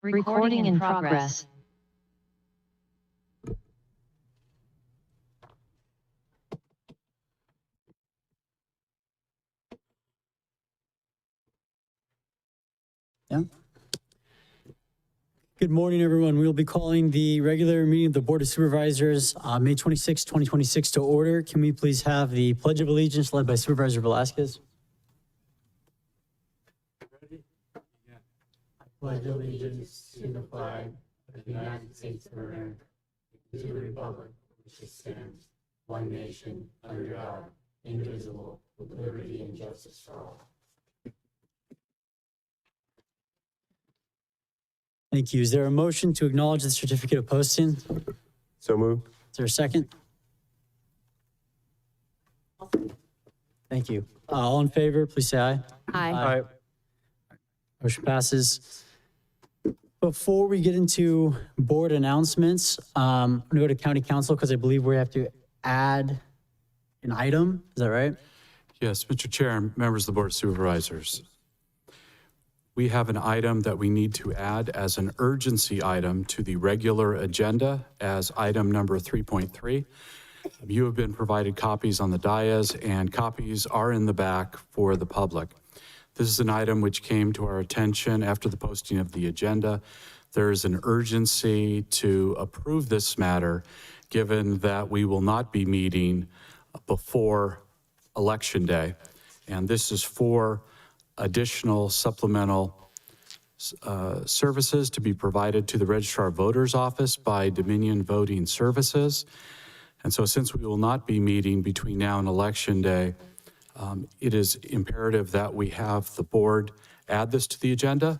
Recording in progress. Yeah. Good morning, everyone. We'll be calling the regular meeting of the Board of Supervisors, May 26, 2026 to order. Can we please have the Pledge of Allegiance led by Supervisor Velasquez? Ready? Yeah. I pledge allegiance to the flag of the United States of America, and to the republic which stands, one nation, under God, indivisible, with liberty and justice for all. Thank you. Is there a motion to acknowledge the certificate of posting? So moved. Is there a second? Thank you. All in favor, please say aye. Aye. Motion passes. Before we get into board announcements, I'm going to go to County Council because I believe we have to add an item. Is that right? Yes, Mr. Chair and members of the Board of Supervisors. We have an item that we need to add as an urgency item to the regular agenda as item number 3.3. You have been provided copies on the dais, and copies are in the back for the public. This is an item which came to our attention after the posting of the agenda. There is an urgency to approve this matter, given that we will not be meeting before Election Day. And this is for additional supplemental services to be provided to the Registrar of Voters Office by Dominion Voting Services. And so since we will not be meeting between now and Election Day, it is imperative that we have the board add this to the agenda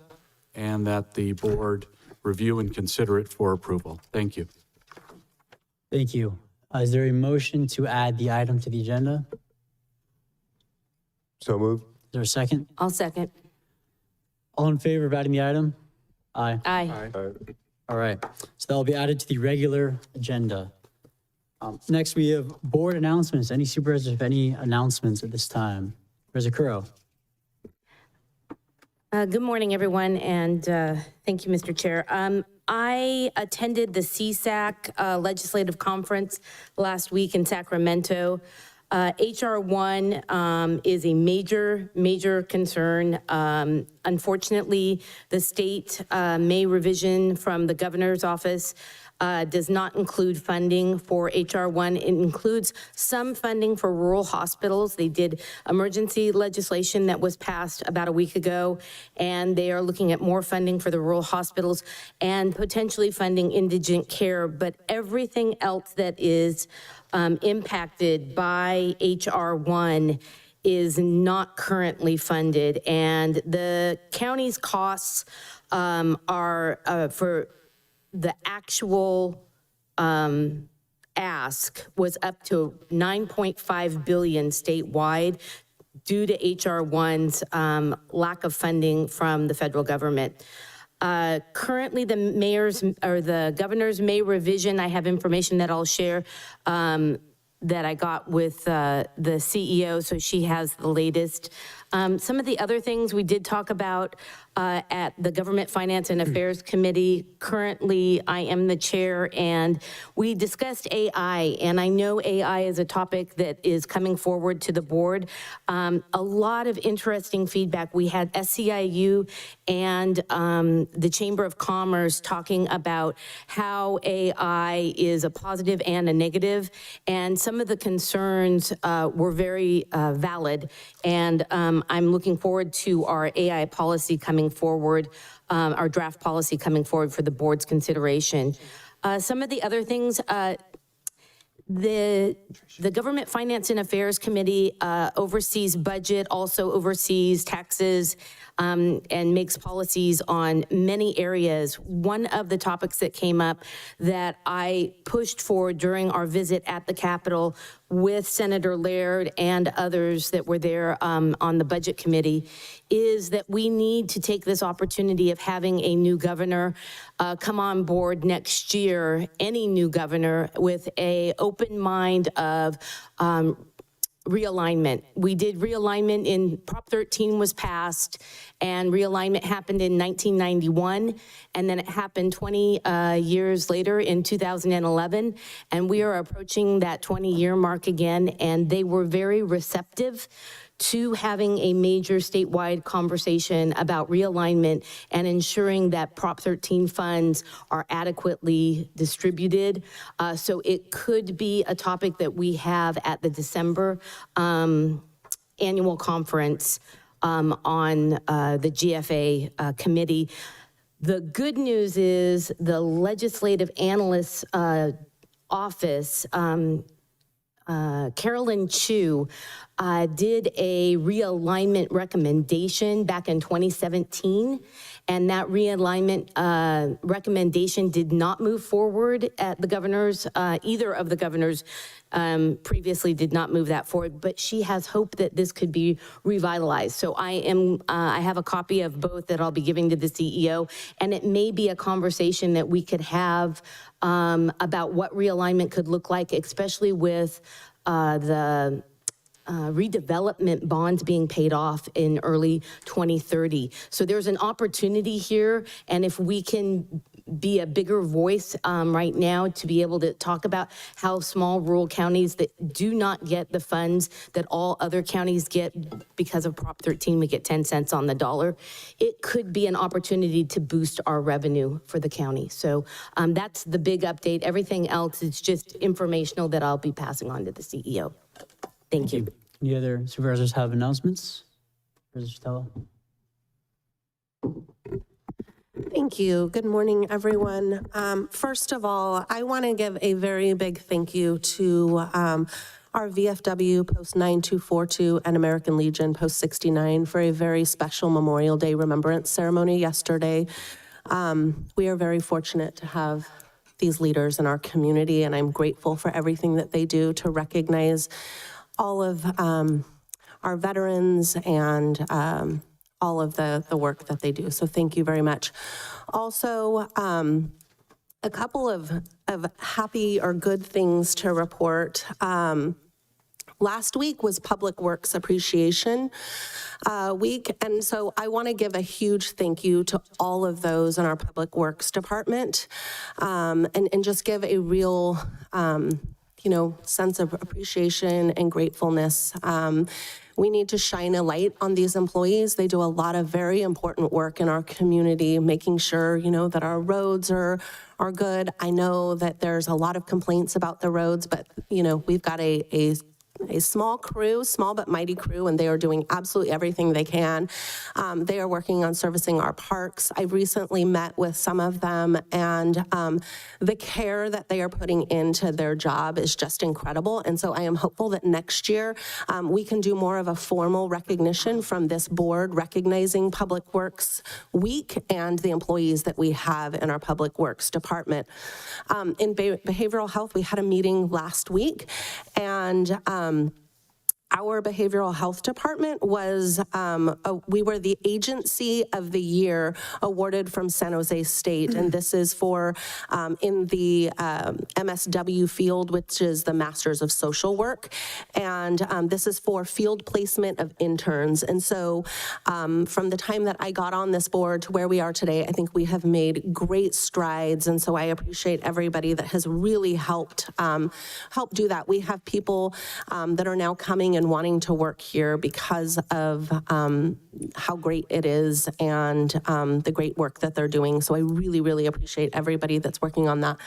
and that the board review and consider it for approval. Thank you. Thank you. Is there a motion to add the item to the agenda? So moved. Is there a second? I'll second. All in favor of adding the item? Aye. Aye. All right. So that will be added to the regular agenda. Next, we have board announcements. Any supervisors have any announcements at this time? Supervisor Curro. Good morning, everyone, and thank you, Mr. Chair. I attended the CSAC legislative conference last week in Sacramento. HR 1 is a major concern. Unfortunately, the state May revision from the governor's office does not include funding for HR 1. It includes some funding for rural hospitals. They did emergency legislation that was passed about a week ago, and they are looking at more funding for the rural hospitals and potentially funding indigent care. But everything else that is impacted by HR 1 is not currently funded. And the county's costs are for the actual ask was up to $9.5 billion statewide due to HR 1's lack of funding from the federal government. Currently, the mayor's or the governor's May revision, I have information that I'll share that I got with the CEO, so she has the latest. Some of the other things we did talk about at the Government Finance and Affairs Committee. Currently, I am the chair, and we discussed AI, and I know AI is a topic that is coming forward to the board. A lot of interesting feedback. We had SCIU and the Chamber of Commerce talking about how AI is a positive and a negative, and some of the concerns were very valid, and I'm looking forward to our AI policy coming forward, our draft policy coming forward for the board's consideration. Some of the other things, the Government Finance and Affairs Committee oversees budget, also oversees taxes, and makes policies on many areas. One of the topics that came up that I pushed for during our visit at the Capitol with Senator Laird and others that were there on the Budget Committee is that we need to take this opportunity of having a new governor come on board next year, any new governor, with an open mind of realignment. We did realignment in Prop 13 was passed, and realignment happened in 1991, and then it happened 20 years later in 2011, and we are approaching that 20-year mark again, and they were very receptive to having a major statewide conversation about realignment and ensuring that Prop 13 funds are adequately distributed. So it could be a topic that we have at the December annual conference on the GFA committee. The good news is the legislative analyst's office, Carolyn Chu, did a realignment recommendation back in 2017, and that realignment recommendation did not move forward at the governor's, either of the governors previously did not move that forward, but she has hope that this could be revitalized. So I have a copy of both that I'll be giving to the CEO, and it may be a conversation that we could have about what realignment could look like, especially with the redevelopment bonds being paid off in early 2030. So there's an opportunity here, and if we can be a bigger voice right now to be able to talk about how small rural counties that do not get the funds that all other counties get because of Prop 13, we get 10 cents on the dollar, it could be an opportunity to boost our revenue for the county. So that's the big update. Everything else is just informational that I'll be passing on to the CEO. Thank you. Any other supervisors have announcements? Supervisor Stella? Thank you. Good morning, everyone. First of all, I want to give a very big thank you to our VFW Post 9242 and American Legion Post 69 for a very special Memorial Day remembrance ceremony yesterday. We are very fortunate to have these leaders in our community, and I'm grateful for everything that they do to recognize all of our veterans and all of the work that they do. So thank you very much. Also, a couple of happy or good things to report. Last week was Public Works Appreciation Week, and so I want to give a huge thank you to all of those in our Public Works Department, and just give a real sense of appreciation and gratefulness. We need to shine a light on these employees. They do a lot of very important work in our community, making sure, that our roads are good. I know that there's a lot of complaints about the roads, but, we've got a small crew, small but mighty crew, and they are doing absolutely everything they can. They are working on servicing our parks. I've recently met with some of them, and the care that they are putting into their job is just incredible. And so I am hopeful that next year we can do more of a formal recognition from this board, recognizing Public Works Week and the employees that we have in our Public Works Department. In behavioral health, we had a meeting last week, and our behavioral health department was, we were the agency of the year awarded from San Jose State. And this is for in the MSW field, which is the Masters of Social Work. And this is for field placement of interns. And so from the time that I got on this board to where we are today, I think we have made great strides. And so I appreciate everybody that has really helped do that. We have people that are now coming and wanting to work here because of how great it is and the great work that they're doing. So I really, really appreciate everybody that's working on that.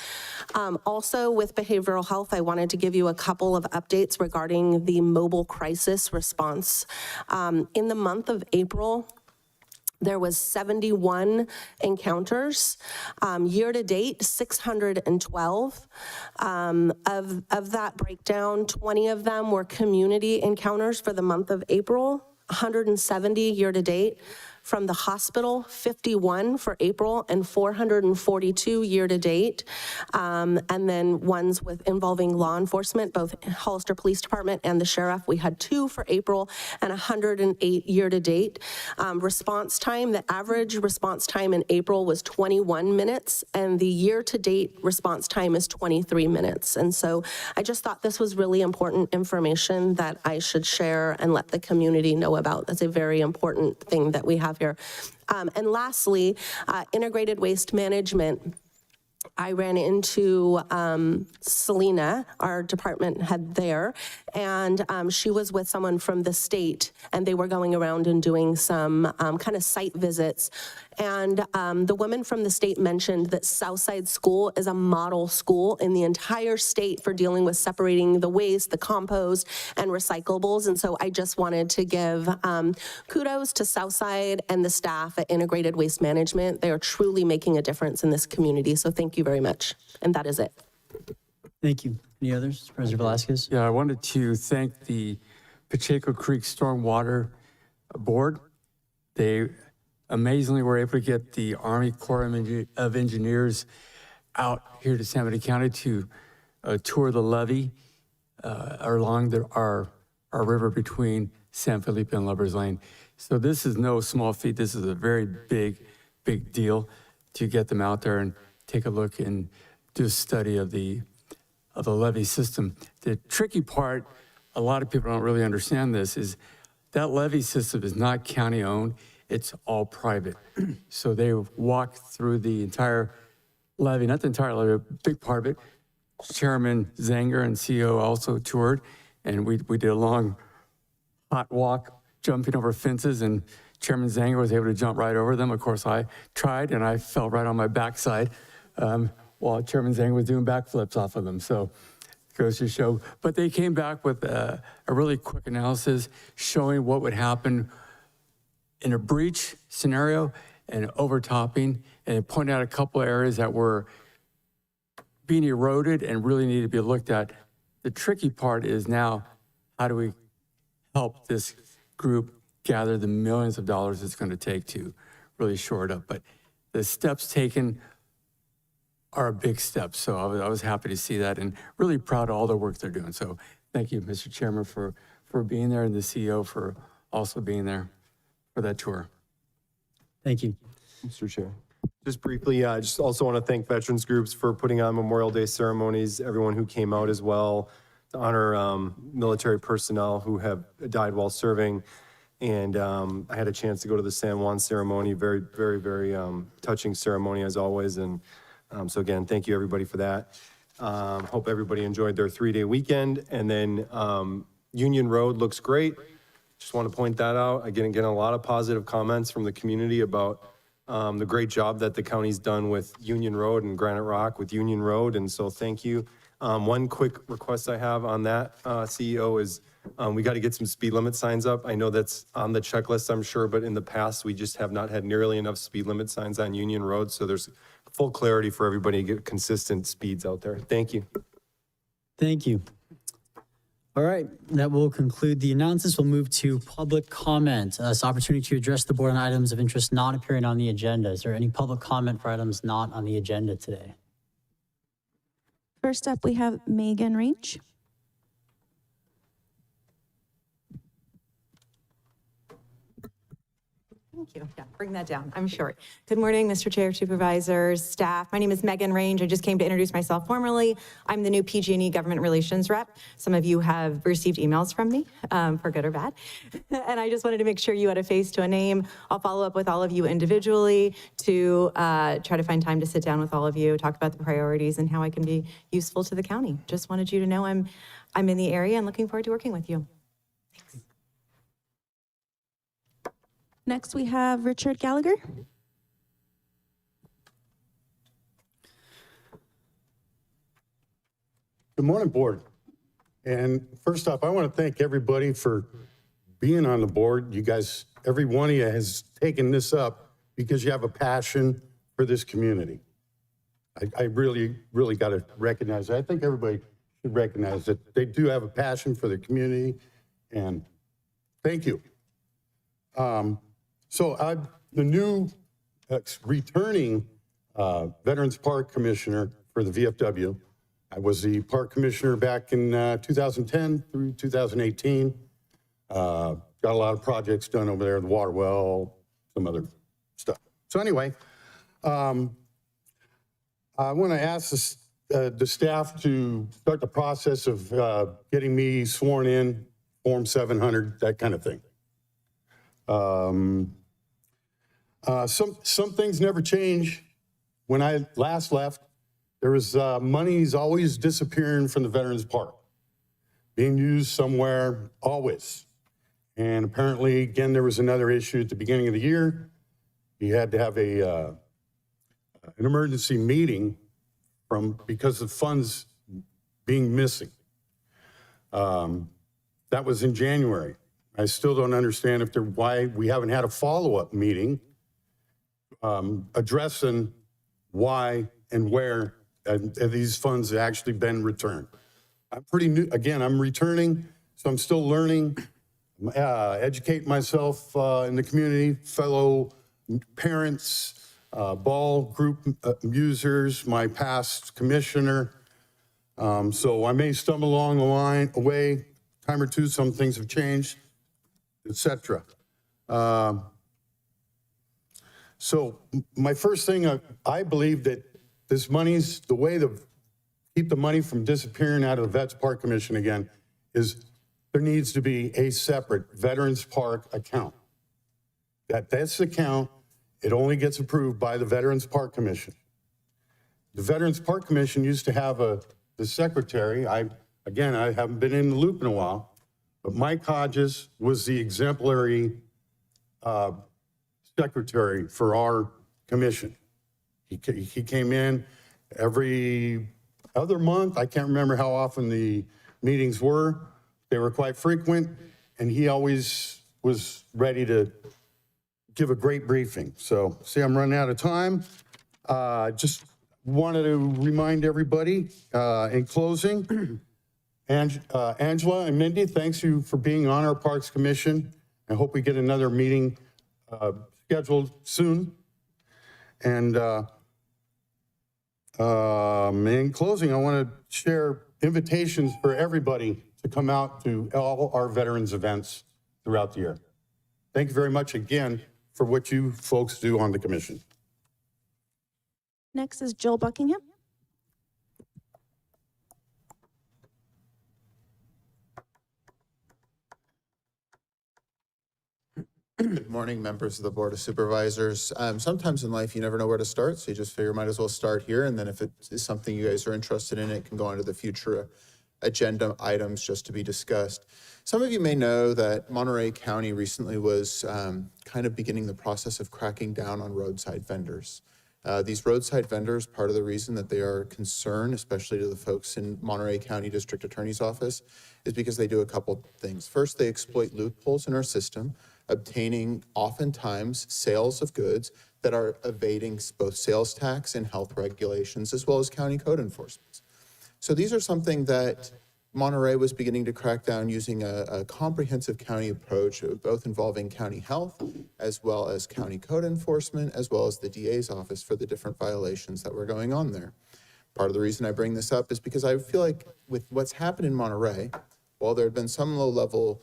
Also with behavioral health, I wanted to give you a couple of updates regarding the mobile crisis response. In the month of April, there was 71 encounters. Year to date, 612. Of that breakdown, 20 of them were community encounters for the month of April, 170 year to date. From the hospital, 51 for April and 442 year-to-date. And then ones involving law enforcement, both Hollister Police Department and the sheriff, we had 2 for April and 108 year-to-date. Response time, the average response time in April was 21 minutes, and the year-to-date response time is 23 minutes. And so I just thought this was really important information that I should share and let the community know about. That's a very important thing that we have here. And lastly, integrated waste management. I ran into Selena, our department head there, and she was with someone from the state, and they were going around and doing some kind of site visits. And the woman from the state mentioned that Southside School is a model school in the entire state for dealing with separating the waste, the compost, and recyclables. And so I just wanted to give kudos to Southside and the staff at Integrated Waste Management. They are truly making a difference in this community. So thank you very much. And that is it. Thank you. Any others? Supervisor Velasquez? Yeah, I wanted to thank the Pacheco Creek Stormwater Board. They amazingly were able to get the Army Corps of Engineers out here to San Benito County to tour the levee along our river between San Felipe and Lover's Lane. So this is no small feat. This is a very big deal to get them out there and take a look and do a study of the levee system. The tricky part, a lot of people don't really understand this, is that levee system is not county owned. It's all private. So they walked through the entire levee, not the entire levee, a big part of it. Chairman Zanger and CEO also toured, and we did a long hot walk, jumping over fences, and Chairman Zanger was able to jump right over them. Of course, I tried, and I fell right on my backside while Chairman Zanger was doing backflips off of them. So it goes to show. But they came back with a really quick analysis showing what would happen in a breach scenario and overtopping, and it pointed out a couple of areas that were being eroded and really needed to be looked at. The tricky part is now, how do we help this group gather the millions of dollars it's going to take to really shore it up? But the steps taken are a big step. So I was happy to see that and really proud of all the work they're doing. So thank you, Mr. Chairman, for being there, and the CEO for also being there for that tour. Thank you. Mr. Chair. Just briefly, I just also want to thank veterans groups for putting on Memorial Day ceremonies, everyone who came out as well to honor military personnel who have died while serving. And I had a chance to go to the San Juan ceremony, very touching ceremony as always. And so again, thank you everybody for that. Hope everybody enjoyed their 3-day weekend. And then Union Road looks great. Just want to point that out. Again, getting a lot of positive comments from the community about the great job that the county's done with Union Road and Granite Rock with Union Road. And so thank you. One quick request I have on that, CEO, is we got to get some speed limit signs up. I know that's on the checklist, I'm sure, but in the past, we just have not had nearly enough speed limit signs on Union Road. So there's full clarity for everybody to get consistent speeds out there. Thank you. Thank you. All right, that will conclude the announcements. We'll move to public comment. This opportunity to address the board on items of interest not appearing on the agenda. Is there any public comment for items not on the agenda today? First up, we have Megan Reach. Thank you. Yeah, bring that down. I'm short. Good morning, Mr. Chair, supervisors, staff. My name is Megan Range. I just came to introduce myself formally. I'm the new PG&E Government Relations Rep. Some of you have received emails from me, for good or bad. And I just wanted to make sure you had a face to a name. I'll follow up with all of you individually to try to find time to sit down with all of you, talk about the priorities and how I can be useful to the county. Just wanted you to know I'm in the area and looking forward to working with you. Thanks. Next, we have Richard Gallagher. Good morning, board. And first off, I want to thank everybody for being on the board. You guys, every one of you has taken this up because you have a passion for this community. I really got to recognize that. I think everybody should recognize that they do have a passion for the community, and thank you. So the new returning Veterans Park Commissioner for the VFW. I was the park commissioner back in 2010 through 2018. Got a lot of projects done over there, the water well, some other stuff. So anyway, I want to ask the staff to start the process of getting me sworn in, Form 700, that kind of thing. Some things never change. When I last left, there was monies always disappearing from the Veterans Park, being used somewhere, always. And apparently, again, there was another issue at the beginning of the year. You had to have an emergency meeting because of funds being missing. That was in January. I still don't understand why we haven't had a follow-up meeting addressing why and where these funds have actually been returned. I'm pretty new, again, I'm returning, so I'm still learning, educate myself in the community, fellow parents, ball group users, my past commissioner. So I may stumble along the way, time or two, some things have changed, etc. So my first thing, I believe that this money's, the way to keep the money from disappearing out of the Vets Park Commission again is there needs to be a separate Veterans Park account. This account, it only gets approved by the Veterans Park Commission. The Veterans Park Commission used to have the secretary. I haven't been in the loop in a while, but Mike Hodges was the exemplary secretary for our commission. He came in every other month. I can't remember how often the meetings were. They were quite frequent, and he always was ready to give a great briefing. So, see, I'm running out of time. Just wanted to remind everybody in closing, Angela and Mindy, thanks you for being on our Parks Commission. I hope we get another meeting scheduled soon. And in closing, I want to share invitations for everybody to come out to all our veterans events throughout the year. Thank you very much again for what you folks do on the commission. Next is Joel Buckingham. Good morning, members of the Board of Supervisors. Sometimes in life, you never know where to start, so you just figure might as well start here, and then if it is something you guys are interested in, it can go on to the future agenda items just to be discussed. Some of you may know that Monterey County recently was kind of beginning the process of cracking down on roadside vendors. These roadside vendors, part of the reason that they are concerned, especially to the folks in Monterey County District Attorney's Office, is because they do a couple things. First, they exploit loopholes in our system, obtaining oftentimes sales of goods that are evading both sales tax and health regulations, as well as county code enforcement. So these are something that Monterey was beginning to crack down using a comprehensive county approach, both involving county health, as well as county code enforcement, as well as the DA's office for the different violations that were going on there. Part of the reason I bring this up is because I feel like with what's happened in Monterey, while there had been some low-level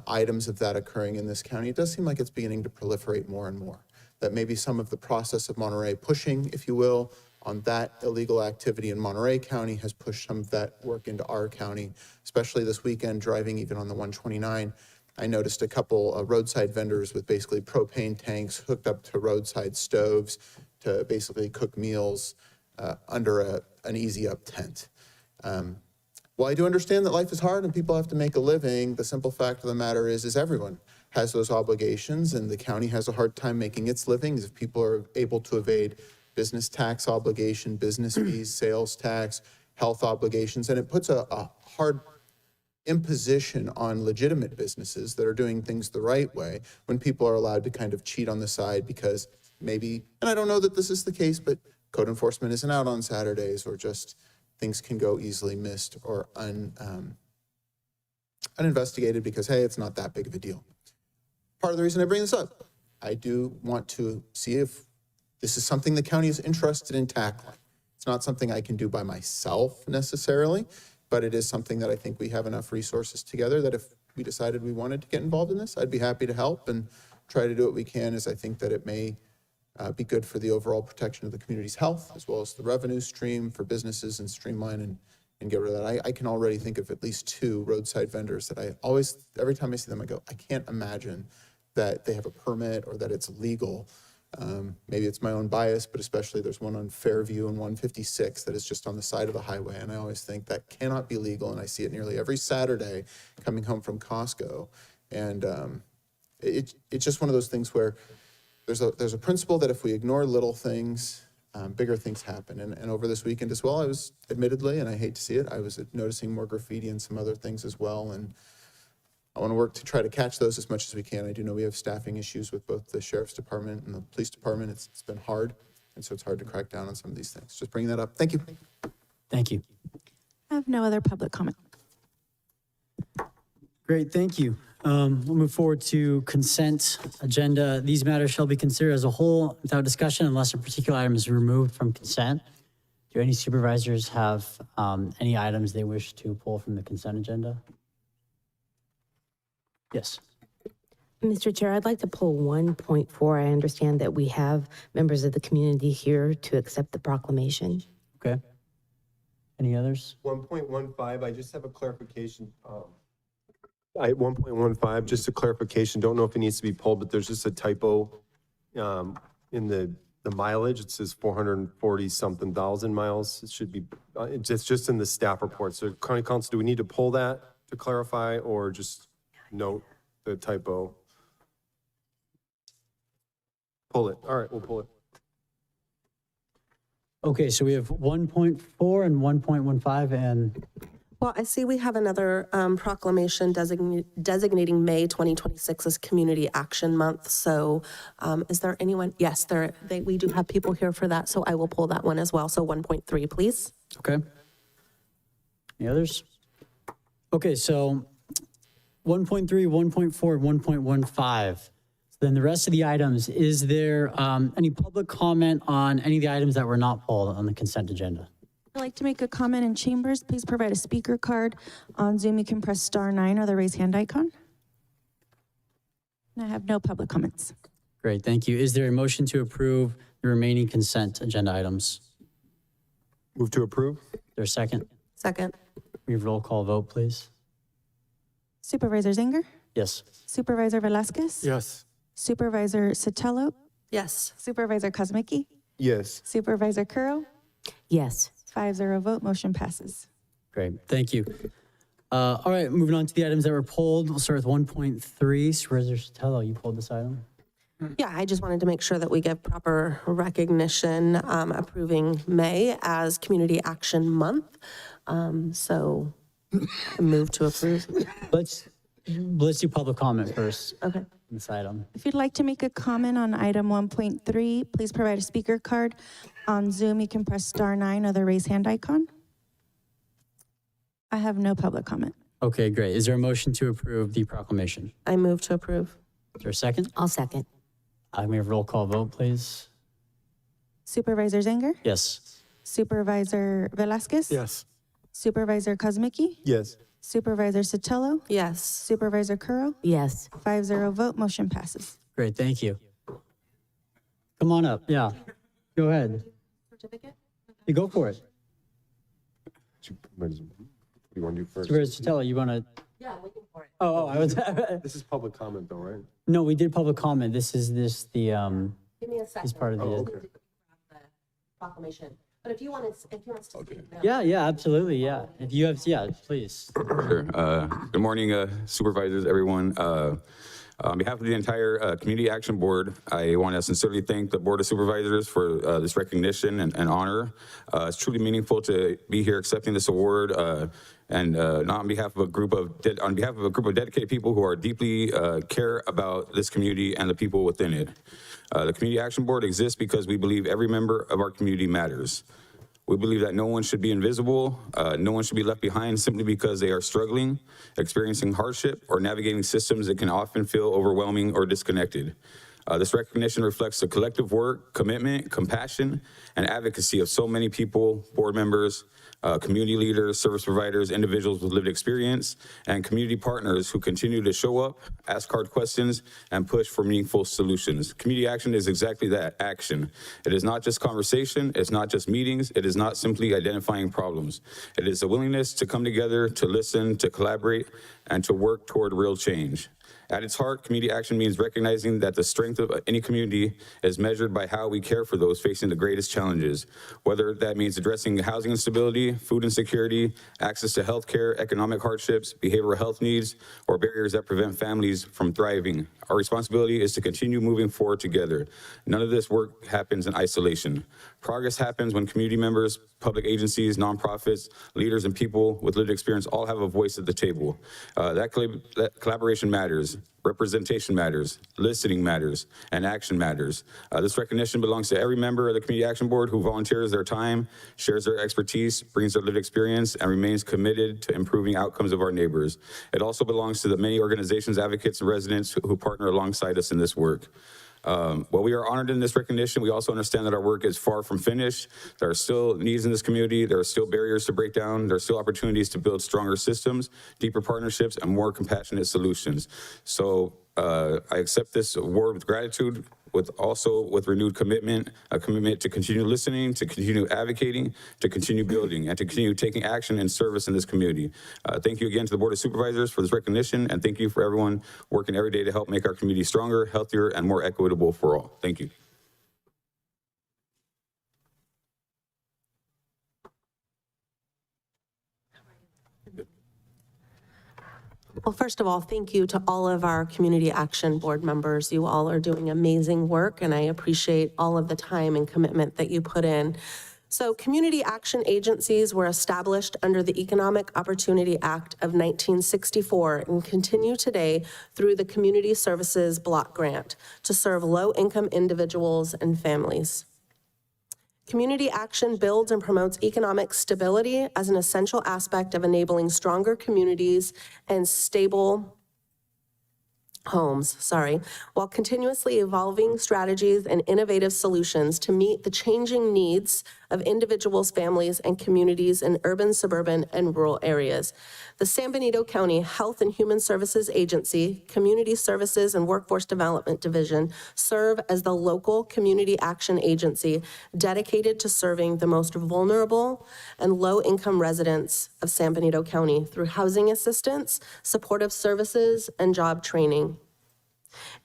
items of that occurring in this county, it does seem like it's beginning to proliferate more and more. That maybe some of the process of Monterey pushing, if you will, on that illegal activity in Monterey County has pushed some of that work into our county, especially this weekend, driving even on the 129. I noticed a couple roadside vendors with basically propane tanks hooked up to roadside stoves to basically cook meals under an easy up tent. While I do understand that life is hard and people have to make a living, the simple fact of the matter is everyone has those obligations, and the county has a hard time making its livings if people are able to evade business tax obligation, business fees, sales tax, health obligations, and it puts a hard imposition on legitimate businesses that are doing things the right way when people are allowed to kind of cheat on the side because maybe, and I don't know that this is the case, but code enforcement isn't out on Saturdays, or just things can go easily missed or uninvestigated because, hey, it's not that big of a deal. Part of the reason I bring this up, I do want to see if this is something the county is interested in tackling. It's not something I can do by myself necessarily, but it is something that I think we have enough resources together that if we decided we wanted to get involved in this, I'd be happy to help and try to do what we can, as I think that it may be good for the overall protection of the community's health, as well as the revenue stream for businesses, and streamline and get rid of that. I can already think of at least 2 roadside vendors that I always, every time I see them, I go, I can't imagine that they have a permit or that it's legal. Maybe it's my own bias, but especially there's one on Fairview and 156 that is just on the side of the highway. And I always think that cannot be legal. And I see it nearly every Saturday coming home from Costco. And it's just one of those things where there's a principle that if we ignore little things, bigger things happen. And over this weekend as well, I was admittedly, and I hate to see it, I was noticing more graffiti and some other things as well. And I want to work to try to catch those as much as we can. I do know we have staffing issues with both the sheriff's department and the police department. It's been hard, and so it's hard to crack down on some of these things. Just bringing that up. Thank you. Thank you. I have no other public comment. Great, thank you. We'll move forward to consent agenda. These matters shall be considered as a whole without discussion unless a particular item is removed from consent. Do any supervisors have any items they wish to pull from the consent agenda? Yes. Mr. Chair, I'd like to pull 1.4. I understand that we have members of the community here to accept the proclamation. Okay. Any others? 1.15, I just have a clarification. 1.15, just a clarification, don't know if it needs to be pulled, but there's just a typo in the mileage. It says 440-something thousand miles. It should be, it's just in the staff report. So County Council, do we need to pull that to clarify or just note the typo? Pull it. All right, we'll pull it. Okay, so we have 1.4 and 1.15 and Well, I see we have another proclamation designating May 2026 as Community Action Month. So is there anyone? Yes, we do have people here for that, so I will pull that one as well. So 1.3, please. okay. Any others? Okay, so 1.3, 1.4, 1.15. Then the rest of the items, is there any public comment on any of the items that were not pulled on the consent agenda? I'd like to make a comment in chambers. Please provide a speaker card. On Zoom, you can press *9 or the raise hand icon. And I have no public comments. Great, thank you. Is there a motion to approve the remaining consent agenda items? Move to approve? Is there a second? Second. We have roll call vote, please. Supervisor Zanger? Yes. Supervisor Velasquez? Yes. Supervisor Sotelo? Yes. Supervisor Kosmicki? Yes. Supervisor Curro? Yes. 5-0 vote, motion passes. Great, thank you. All right, moving on to the items that were pulled. We'll start with 1.3. Supervisor Sotelo, you pulled this item? Yeah, I just wanted to make sure that we give proper recognition approving May as Community Action Month. So I move to approve. Let's do public comment first. Okay. This item. If you'd like to make a comment on item 1.3, please provide a speaker card. On Zoom, you can press *9 or the raise hand icon. I have no public comment. Okay, great. Is there a motion to approve the proclamation? I move to approve. Is there a second? I'll second. May we have roll call vote, please? Supervisor Zanger? Yes. Supervisor Velasquez? Yes. Supervisor Kosmicki? Yes. Supervisor Sotelo? Yes. Supervisor Curro? Yes. 5-0 vote, motion passes. Great, thank you. Come on up, yeah. Go ahead. Certificate? You go for it. You want to do first? Supervisor Sotelo, you want to? Yeah, I'm looking for it. Oh, I was. This is public comment though, right? No, we did public comment. This the, Give me a second. he's part of the. okay. The proclamation. But if you want to speak now. Yeah, absolutely, yeah. If you have, yeah, please. Sure. Good morning, supervisors, everyone. On behalf of the entire Community Action Board, I want to sincerely thank the Board of Supervisors for this recognition and honor. It's truly meaningful to be here accepting this award, and not on behalf of a group of dedicated people who are deeply care about this community and the people within it. The Community Action Board exists because we believe every member of our community matters. We believe that no one should be invisible, no one should be left behind simply because they are struggling, experiencing hardship, or navigating systems that can often feel overwhelming or disconnected. This recognition reflects the collective work, commitment, compassion, and advocacy of so many people, board members, community leaders, service providers, individuals with lived experience, and community partners who continue to show up, ask hard questions, and push for meaningful solutions. Community action is exactly that, action. It is not just conversation, it's not just meetings, it is not simply identifying problems. It is a willingness to come together, to listen, to collaborate, and to work toward real change. At its heart, community action means recognizing that the strength of any community is measured by how we care for those facing the greatest challenges, whether that means addressing housing instability, food insecurity, access to healthcare, economic hardships, behavioral health needs, or barriers that prevent families from thriving. Our responsibility is to continue moving forward together. None of this work happens in isolation. Progress happens when community members, public agencies, nonprofits, leaders, and people with lived experience all have a voice at the table. That collaboration matters. Representation matters, listening matters, and action matters. This recognition belongs to every member of the Community Action Board who volunteers their time, shares their expertise, brings their lived experience, and remains committed to improving outcomes of our neighbors. It also belongs to the many organizations, advocates, and residents who partner alongside us in this work. While we are honored in this recognition, we also understand that our work is far from finished. There are still needs in this community. There are still barriers to break down. There are still opportunities to build stronger systems, deeper partnerships, and more compassionate solutions. So I accept this award with gratitude, with renewed commitment, a commitment to continue listening, to continue advocating, to continue building, and to continue taking action and service in this community. Thank you again to the Board of Supervisors for this recognition, and thank you for everyone working every day to help make our community stronger, healthier, and more equitable for all. Thank you. Well, first of all, thank you to all of our Community Action Board members. You all are doing amazing work, and I appreciate all of the time and commitment that you put in. So community action agencies were established under the Economic Opportunity Act of 1964 and continue today through the Community Services Block Grant to serve low-income individuals and families. Community action builds and promotes economic stability as an essential aspect of enabling stronger communities and stable homes, while continuously evolving strategies and innovative solutions to meet the changing needs of individuals, families, and communities in urban, suburban, and rural areas. The San Benito County Health and Human Services Agency, Community Services and Workforce Development Division serve as the local community action agency dedicated to serving the most vulnerable and low-income residents of San Benito County through housing assistance, supportive services, and job training.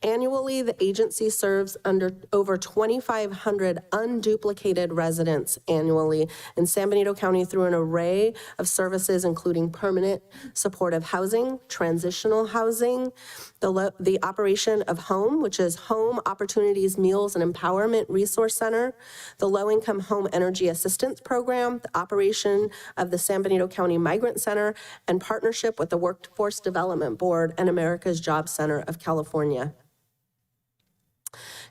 Annually, the agency serves under over 2,500 unduplicated residents annually in San Benito County through an array of services, including permanent supportive housing, transitional housing, the operation of HOME, which is Home Opportunities, Meals, and Empowerment Resource Center, the Low-Income Home Energy Assistance Program, the operation of the San Benito County Migrant Center, and partnership with the Workforce Development Board and America's Job Center of California.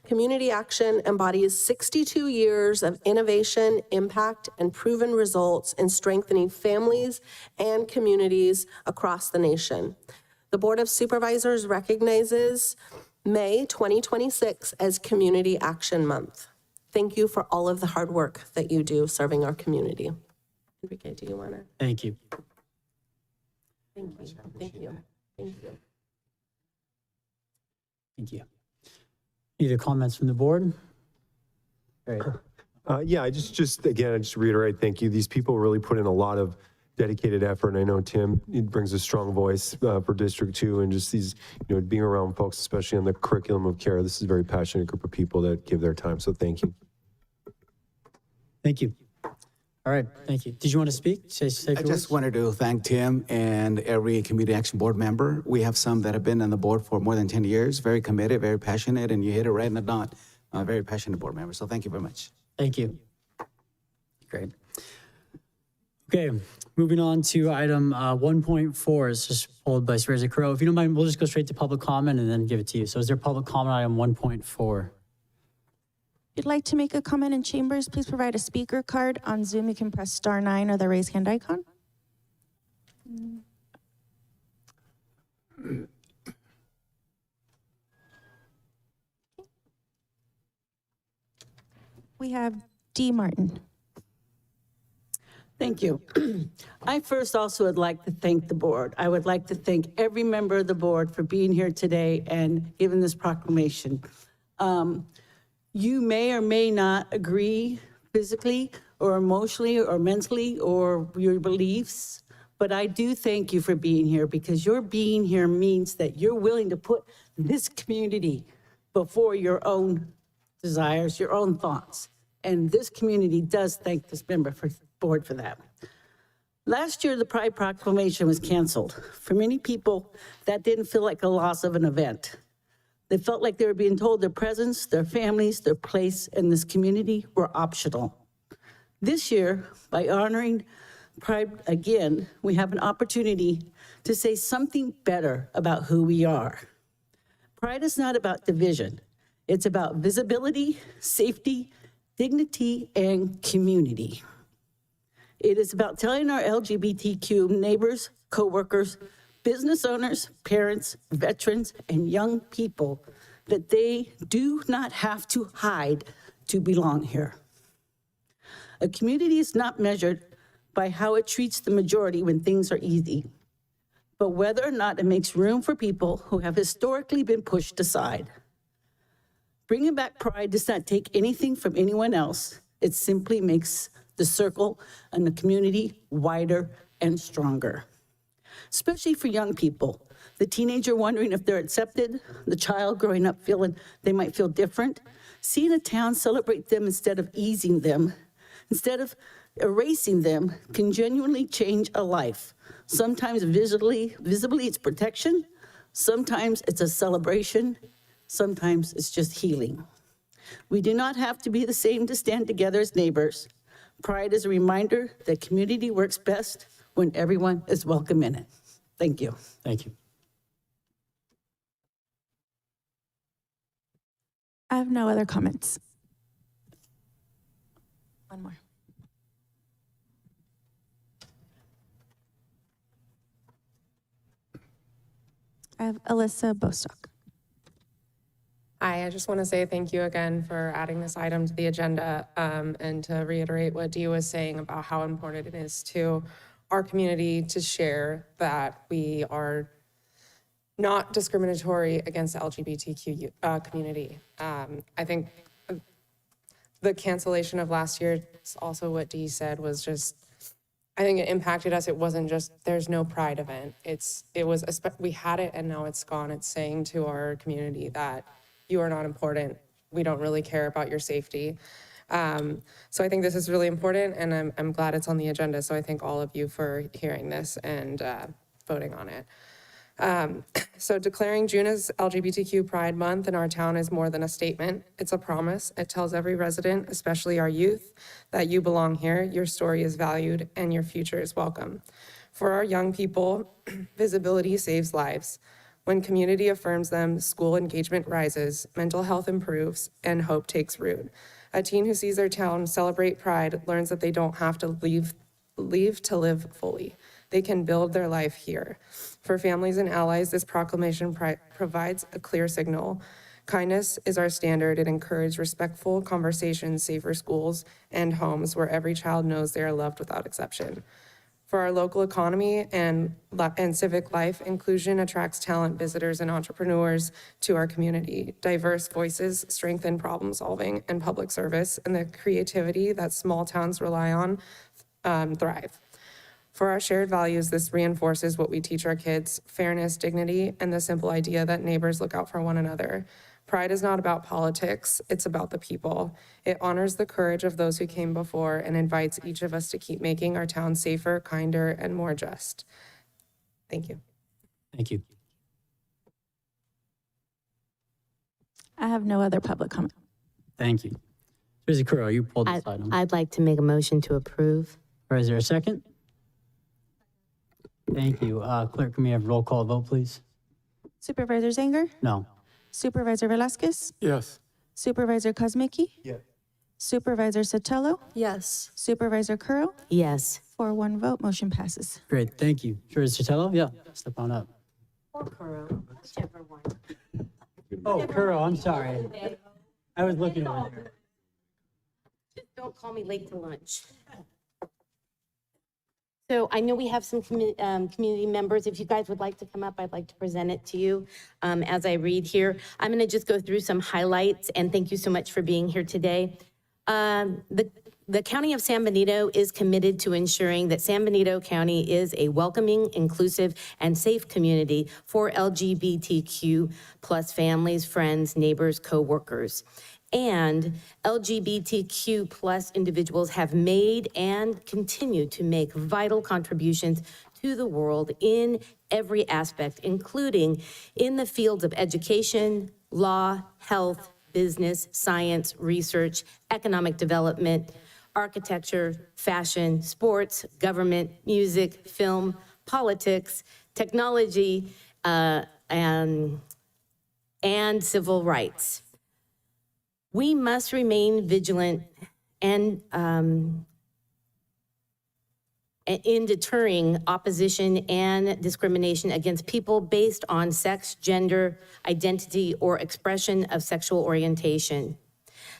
Community action embodies 62 years of innovation, impact, and proven results in strengthening families and communities across the nation. The Board of Supervisors recognizes May 2026 as Community Action Month. Thank you for all of the hard work that you do serving our community. Enrique, do you want to? Thank you. Thank you. Thank you. Thank you. Thank you. Any other comments from the board? Great. Yeah, I just reiterate, thank you. These people really put in a lot of dedicated effort. And I know Tim, he brings a strong voice for District 2 and just these, being around folks, especially on the curriculum of care. This is a very passionate group of people that give their time. So thank you. Thank you. All right, thank you. Did you want to speak? I just wanted to thank Tim and every Community Action Board member. We have some that have been on the board for more than 10 years, very committed, very passionate, and you hit it right in the dot. Very passionate board member, so thank you very much. Thank you. Great. Okay, moving on to item 1.4 is just pulled by Supervisor Crow. If you don't mind, we'll just go straight to public comment and then give it to you. So is there public comment on item 1.4? If you'd like to make a comment in chambers, please provide a speaker card. On Zoom, you can press *9 or the raise hand icon. have D. Martin. Thank you. I first also would like to thank the board. I would like to thank every member of the board for being here today and giving this proclamation. You may or may not agree physically or emotionally or mentally or your beliefs, but I do thank you for being here, because your being here means that you're willing to put this community before your own desires, your own thoughts. And this community does thank this board for that. Last year, the Pride Proclamation was canceled. For many people, that didn't feel like a loss of an event. They felt like they were being told their presence, their families, their place in this community were optional. This year, by honoring Pride again, we have an opportunity to say something better about who we are. Pride is not about division. It's about visibility, safety, dignity, and community. It is about telling our LGBTQ neighbors, coworkers, business owners, parents, veterans, and young people that they do not have to hide to belong here. A community is not measured by how it treats the majority when things are easy, but whether or not it makes room for people who have historically been pushed aside. Bringing back pride does not take anything from anyone else. It simply makes the circle and the community wider and stronger, especially for young people. The teenager wondering if they're accepted, the child growing up feeling they might feel different. Seeing a town celebrate them instead of easing them, instead of erasing them, can genuinely change a life. Sometimes visibly it's protection, sometimes it's a celebration, sometimes it's just healing. We do not have to be the same to stand together as neighbors. Pride is a reminder that community works best when everyone is welcome in it. Thank you. Thank you. I have no other comments. One more. I have Alyssa Bostock. Hi, I just want to say thank you again for adding this item to the agenda, and to reiterate what Dee was saying about how important it is to our community to share that we are not discriminatory against the LGBTQ community. I think the cancellation of last year, also what Dee said, was just, I think it impacted us. It wasn't just, there's no Pride event. We had it and now it's gone. It's saying to our community that you are not important. We don't really care about your safety. So I think this is really important, and I'm glad it's on the agenda. So I thank all of you for hearing this and voting on it. So declaring June as LGBTQ Pride Month in our town is more than a statement. It's a promise. It tells every resident, especially our youth, that you belong here, your story is valued, and your future is welcome. For our young people, visibility saves lives. When community affirms them, school engagement rises, mental health improves, and hope takes root. A teen who sees their town celebrate Pride learns that they don't have to leave to live fully. They can build their life here. For families and allies, this proclamation provides a clear signal. Kindness is our standard. It encourages respectful conversations, safer schools, and homes where every child knows they are loved without exception. For our local economy and civic life, inclusion attracts talent, visitors, and entrepreneurs to our community. Diverse voices strengthen problem solving and public service, and the creativity that small towns rely on thrive. For our shared values, this reinforces what we teach our kids: fairness, dignity, and the simple idea that neighbors look out for one another. Pride is not about politics, it's about the people. It honors the courage of those who came before and invites each of us to keep making our town safer, kinder, and more just. Thank you. Thank you. I have no other public comment. Thank you. Supervisor Curl, you pulled this item. I'd like to make a motion to approve. Or is there a second? Thank you. Clerk, can we have roll call vote, please? Supervisor Zanger? No. Supervisor Velasquez? Yes. Supervisor Kuzmicki? Yes. Supervisor Sotelo? Yes. Supervisor Curl? Yes. 4-1 vote, motion passes. Great, thank you. Supervisor Sotelo? Yeah, step on up. Or Kuro, whichever one. Oh, Curl, I'm sorry. I was looking over there. Don't call me late to lunch. So I know we have some community members. If you guys would like to come up, I'd like to present it to you as I read here. I'm going to just go through some highlights, and thank you so much for being here today. The County of San Benito is committed to ensuring that San Benito County is a welcoming, inclusive, and safe community for LGBTQ plus families, friends, neighbors, co-workers. And LGBTQ plus individuals have made and continue to make vital contributions to the world in every aspect, including in the fields of education, law, health, business, science, research, economic development, architecture, fashion, sports, government, music, film, politics, technology, and civil rights. We must remain vigilant and in deterring opposition and discrimination against people based on sex, gender, identity, or expression of sexual orientation.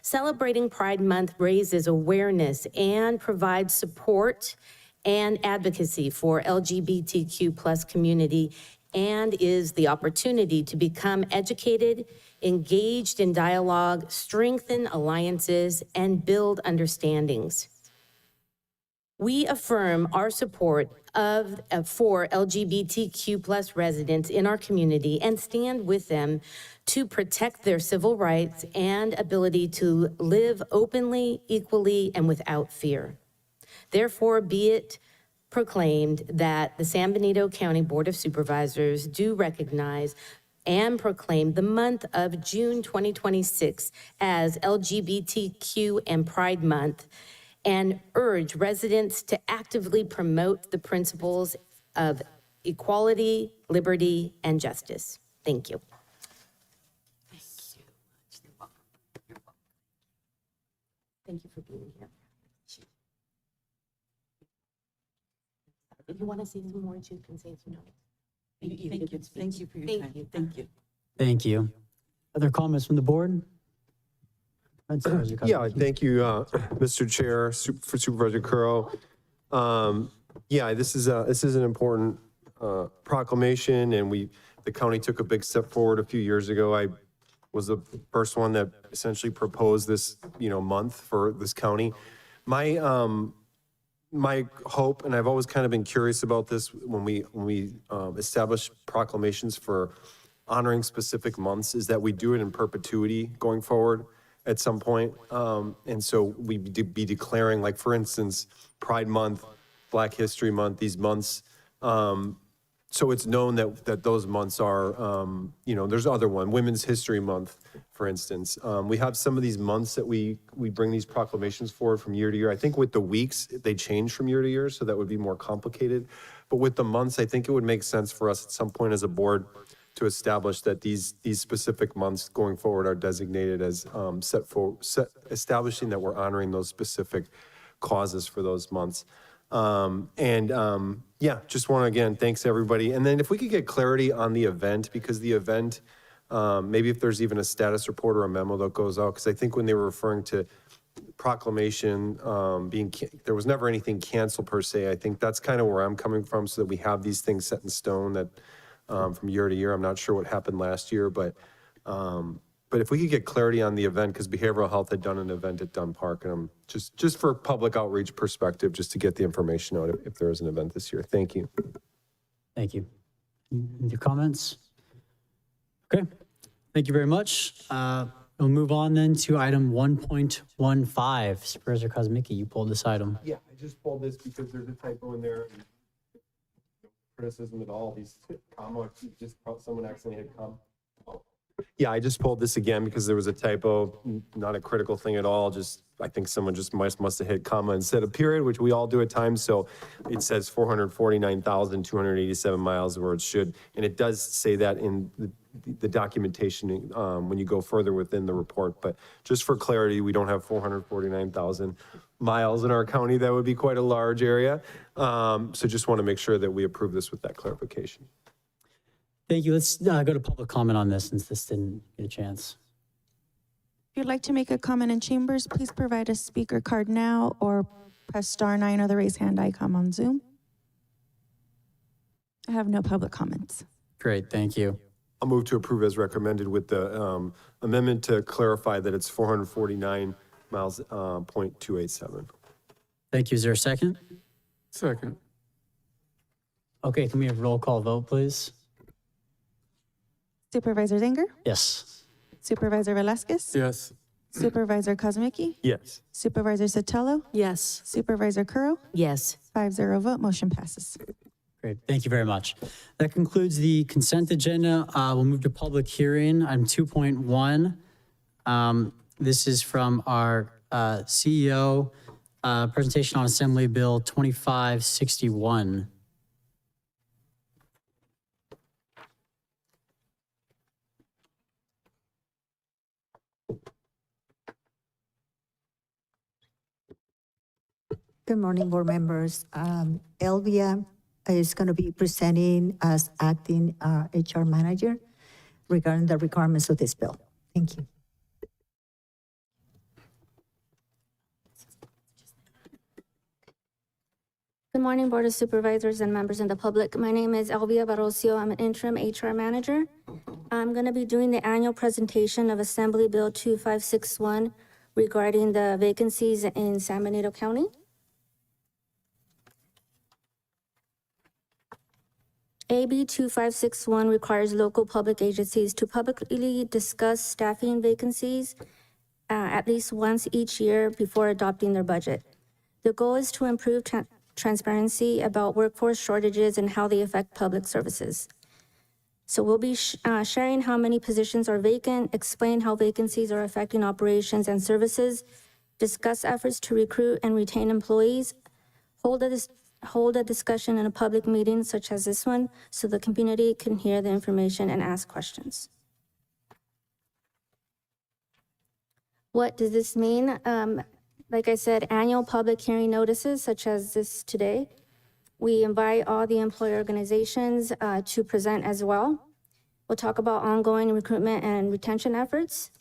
Celebrating Pride Month raises awareness and provides support and advocacy for LGBTQ plus community and is the opportunity to become educated, engaged in dialogue, strengthen alliances, and build understandings. We affirm our support for LGBTQ plus residents in our community and stand with them to protect their civil rights and ability to live openly, equally, and without fear. Therefore, be it proclaimed that the San Benito County Board of Supervisors do recognize and proclaim the month of June 2026 as LGBTQ and Pride Month, and urge residents to actively promote the principles of equality, liberty, and justice. Thank you. Thank you for being here. If you want to say some more, you can say some more. Thank you for your time. Thank you. Thank you. Other comments from the board? Yeah, thank you, Mr. Chair, for Supervisor Curro. Yeah, this is an important proclamation, and the county took a big step forward a few years ago. I was the first one that essentially proposed this, month for this county. My hope, and I've always kind of been curious about this when we establish proclamations for honoring specific months, is that we do it in perpetuity going forward at some point. And so we'd be declaring, like, for instance, Pride Month, Black History Month, these months. So it's known that those months are, there's other one, Women's History Month, for instance. We have some of these months that we bring these proclamations forward from year to year. I think with the weeks, they change from year to year, so that would be more complicated. But with the months, I think it would make sense for us at some point as a board to establish that these specific months going forward are designated as establishing that we're honoring those specific causes for those months. Yeah, just want to, again, thanks everybody. And then if we could get clarity on the event, because the event, maybe if there's even a status report or a memo that goes out, because I think when they were referring to proclamation there was never anything canceled per se. I think that's kind of where I'm coming from, so that we have these things set in stone that from year to year. I'm not sure what happened last year, but if we could get clarity on the event, because Behavioral Health had done an event at Dunn Park, and I'm just for public outreach perspective, just to get the information out if there is an event this year. Thank you. Thank you. Any comments? Okay, thank you very much. We'll move on then to item 1.15. Supervisor Kosmicki, you pulled this item. Yeah, I just pulled this because there's a typo in there. No criticism at all. These comma, just someone accidentally hit comma. Yeah, I just pulled this again because there was a typo, not a critical thing at all. Just, I think someone just must have hit comma instead of period, which we all do at times. So it says 449,287 miles where it should, and it does say that in the documentation when you go further within the report. But just for clarity, we don't have 449,000 miles in our county. That would be quite a large area. So just want to make sure that we approve this with that clarification. Thank you. Let's go to public comment on this, since this didn't get a chance. If you'd like to make a comment in chambers, please provide a speaker card now or press star 9 or the raise hand icon on Zoom. I have no public comments. Great, thank you. I'll move to approve as recommended with the amendment to clarify that it's 449 miles, .287. Thank you. Is there a second? Second. Okay, can we have roll call vote, please? Supervisor Zanger? Yes. Supervisor Velasquez? Yes. Supervisor Kozmicki? Yes. Supervisor Sotelo? Yes. Supervisor Curro? Yes. 5-0 vote, motion passes. Great, thank you very much. That concludes the consent agenda. We'll move to public hearing on 2.1. This is from our CEO, presentation on Assembly Bill 2561. Good morning, board members. Elvia is going to be presenting as acting HR manager regarding the requirements of this bill. Thank you. Good morning, Board of Supervisors and members of the public. My name is Elvia Barrocio. I'm an interim HR manager. I'm going to be doing the annual presentation of Assembly Bill 2561 regarding the vacancies in San Benito County. AB 2561 requires local public agencies to publicly discuss staffing vacancies at least once each year before adopting their budget. The goal is to improve transparency about workforce shortages and how they affect public services. So we'll be sharing how many positions are vacant, explain how vacancies are affecting operations and services, discuss efforts to recruit and retain employees, hold a discussion in a public meeting such as this one so the community can hear the information and ask questions. What does this mean? Like I said, annual public hearing notices such as this today. We invite all the employer organizations to present as well. We'll talk about ongoing recruitment and retention efforts,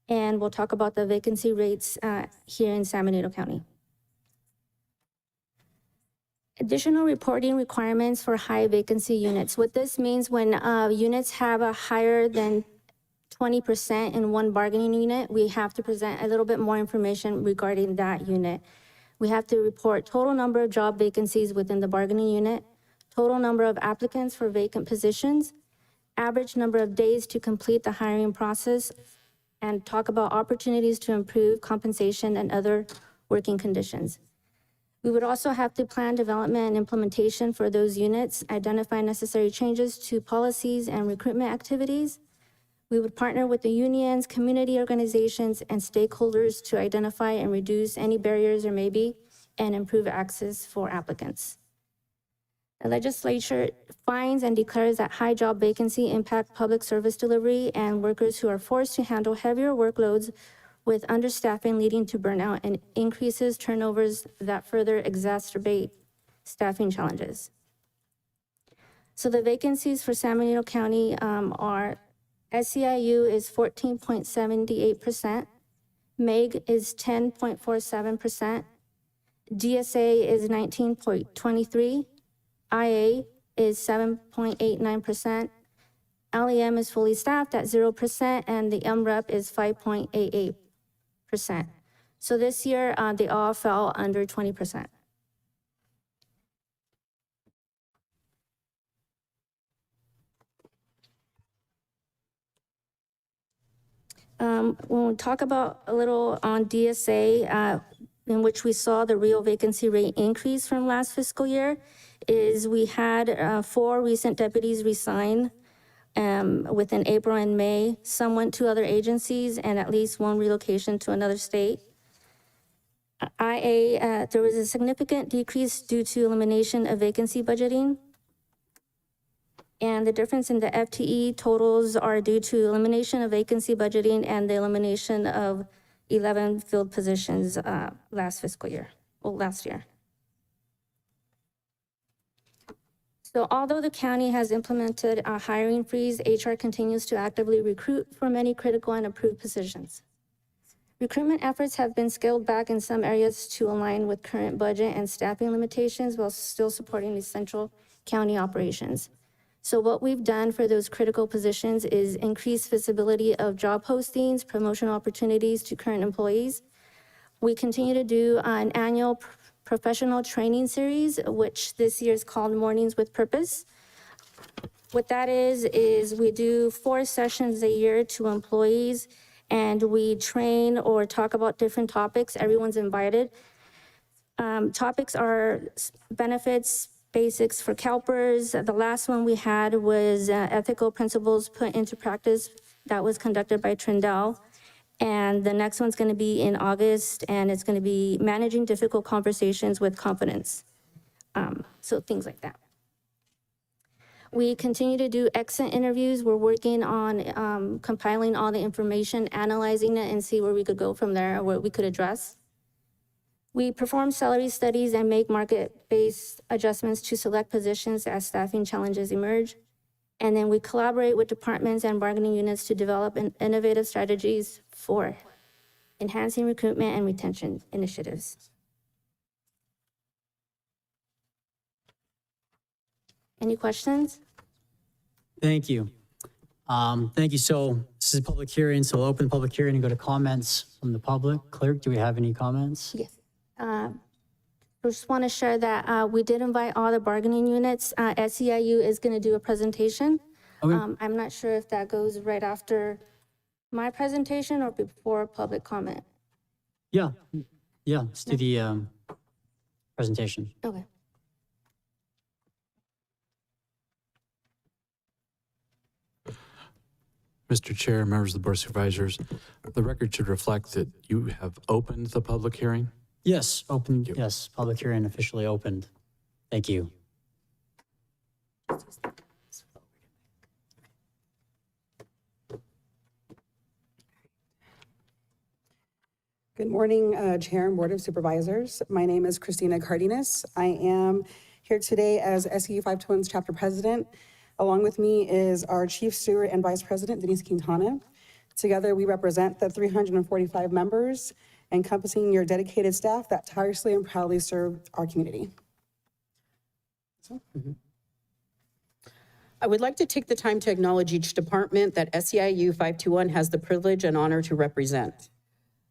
and we'll talk about the vacancy rates here in San Benito County. Additional reporting requirements for high vacancy units. What this means when units have a higher than 20% in one bargaining unit, we have to present a little bit more information regarding that unit. We have to report total number of job vacancies within the bargaining unit, total number of applicants for vacant positions, average number of days to complete the hiring process, and talk about opportunities to improve compensation and other working conditions. We would also have to plan development and implementation for those units, identify necessary changes to policies and recruitment activities. We would partner with the unions, community organizations, and stakeholders to identify and reduce any barriers there may be and improve access for applicants. The legislature finds and declares that high job vacancy impact public service delivery and workers who are forced to handle heavier workloads with understaffing leading to burnout and increases turnovers that further exacerbate staffing challenges. So the vacancies for San Benito County are SEIU is 14.78%, MEG is 10.47%, GSA is 19.23%, IA is 7.89%, LEM is fully staffed at 0%, and the MREP is 5.88%. So this year, they all fell under 20%. When we talk about a little on DSA, in which we saw the real vacancy rate increase from last fiscal year, is we had 4 recent deputies resign within April and May. Some went to other agencies and at least 1 relocation to another state. IA, there was a significant decrease due to elimination of vacancy budgeting. And the difference in the FTE totals are due to elimination of vacancy budgeting and the elimination of 11 filled positions last year. So although the county has implemented a hiring freeze, HR continues to actively recruit for many critical and approved positions. Recruitment efforts have been scaled back in some areas to align with current budget and staffing limitations while still supporting essential county operations. So what we've done for those critical positions is increase visibility of job postings, promotional opportunities to current employees. We continue to do an annual professional training series, which this year is called Mornings with Purpose. What that is we do 4 sessions a year to employees, and we train or talk about different topics. Everyone's invited. Topics are benefits, basics for CalPERS. The last one we had was ethical principles put into practice. That was conducted by Trindell. And the next one's going to be in August, and it's going to be managing difficult conversations with confidence. So things like that. We continue to do exit interviews. We're working on compiling all the information, analyzing it, and see where we could go from there, or what we could address. We perform salary studies and make market-based adjustments to select positions as staffing challenges emerge. And then we collaborate with departments and bargaining units to develop innovative strategies for enhancing recruitment and retention initiatives. Any questions? Thank you. Thank you. So this is a public hearing, so we'll open the public hearing and go to comments from the public. Clerk, do we have any comments? Yes. I just want to share that we did invite all the bargaining units. SEIU is going to do a presentation. Okay. I'm not sure if that goes right after my presentation or before public comment. Yeah, let's do the presentation. Okay. Mr. Chair, members of the Board of Supervisors, the record should reflect that you have opened the public hearing. Yes, yes, public hearing officially opened. Thank you. Good morning, Chair and Board of Supervisors. My name is Christina Cardenas. I am here today as SEU 521's chapter president. Along with me is our Chief Steward and Vice President, Denise Quintana. Together, we represent the 345 members encompassing your dedicated staff that tirelessly and proudly serve our community. I would like to take the time to acknowledge each department that SEIU 521 has the privilege and honor to represent.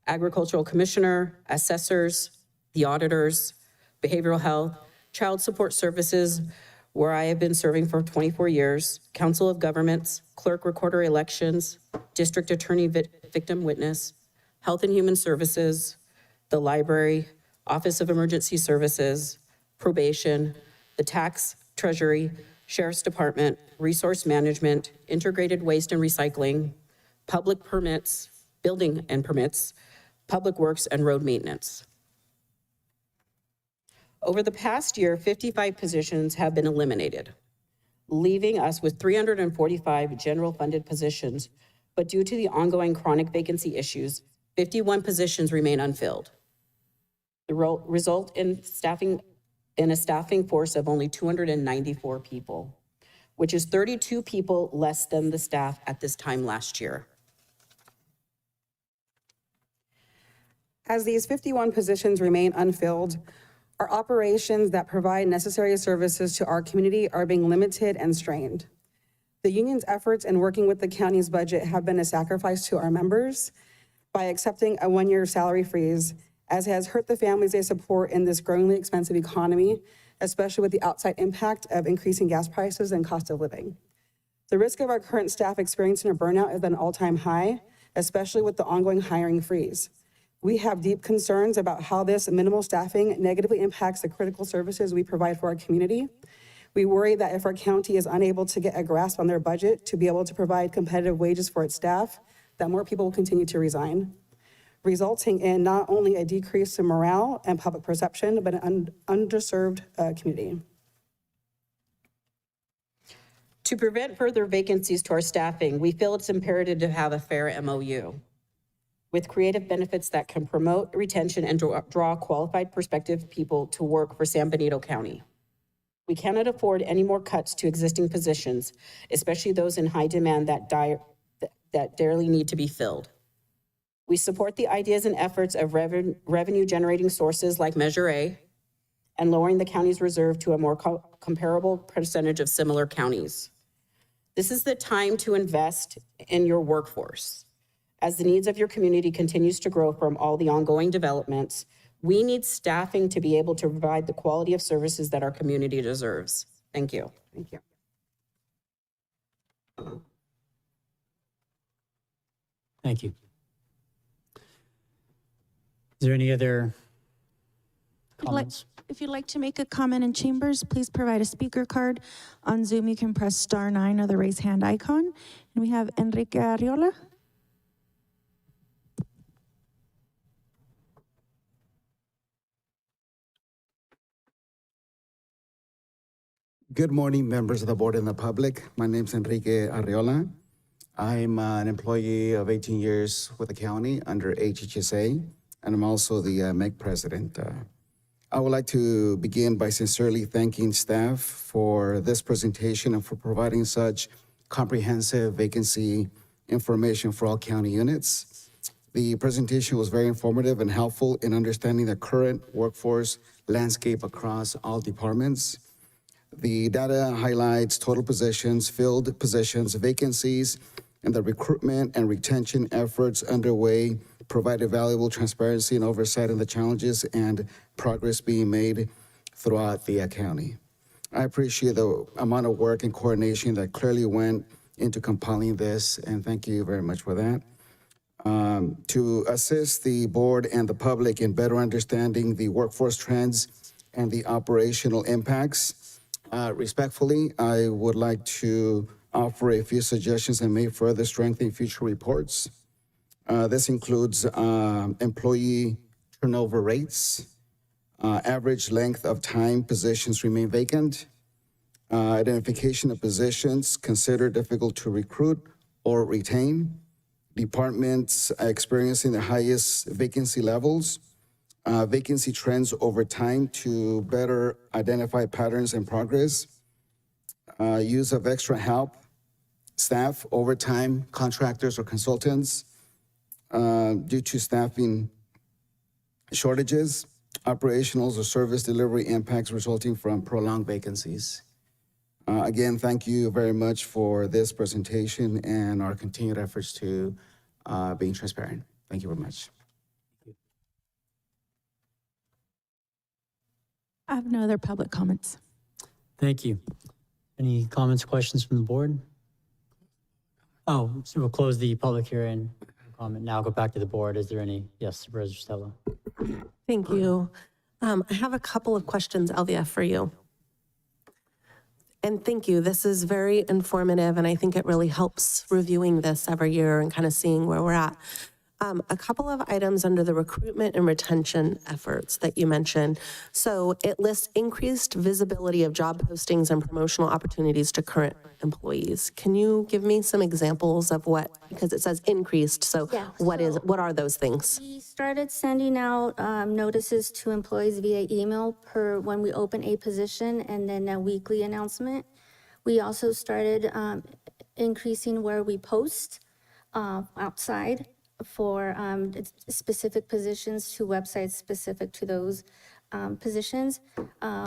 Agricultural Commissioner, assessors, the auditors, behavioral health, child support services, where I have been serving for 24 years, Council of Governments, Clerk Recorder Elections, District Attorney Victim Witness, Health and Human Services, the Library, Office of Emergency Services, Probation, the Tax, Treasury, Sheriff's Department, Resource Management, Integrated Waste and Recycling, Public Permits, Building and Permits, Public Works, and Road Maintenance. Over the past year, 55 positions have been eliminated, leaving us with 345 general funded positions, but due to the ongoing chronic vacancy issues, 51 positions remain unfilled. The result in a staffing force of only 294 people, which is 32 people less than the staff at this time last year. As these 51 positions remain unfilled, our operations that provide necessary services to our community are being limited and strained. The union's efforts in working with the county's budget have been a sacrifice to our members by accepting a one-year salary freeze, as has hurt the families they support in this growingly expensive economy, especially with the outside impact of increasing gas prices and cost of living. The risk of our current staff experiencing a burnout is at an all-time high, especially with the ongoing hiring freeze. We have deep concerns about how this minimal staffing negatively impacts the critical services we provide for our community. We worry that if our county is unable to get a grasp on their budget to be able to provide competitive wages for its staff, that more people will continue to resign, resulting in not only a decrease in morale and public perception, but an underserved community. To prevent further vacancies to our staffing, we feel it's imperative to have a fair MOU with creative benefits that can promote retention and draw qualified prospective people to work for San Benito County. We cannot afford any more cuts to existing positions, especially those in high demand that direly need to be filled. We support the ideas and efforts of revenue-generating sources like Measure A and lowering the county's reserve to a more comparable percentage of similar counties. This is the time to invest in your workforce. As the needs of your community continues to grow from all the ongoing developments, we need staffing to be able to provide the quality of services that our community deserves. Thank you. Thank you. Thank you. Is there any other comments? If you'd like to make a comment in chambers, please provide a speaker card. On Zoom, you can press *9 or the raise hand icon. And we have Enrique Arriola. Good morning, members of the board and the public. My name's Enrique Arriola. I'm an employee of 18 years with the county under HHSA, and I'm also the MEC president. I would like to begin by sincerely thanking staff for this presentation and for providing such comprehensive vacancy information for all county units. The presentation was very informative and helpful in understanding the current workforce landscape across all departments. The data highlights total positions, filled positions, vacancies, and the recruitment and retention efforts underway provided valuable transparency and oversight in the challenges and progress being made throughout the county. I appreciate the amount of work and coordination that clearly went into compiling this, and thank you very much for that. To assist the board and the public in better understanding the workforce trends and the operational impacts, respectfully, I would like to offer a few suggestions that may further strengthen future reports. This includes employee turnover rates, average length of time positions remain vacant, identification of positions considered difficult to recruit or retain, departments experiencing the highest vacancy levels, vacancy trends over time to better identify patterns and progress, use of extra help, staff, overtime, contractors or consultants due to staffing shortages, operationals or service delivery impacts resulting from prolonged vacancies. Again, thank you very much for this presentation and our continued efforts to being transparent. Thank you very much. I have no other public comments. Thank you. Any comments, questions from the board? Oh, so we'll close the public hearing. Now go back to the board. Is there any? Yes, Supervisor Stella. Thank you. I have a couple of questions, Elvia, for you. And thank you. This is very informative, and I think it really helps reviewing this every year and kind of seeing where we're at. A couple of items under the recruitment and retention efforts that you mentioned. So it lists increased visibility of job postings and promotional opportunities to current employees. Can you give me some examples of what, because it says increased, so Yeah, what are those things? We started sending out notices to employees via email per when we open a position, and then a weekly announcement. We also started increasing where we post outside for specific positions to websites specific to those positions.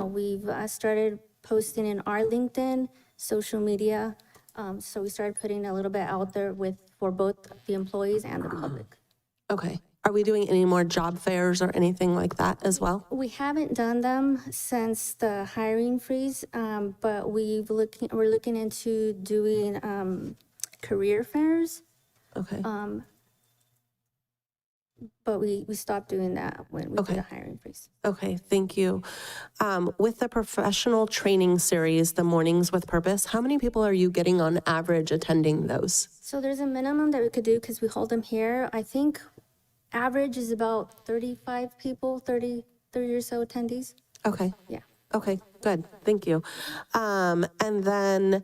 We've started posting in our LinkedIn, social media. So we started putting a little bit out there for both the employees and the public. Okay. Are we doing any more job fairs or anything like that as well? We haven't done them since the hiring freeze, but we're looking into doing career fairs. Okay. But we stopped doing that when we did the hiring freeze. Okay, thank you. With the professional training series, the Mornings with Purpose, how many people are you getting on average attending those? So there's a minimum that we could do because we hold them here. I think average is about 35 people, 30 or so attendees. Okay. Yeah. Okay, good, thank you. And then,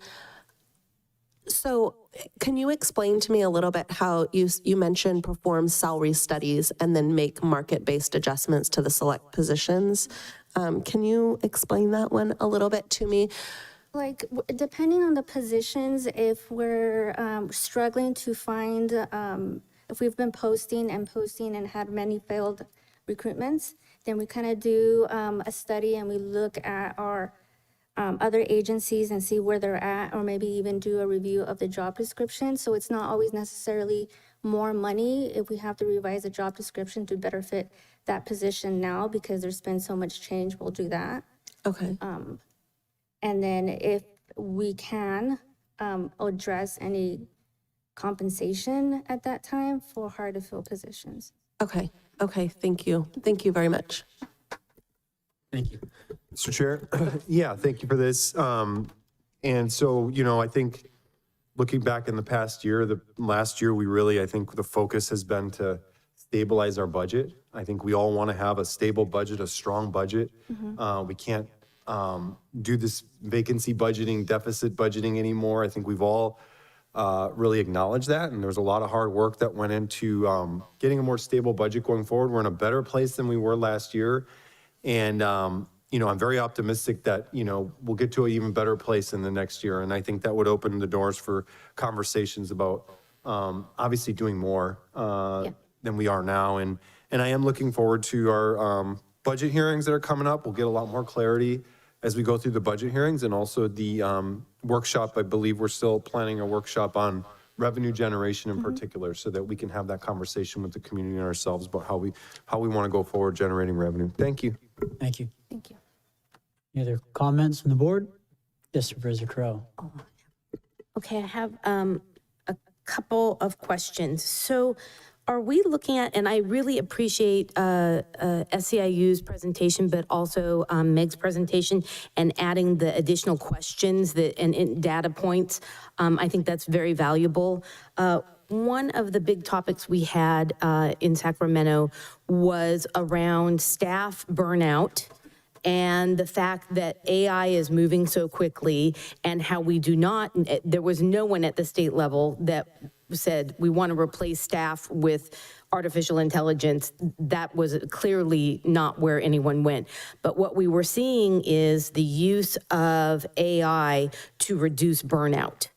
so can you explain to me a little bit how you mentioned perform salary studies and then make market-based adjustments to the select positions? Can you explain that one a little bit to me? Like, depending on the positions, if we're struggling to find, if if we've been posting and had many failed recruitments, then we kind of do a study and we look at our other agencies and see where they're at, or maybe even do a review of the job description. So it's not always necessarily more money if we have to revise the job description to better fit that position now, because there's been so much change, we'll do that. Okay. And then if we can address any compensation at that time for hard to fill positions. Okay. Okay. Thank you. Thank you very much. Thank you. Mr. Chair, yeah, thank you for this. And so, I think looking back in the past year, the last year, I think the focus has been to stabilize our budget. I think we all want to have a stable budget, a strong budget. We can't do this vacancy budgeting, deficit budgeting anymore. I think we've all really acknowledged that, and there's a lot of hard work that went into getting a more stable budget going forward. We're in a better place than we were last year. And, I'm very optimistic that, we'll get to an even better place in the next year. And I think that would open the doors for conversations about obviously doing more than we are now. And I am looking forward to our budget hearings that are coming up. We'll get a lot more clarity as we go through the budget hearings, and also the workshop. I believe we're still planning a workshop on revenue generation in particular, so that we can have that conversation with the community and ourselves about how we want to go forward generating revenue. Thank you. Thank you. Thank you. Any other comments from the board? Yes, Supervisor Crowe. Okay, I have a couple of questions. So are we looking at, and I really appreciate SEIU's presentation, but also Meg's presentation, and adding the additional questions and data points. I think that's very valuable. One of the big topics we had in Sacramento was around staff burnout, and the fact that AI is moving so quickly, and how there was no one at the state level that said we want to replace staff with artificial intelligence. That was clearly not where anyone went. But what we were seeing is the use of AI to reduce burnout.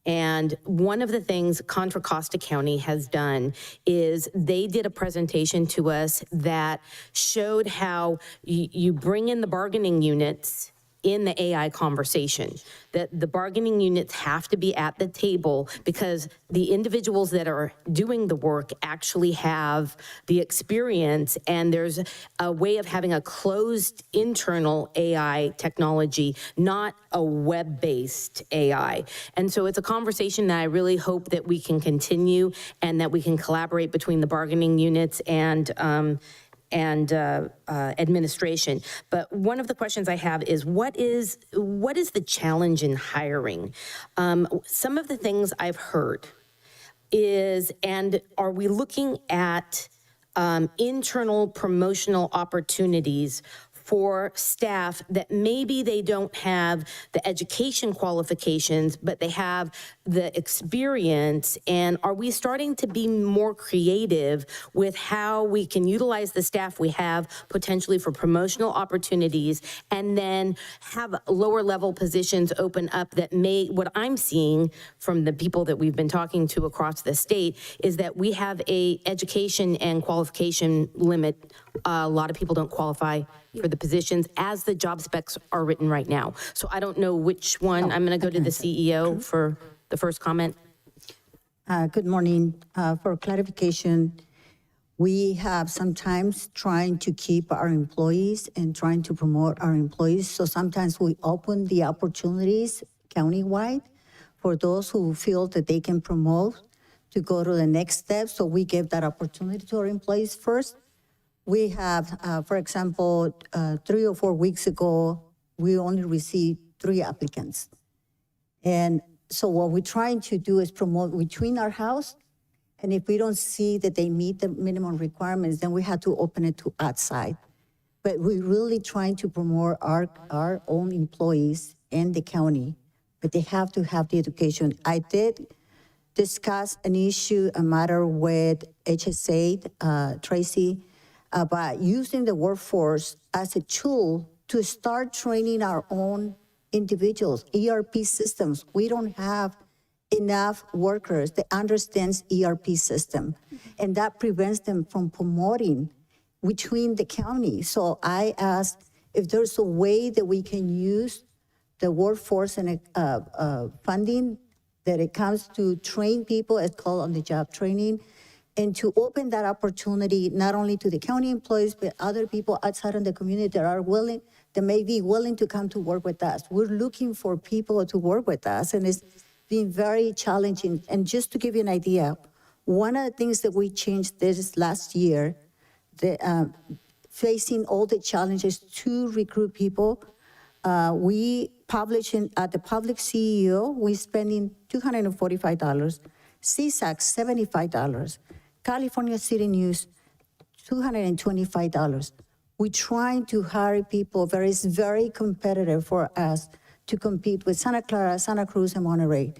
And one of the things Contra Costa County has done is they did a presentation to us that showed how you bring in the bargaining units in the AI conversation, that the bargaining units have to be at the table, because the individuals that are doing the work actually have the experience, and there's a way of having a closed internal AI technology, not a web-based AI. And so it's a conversation that I really hope that we can continue, and that we can collaborate between the bargaining units and administration. But one of the questions I have is, what is the challenge in hiring? Some of the things I've heard is, and are we looking at internal promotional opportunities for staff that maybe they don't have the education qualifications, but they have the experience? And are we starting to be more creative with how we can utilize the staff we have potentially for promotional opportunities, and then have lower level positions open up that what I'm seeing from the people that we've been talking to across the state is that we have a education and qualification limit. A lot of people don't qualify for the positions as the job specs are written right now. So I don't know which one. I'm going to go to the CEO for the first comment. Good morning. For clarification, we have sometimes trying to keep our employees and trying to promote our employees. So sometimes we open the opportunities countywide for those who feel that they can promote to go to the next step. So we give that opportunity to our employees first. We have, for example, 3 or 4 weeks ago, we only received 3 applicants. And so what we're trying to do is promote between our house, and if we don't see that they meet the minimum requirements, then we have to open it to outside. But we're really trying to promote our own employees in the county, but they have to have the education. I did discuss a matter with HSA, Tracy, about using the workforce as a tool to start training our own individuals, ERP systems. We don't have enough workers that understands ERP system, and that prevents them from promoting between the county. So I asked if there's a way that we can use the workforce and funding that it comes to train people, it's called on-the-job training, and to open that opportunity not only to the county employees, but other people outside of the community that are willing, that may be willing to come to work with us. We're looking for people to work with us, and it's been very challenging. And just to give you an idea, one of the things that we changed this last year, facing all the challenges to recruit people, we publish at the public CEO, we're spending $245, CSAC $75, California City News $225. We're trying to hire people, it's very competitive for us to compete with Santa Clara, Santa Cruz, and Monterey.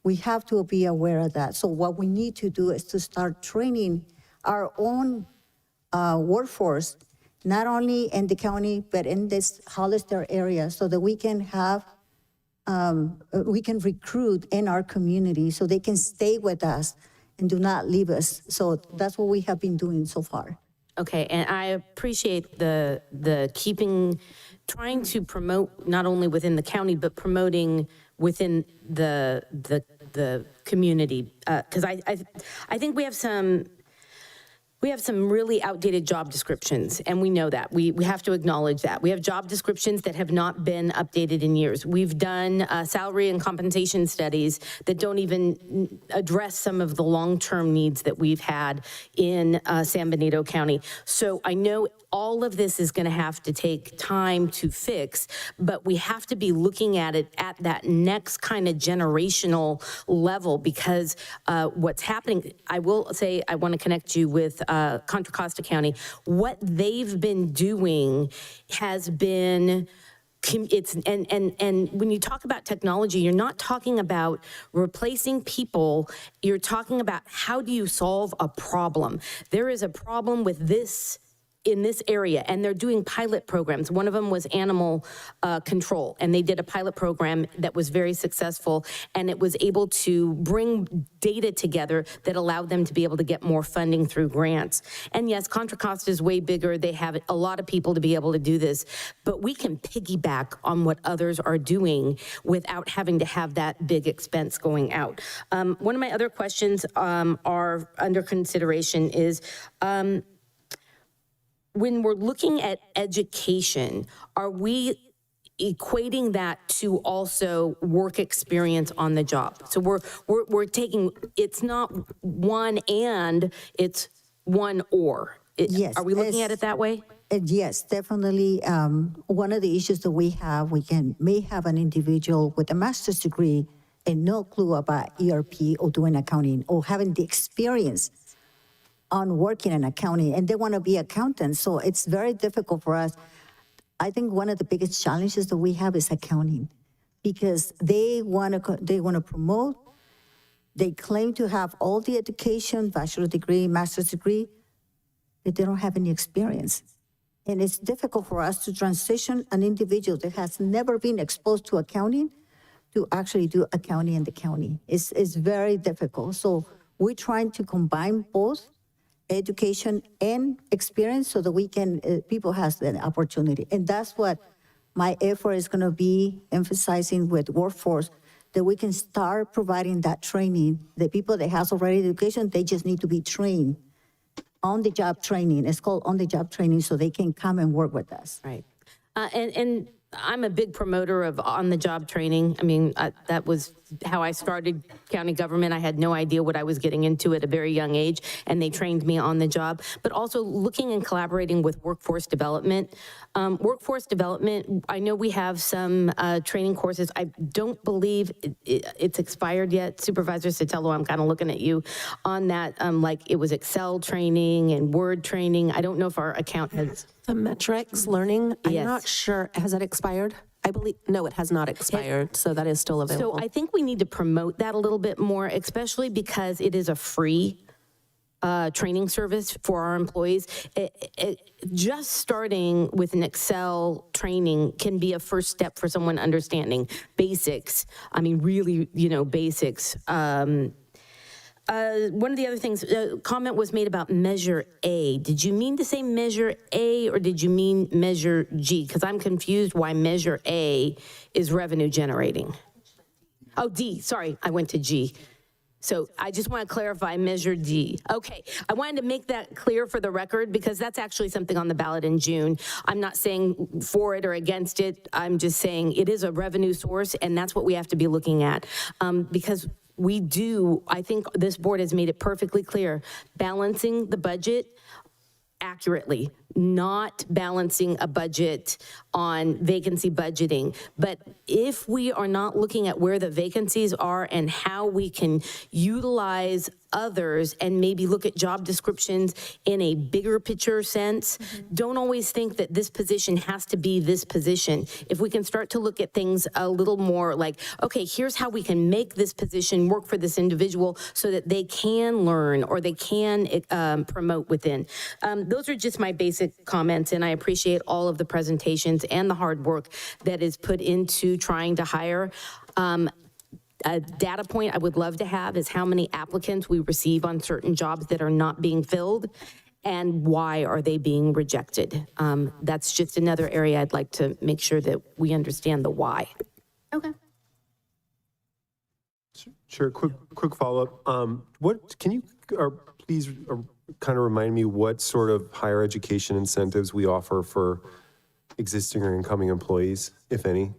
We have to be aware of that. So what we need to do is to start training our own workforce, not only in the county, but in this Hollister area, so that we can have, we can recruit in our community so they can stay with us and do not leave us. So that's what we have been doing so far. Okay, and I appreciate the trying to promote not only within the county, but promoting within the community. Because I think we have some really outdated job descriptions, and we know that. We have to acknowledge that. We have job descriptions that have not been updated in years. We've done salary and compensation studies that don't even address some of the long-term needs that we've had in San Benito County. So I know all of this is going to have to take time to fix, but we have to be looking at it at that next kind of generational level, because what's happening, I will say, I want to connect you with Contra Costa County. What they've been doing has been, and when you talk about technology, you're not talking about replacing people, you're talking about how do you solve a problem. There is a problem with this in this area, and they're doing pilot programs. One of them was animal control, and they did a pilot program that was very successful, and it was able to bring data together that allowed them to be able to get more funding through grants. And yes, Contra Costa is way bigger. They have a lot of people to be able to do this, but we can piggyback on what others are doing without having to have that big expense going out. One of my other questions are under consideration is, when we're looking at education, are we equating that to also work experience on the job? So we're taking, it's not one and, it's one or. Yes. Are we looking at it that way? Yes, definitely. One of the issues that we have, may have an individual with a master's degree and no clue about ERP or doing accounting or having the experience on working in accounting, and they want to be accountants. So it's very difficult for us. I think one of the biggest challenges that we have is accounting, because they want to promote. They claim to have all the education, bachelor's degree, master's degree, but they don't have any experience. And it's difficult for us to transition an individual that has never been exposed to accounting to actually do accounting in the county. It's very difficult. So we're trying to combine both education and experience so that we can, people has the opportunity. And that's what my effort is going to be emphasizing with workforce, that we can start providing that training. The people that has already education, they just need to be trained on the job training. It's called on the job training, so they can come and work with us. Right. And I'm a big promoter of on-the-job training. I mean, that was how I started county government. I had no idea what I was getting into at a very young age, and they trained me on the job. But also looking and collaborating with workforce development. Workforce development, I know we have some training courses. I don't believe it's expired yet. Supervisor Sotelo, I'm kind of looking at you on that. Like it was Excel training and Word training. I don't know if our account has. The metrics learning, I'm Yes. not sure, has that expired? I believe, no, it has not expired, so that is still available. So I think we need to promote that a little bit more, especially because it is a free training service for our employees. Just starting with an Excel training can be a first step for someone understanding basics. I mean, really, basics. One of the other things, comment was made about Measure A. Did you mean to say Measure A or did you mean Measure G? Because I'm confused why Measure A is revenue generating. Oh, D, sorry, I went to G. So I just want to clarify Measure D. Okay, I wanted to make that clear for the record because that's actually something on the ballot in June. I'm not saying for it or against it. I'm just saying it is a revenue source and that's what we have to be looking at. Because I think this board has made it perfectly clear, balancing the budget accurately, not balancing a budget on vacancy budgeting. But if we are not looking at where the vacancies are and how we can utilize others and maybe look at job descriptions in a bigger picture sense, don't always think that this position has to be this position. If we can start to look at things a little more like, okay, here's how we can make this position work for this individual so that they can learn or they can promote within. Those are just my basic comments, and I appreciate all of the presentations and the hard work that is put into trying to hire. A data point I would love to have is how many applicants we receive on certain jobs that are not being filled and why are they being rejected. That's just another area I'd like to make sure that we understand the why. Okay. Sure, quick follow-up. What, can you please kind of remind me what sort of higher education incentives we offer for existing or incoming employees, if any?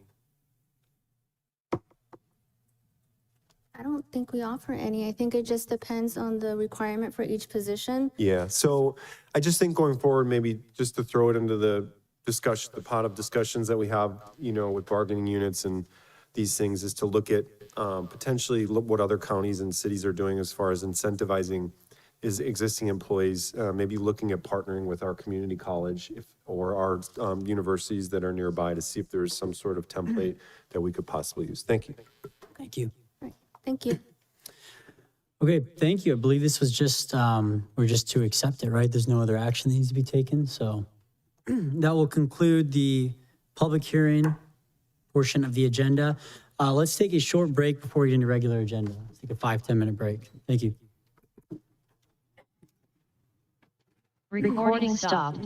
I don't think we offer any. I think it just depends on the requirement for each position. Yeah, so I just think going forward, maybe just to throw it into the discussion, the pot of discussions that we have, with bargaining units and these things, is to look at potentially what other counties and cities are doing as far as incentivizing existing employees, maybe looking at partnering with our community college or our universities that are nearby to see if there's some sort of template that we could possibly use. Thank you. Thank you. Thank you. Okay, thank you. I believe this was just, we're just to accept it, right? There's no other action that needs to be taken. So that will conclude the public hearing portion of the agenda. Let's take a short break before we get into regular agenda. Let's take a 5-10 minute break. Thank you. Recording stopped.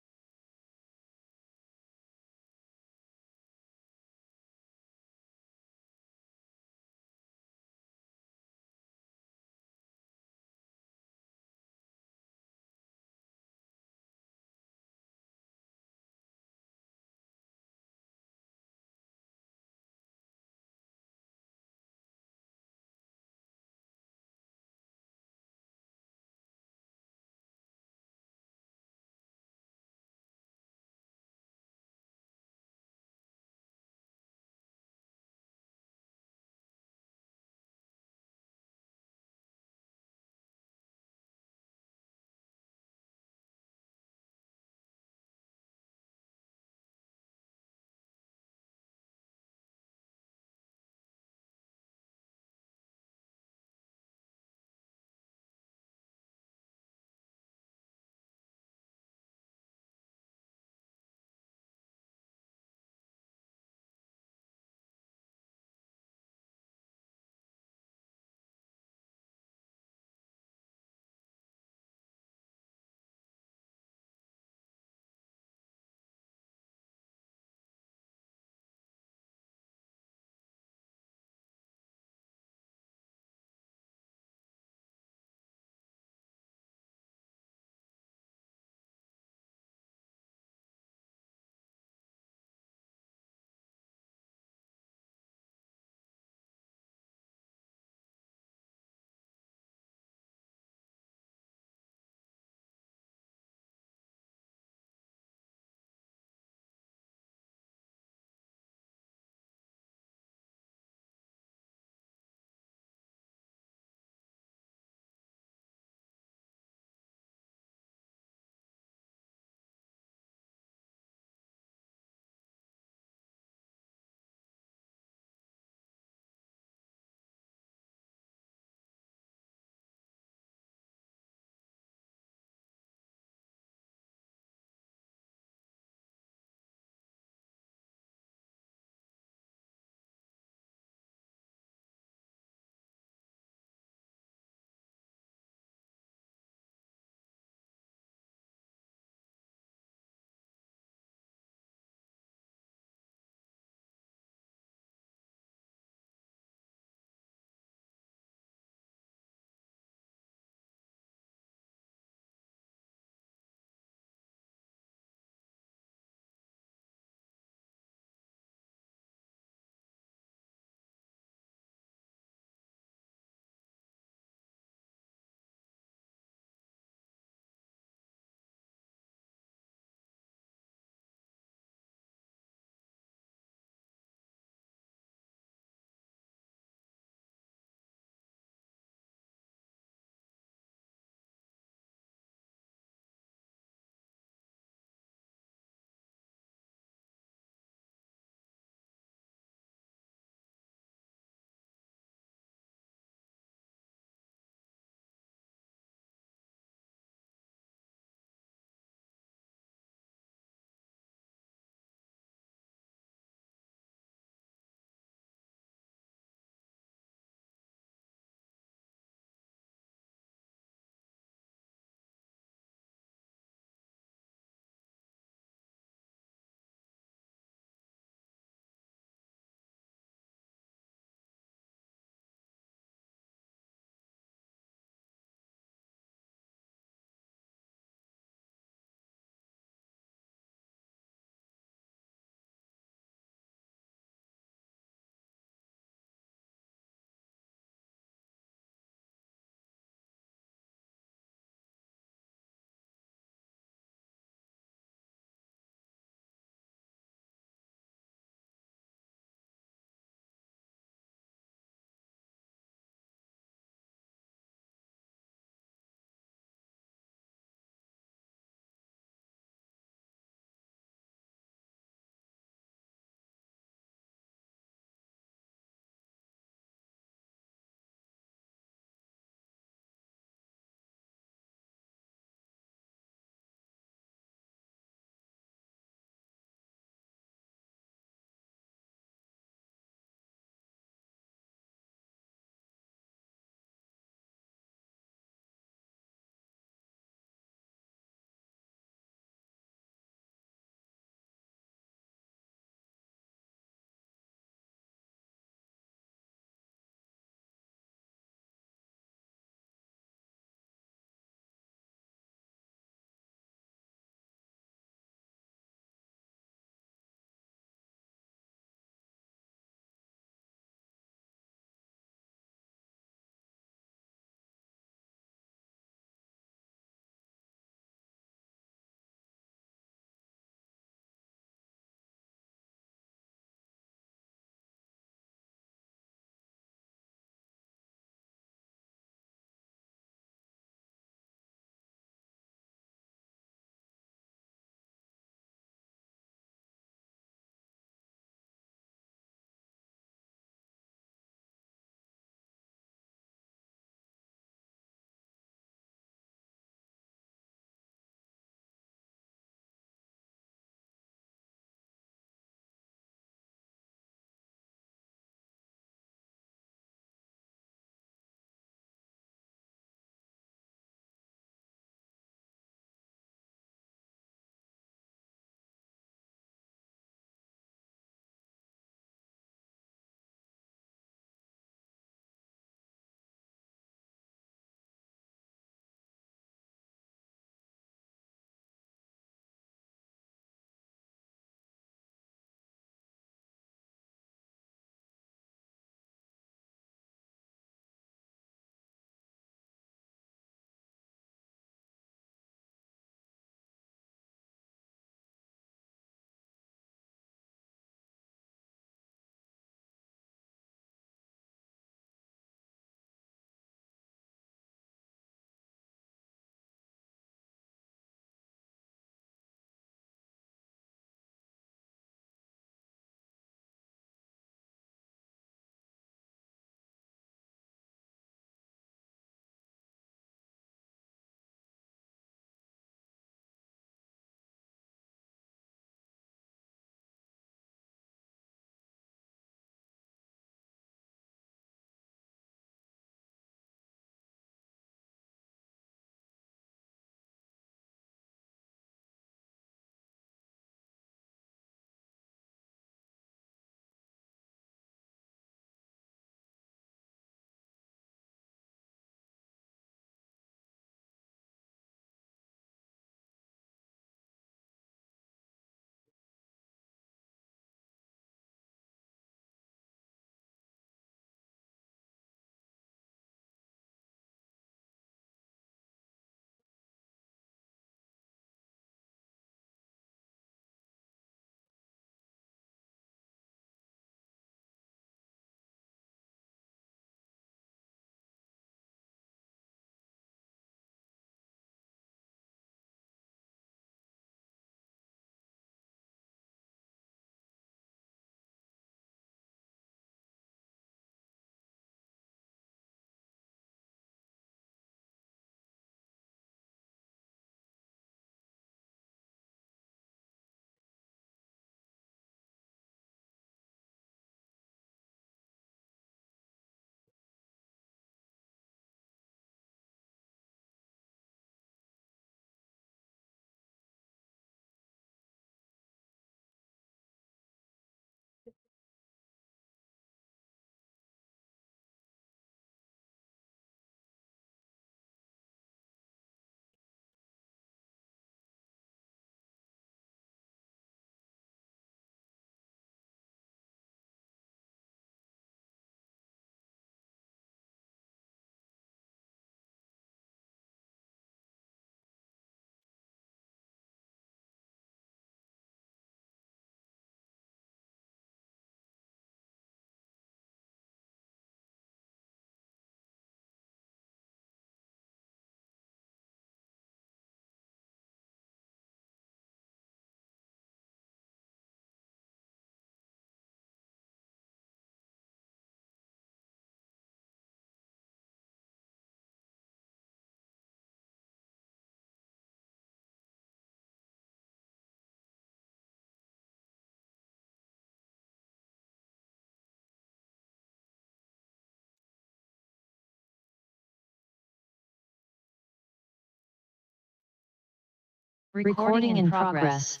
Recording in progress.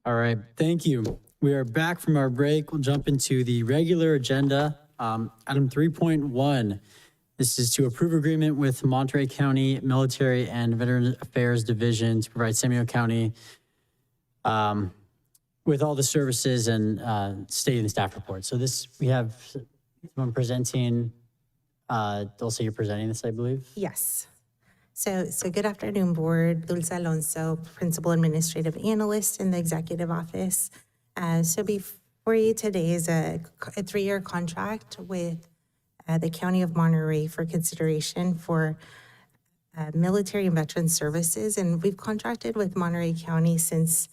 All right, thank you. We are back from our break. We'll jump into the regular agenda. Item 3.1. This is to approve agreement with Monterey County Military and Veteran Affairs Division to provide San Benito County with all the services and state and staff reports. So this, we have someone presenting, Dulce, you're presenting this, I believe? Yes. So good afternoon, Board. Dulce Alonso, Principal Administrative Analyst in the Executive Office. So before you today is a 3-year contract with the County of Monterey for consideration for military and veteran services. And we've contracted with Monterey County since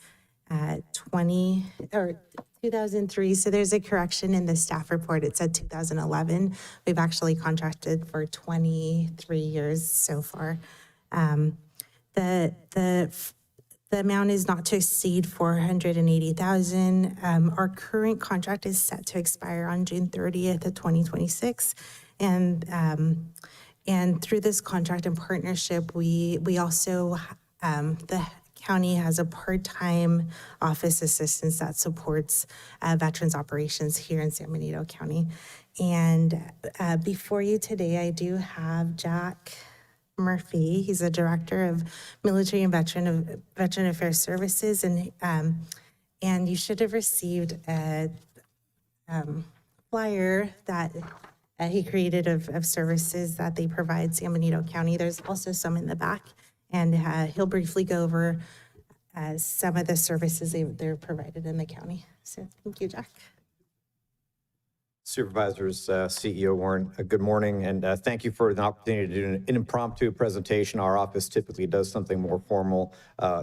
2003. So there's a correction in the staff report. It said 2011. We've actually contracted for 23 years so far. The amount is not to exceed $480,000. Our current contract is set to expire on June 30th of 2026. And through this contract and partnership, we also, the county has a part-time office assistant that supports veterans operations here in San Benito County. And before you today, I do have Jack Murphy. He's the Director of Military and Veteran Affairs Services, and you should have received a flyer that he created of services that they provide San Benito County. There's also some in the back, and he'll briefly go over some of the services they're provided in the county. So thank you, Jack. Supervisors, CEO Warren, good morning, and thank you for the opportunity to do an impromptu presentation. Our office typically does something more formal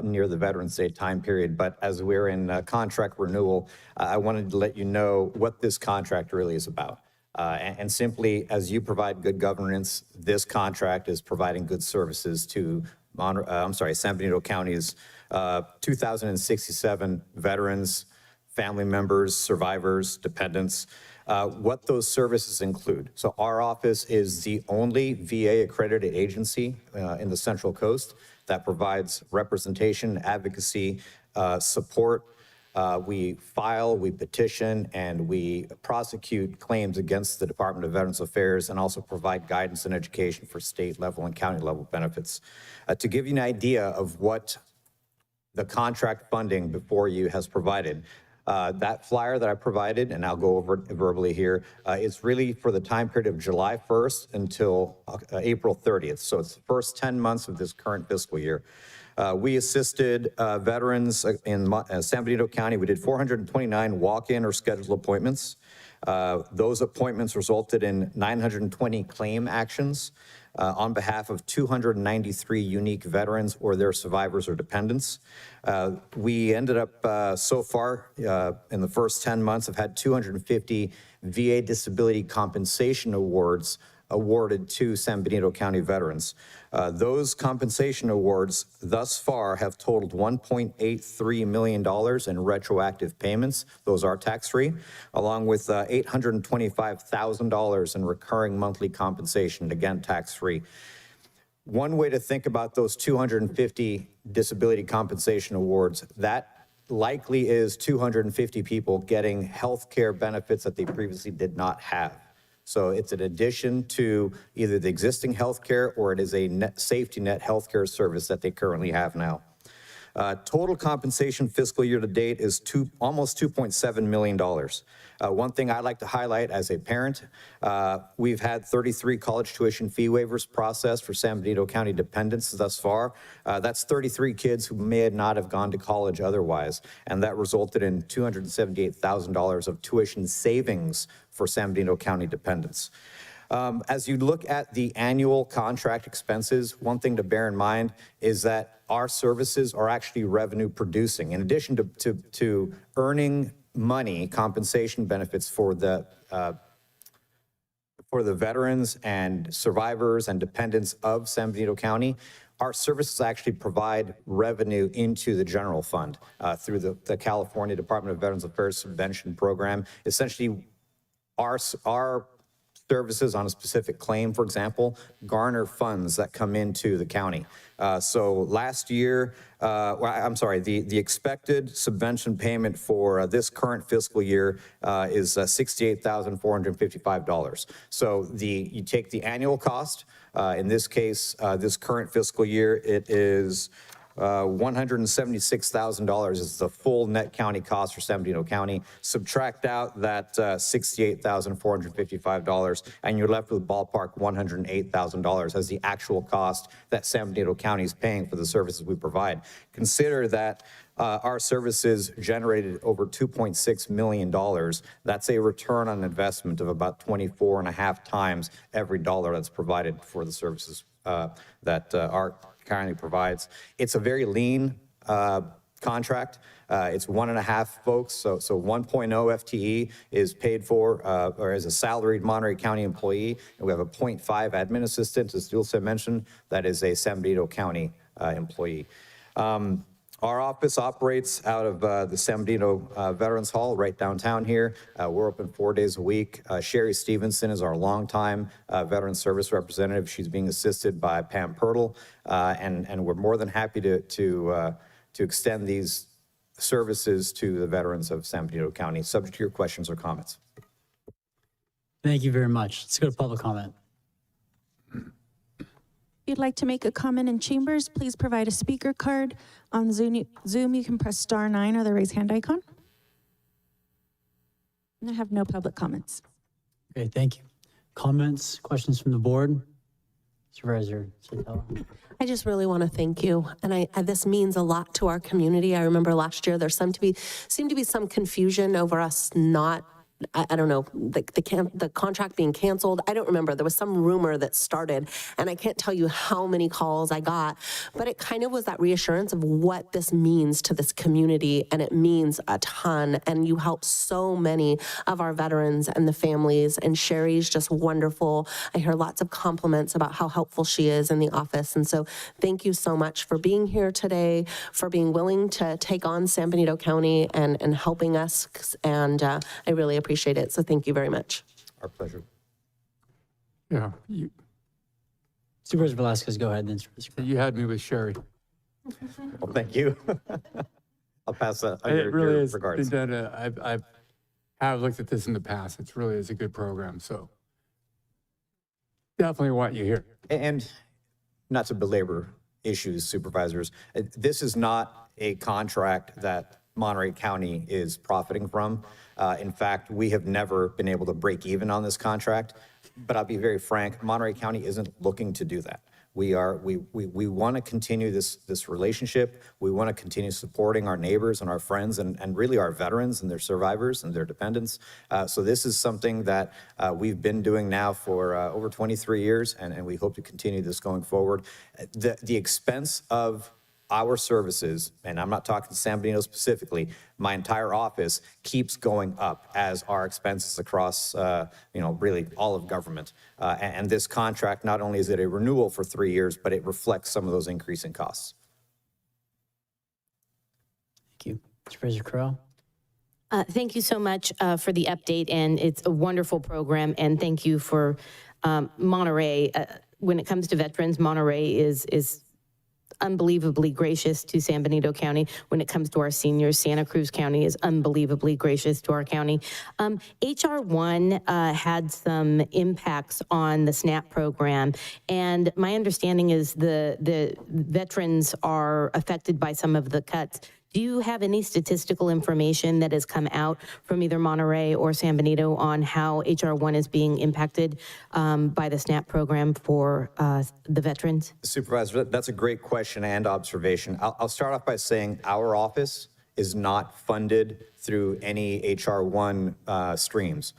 near the Veterans Day time period, but as we're in contract renewal, I wanted to let you know what this contract really is about. And simply, as you provide good governance, this contract is providing good services to San Benito County's 2,067 veterans, family members, survivors, dependents. What those services include. So our office is the only VA accredited agency in the Central Coast that provides representation, advocacy, support. We file, we petition, and we prosecute claims against the Department of Veterans Affairs and also provide guidance and education for state level and county level benefits. To give you an idea of what the contract funding before you has provided, that flyer that I provided, and I'll go over it verbally here, is really for the time period of July 1st until April 30th. So it's the first 10 months of this current fiscal year. We assisted veterans in San Benito County. We did 429 walk-in or scheduled appointments. Those appointments resulted in 920 claim actions on behalf of 293 unique veterans or their survivors or dependents. We ended up so far in the first 10 months have had 250 VA disability compensation awards awarded to San Benito County veterans. Those compensation awards thus far have totaled $1.83 million in retroactive payments. Those are tax-free, along with $825,000 in recurring monthly compensation, again, tax-free. One way to think about those 250 disability compensation awards, that likely is 250 people getting health care benefits that they previously did not have. So it's an addition to either the existing health care or it is a safety net healthcare service that they currently have now. Total compensation fiscal year to date is almost $2.7 million. One thing I'd like to highlight as a parent, we've had 33 college tuition fee waivers processed for San Benito County dependents thus far. That's 33 kids who may not have gone to college otherwise, and that resulted in $278,000 of tuition savings for San Benito County dependents. As you look at the annual contract expenses, one thing to bear in mind is that our services are actually revenue producing. In addition to earning money, compensation benefits for the veterans and survivors and dependents of San Benito County, our services actually provide revenue into the general fund through the California Department of Veterans Affairs Subvention Program. Essentially, our services on a specific claim, for example, garner funds that come into the county. So last year, the expected subvention payment for this current fiscal year is $68,455. So you take the annual cost. In this case, this current fiscal year, it is $176,000 is the full net county cost for San Benito County. Subtract out that $68,455, and you're left with ballpark $108,000 as the actual cost that San Benito County is paying for the services we provide. Consider that our services generated over $2.6 million. That's a return on investment of about 24.5 times every dollar that's provided for the services that our county provides. It's a very lean contract. It's 1.5 folks, so 1.0 FTE is paid for or as a salaried Monterey County employee, and we have a 0.5 admin assistant, as Dulce mentioned, that is a San Benito County employee. Our office operates out of the San Benito Veterans Hall right downtown here. We're open 4 days a week. Sherry Stevenson is our longtime Veteran Service Representative. She's being assisted by Pam Pirtle, and we're more than happy to extend these services to the veterans of San Benito County, subject to your questions or comments. Thank you very much. Let's go to public comment. If you'd like to make a comment in chambers, please provide a speaker card. On Zoom, you can press *9 or the raise hand icon. And I have no public comments. Okay, thank you. Comments, questions from the board? Supervisor Sotelo. I just really want to thank you. And this means a lot to our community. I remember last year there seemed to be some confusion over us not, I don't know, the contract being canceled. I don't remember. There was some rumor that started, and I can't tell you how many calls I got, but it kind of was that reassurance of what this means to this community, and it means a ton, and you help so many of our veterans and the families, and Sherry's just wonderful. I hear lots of compliments about how helpful she is in the office, and so thank you so much for being here today, for being willing to take on San Benito County and helping us, and I really appreciate it. So thank you very much. Our pleasure. Yeah, Supervisor Velasquez, go ahead. Then you had me with Sherry. Well, thank you. I'll pass that on It really your has regards. been done. I have looked at this in the past. It really is a good program. So definitely want you here. And not to belabor issues, supervisors, this is not a contract that Monterey County is profiting from. In fact, we have never been able to break even on this contract, but I'll be very frank, Monterey County isn't looking to do that. We want to continue this relationship. We want to continue supporting our neighbors and our friends and really our veterans and their survivors and their dependents. So this is something that we've been doing now for over 23 years, and we hope to continue this going forward. The expense of our services, and I'm not talking San Benito specifically, my entire office keeps going up as our expenses across, really all of government. And this contract, not only is it a renewal for 3 years, but it reflects some of those increasing costs. Thank you. Supervisor Crow. Thank you so much for the update, and it's a wonderful program, and thank you for Monterey. When it comes to veterans, Monterey is unbelievably gracious to San Benito County. When it comes to our seniors, Santa Cruz County is unbelievably gracious to our county. HR 1 had some impacts on the SNAP program, and my understanding is the veterans are affected by some of the cuts. Do you have any statistical information that has come out from either Monterey or San Benito on how HR 1 is being impacted by the SNAP program for the veterans? Supervisor, that's a great question and observation. I'll start off by saying our office is not funded through any HR 1 streams.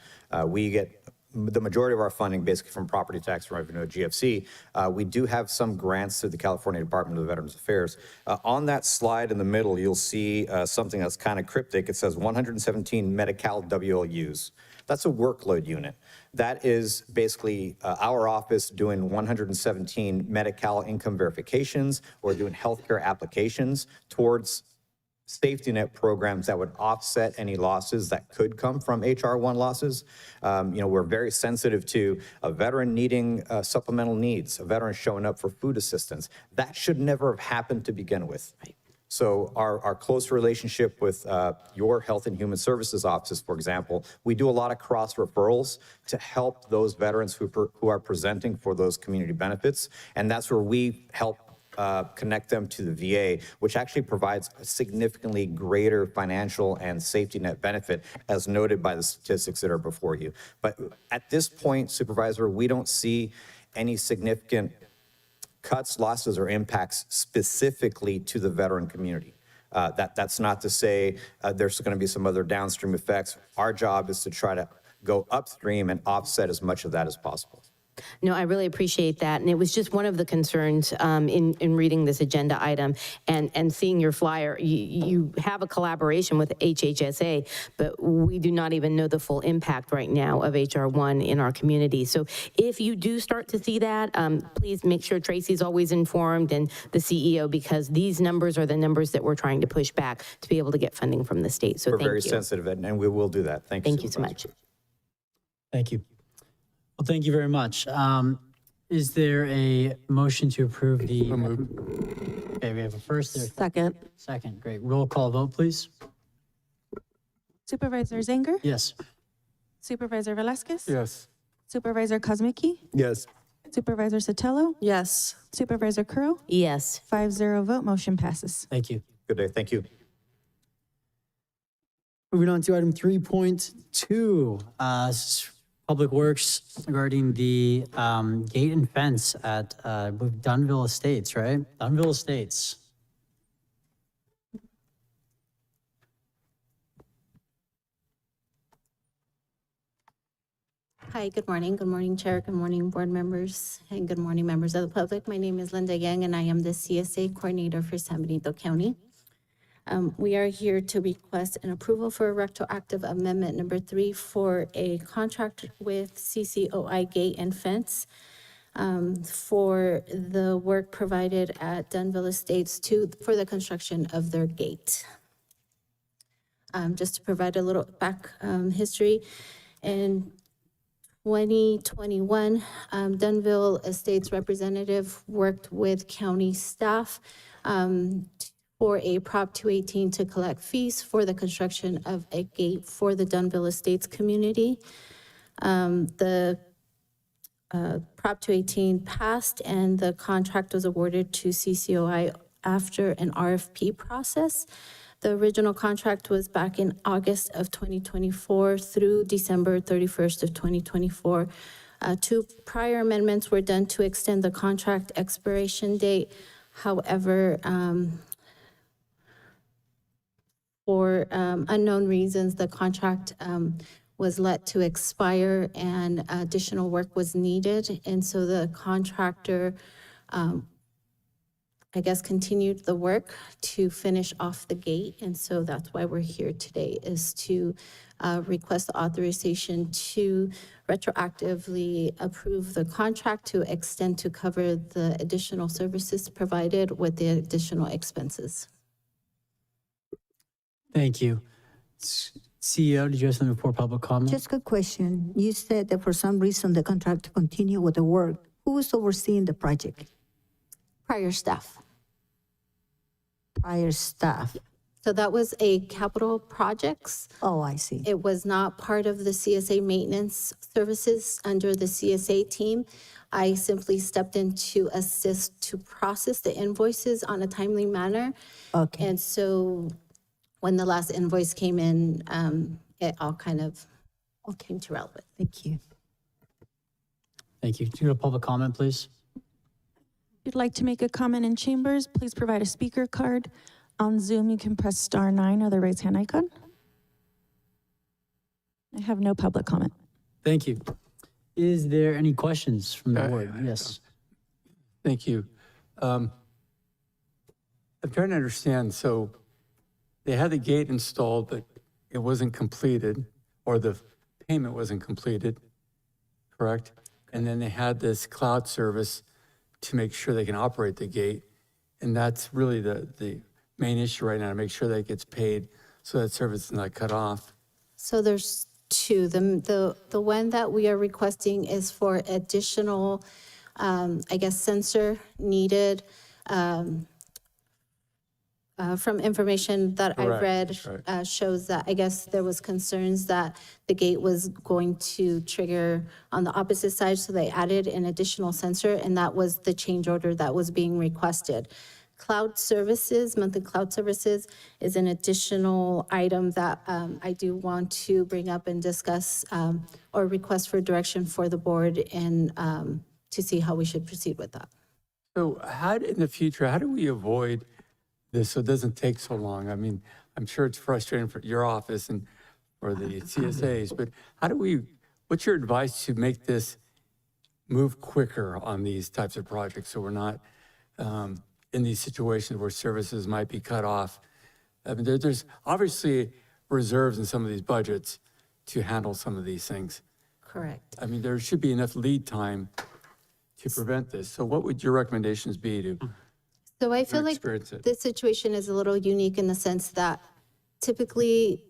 We get the majority of our funding basically from property tax revenue at GFC. We do have some grants through the California Department of Veterans Affairs. On that slide in the middle, you'll see something that's kind of cryptic. It says 117 Medi-Cal WLUs. That's a workload unit. That is basically our office doing 117 Medi-Cal income verifications or doing healthcare applications towards safety net programs that would offset any losses that could come from HR1 losses. We're very sensitive to a veteran needing supplemental needs, a veteran showing up for food assistance. That should never have happened to begin with. So our close relationship with your Health and Human Services offices, for example, we do a lot of cross referrals to help those veterans who are presenting for those community benefits. And that's where we help connect them to the VA, which actually provides a significantly greater financial and safety net benefit, as noted by the statistics that are before you. But at this point, Supervisor, we don't see any significant cuts, losses, or impacts specifically to the veteran community. That's not to say there's going to be some other downstream effects. Our job is to try to go upstream and offset as much of that as possible. No, I really appreciate that. And it was just one of the concerns in reading this agenda item and seeing your flyer. You have a collaboration with HHSA, but we do not even know the full impact right now of HR1 in our community. So if you do start to see that, please make sure Tracy's always informed and the CEO, because these numbers are the numbers that we're trying to push back to be able to get funding from the state. So We're thank you. very sensitive, and we will do that. Thank you. Thank you so much. Thank you. Well, thank you very much. Is there a motion to approve the? Okay, we have a first there. Second. Second, great. Roll call vote, please. Supervisor Zanger? Yes. Supervisor Velasquez? Yes. Supervisor Kozmicki? Yes. Supervisor Sotelo? Yes. Supervisor Curl? Yes. 5-0 vote, motion passes. Thank you. Good day. Thank you. Moving on to item 3.2, Public Works regarding the gate and fence at Dunville Estates, right? Dunville Estates. Hi, good morning. Good morning, Chair. Good morning, board members, and good morning, members of the public. My name is Linda Yang, and I am the CSA coordinator for San Benito County. We are here to request an approval for a retroactive amendment number 3 for a contract with CCOI Gate and Fence for the work provided at Dunville Estates for the construction of their gate. Just to provide a little back history, in 2021, Dunville Estates representative worked with county staff for a Prop 218 to collect fees for the construction of a gate for the Dunville Estates community. The Prop 218 passed and the contract was awarded to CCOI after an RFP process. The original contract was back in August of 2024 through December 31st of 2024. 2 prior amendments were done to extend the contract expiration date. However, for unknown reasons, the contract was let to expire and additional work was needed. And so the contractor, I guess, continued the work to finish off the gate. And so that's why we're here today, is to request the authorization to retroactively approve the contract to extend to cover the additional services provided with the additional expenses. Thank you. CEO, did you have something before public comment? Just a question. You said that for some reason the contractor continued with the work. Who was overseeing the project? Prior staff. Prior staff. So that was a capital projects. Oh, I see. It was not part of the CSA maintenance services under the CSA team. I simply stepped in to assist to process the invoices on a timely manner. Okay. And so when the last invoice came in, it all kind of came to relevance. Thank you. Thank you. Do you have a public comment, please? If you'd like to make a comment in chambers, please provide a speaker card. On Zoom, you can press *9 or the raise hand icon. I have no public comment. Thank you. Is there any questions from the board? Yes. Thank you. I'm trying to understand, so they had the gate installed, but it wasn't completed, or the payment wasn't completed, correct? And then they had this cloud service to make sure they can operate the gate. And that's really the main issue right now, to make sure that it gets paid so that service is not cut off? So there's two. The one that we are requesting is for additional, I guess, sensor needed. From information that I read, shows that I guess there was concerns that the gate was going to trigger on the opposite side, so they added an additional sensor, and that was the change order that was being requested. Cloud services, monthly cloud services, is an additional item that I do want to bring up and discuss or request for direction for the board and to see how we should proceed with that. So in the future, how do we avoid this so it doesn't take so long? I mean, I'm sure it's frustrating for your office and for the CSAs, but what's your advice to make this move quicker on these types of projects so we're not in these situations where services might be cut off? I mean, there's obviously reserves in some of these budgets to handle some of these things. Correct. I mean, there should be enough lead time to prevent this. So what would your recommendations be to So I feel like this situation is a little unique in the sense that typically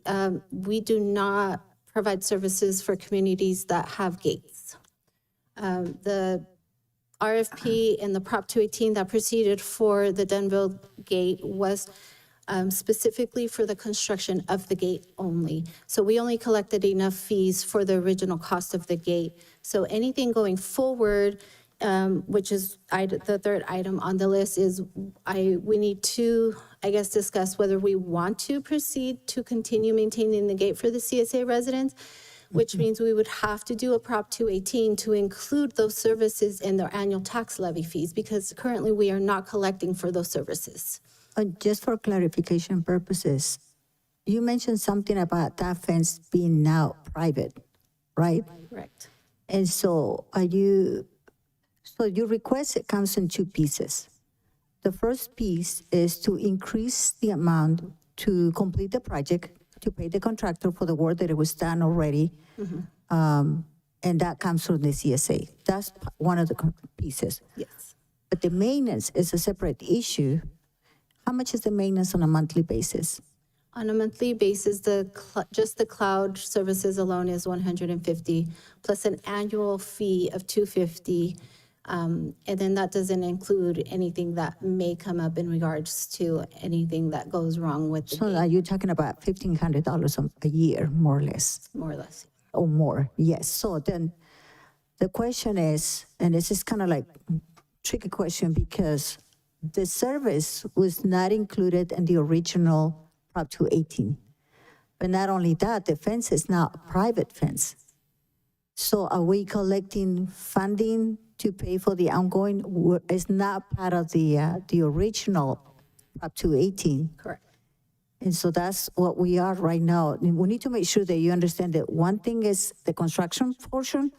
we do not provide services for communities that have gates. The RFP and the Prop 218 that proceeded for the Denville gate was specifically for the construction of the gate only. So we only collected enough fees for the original cost of the gate. So anything going forward, which is the third item on the list, is we need to, I guess, discuss whether we want to proceed to continue maintaining the gate for the CSA residents, which means we would have to do a Prop 218 to include those services in their annual tax levy fees, because currently we are not collecting for those services. Just for clarification purposes, you mentioned something about that fence being now private, right? Correct. And so your request, it comes in two pieces. The first piece is to increase the amount to complete the project, to pay the contractor for the work that it was done already. And that comes from the CSA. That's one of the pieces. Yes. But the maintenance is a separate issue. How much is the maintenance on a monthly basis? On a monthly basis, just the cloud services alone is $150, plus an annual fee of $250. And then that doesn't include anything that may come up in regards to anything that goes wrong with the So gate. are you talking about $1,500 a year, more or less? More or less. Or more, yes. So then the question is, and this is kind of like tricky question because the service was not included in the original Prop 218. But not only that, the fence is now a private fence. So are we collecting funding to pay for the ongoing? It's not part of the original Prop 218. Correct. And so that's what we are right now. And we need to make sure that you understand that one thing is the construction portion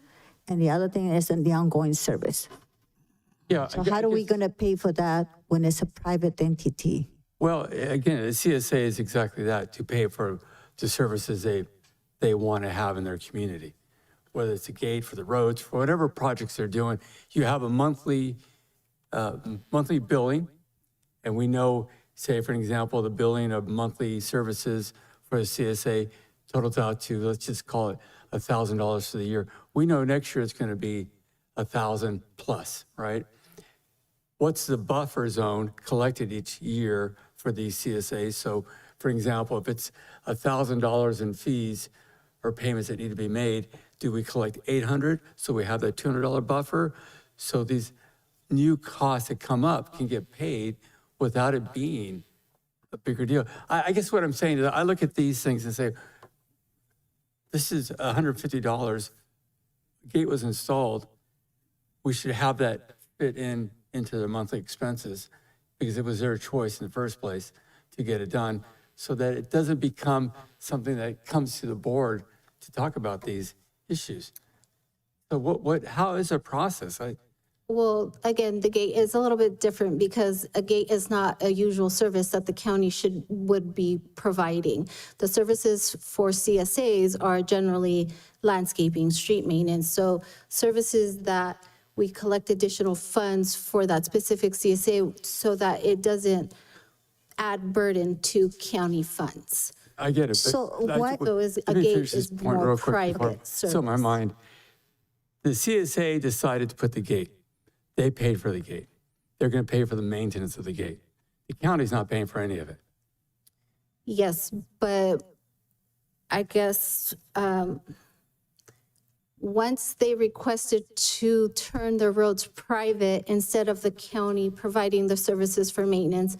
and the other thing is in the ongoing service. Yeah. So how are we going to pay for that when it's a private entity? Well, again, the CSA is exactly that, to pay for the services they want to have in their community. Whether it's a gate for the roads, for whatever projects they're doing, you have a monthly billing, and we know, say for an example, the billing of monthly services for the CSA totals out to, let's just call it $1,000 for the year. We know next year it's going to be $1,000 plus, right? What's the buffer zone collected each year for these CSAs? So, for example, if it's $1,000 in fees or payments that need to be made, do we collect $800 so we have that $200 buffer? So these new costs that come up can get paid without it being a bigger deal. I guess what I'm saying is I look at these things and say, this is $150. Gate was installed. We should have that fit into their monthly expenses because it was their choice in the first place to get it done so that it doesn't become something that comes to the board to talk about these issues. So how is the process? Well, again, the gate is a little bit different because a gate is not a usual service that the county would be providing. The services for CSAs are generally landscaping, street maintenance. So services that we collect additional funds for that specific CSA so that it doesn't add burden to county funds. I get it. but So I- what- So is a let me gate finish this is point more real quick before- private So in my service. mind, the CSA decided to put the gate. They paid for the gate. They're going to pay for the maintenance of the gate. The county's not paying for any of it. Yes, but I guess once they requested to turn the roads private instead of the county providing the services for maintenance,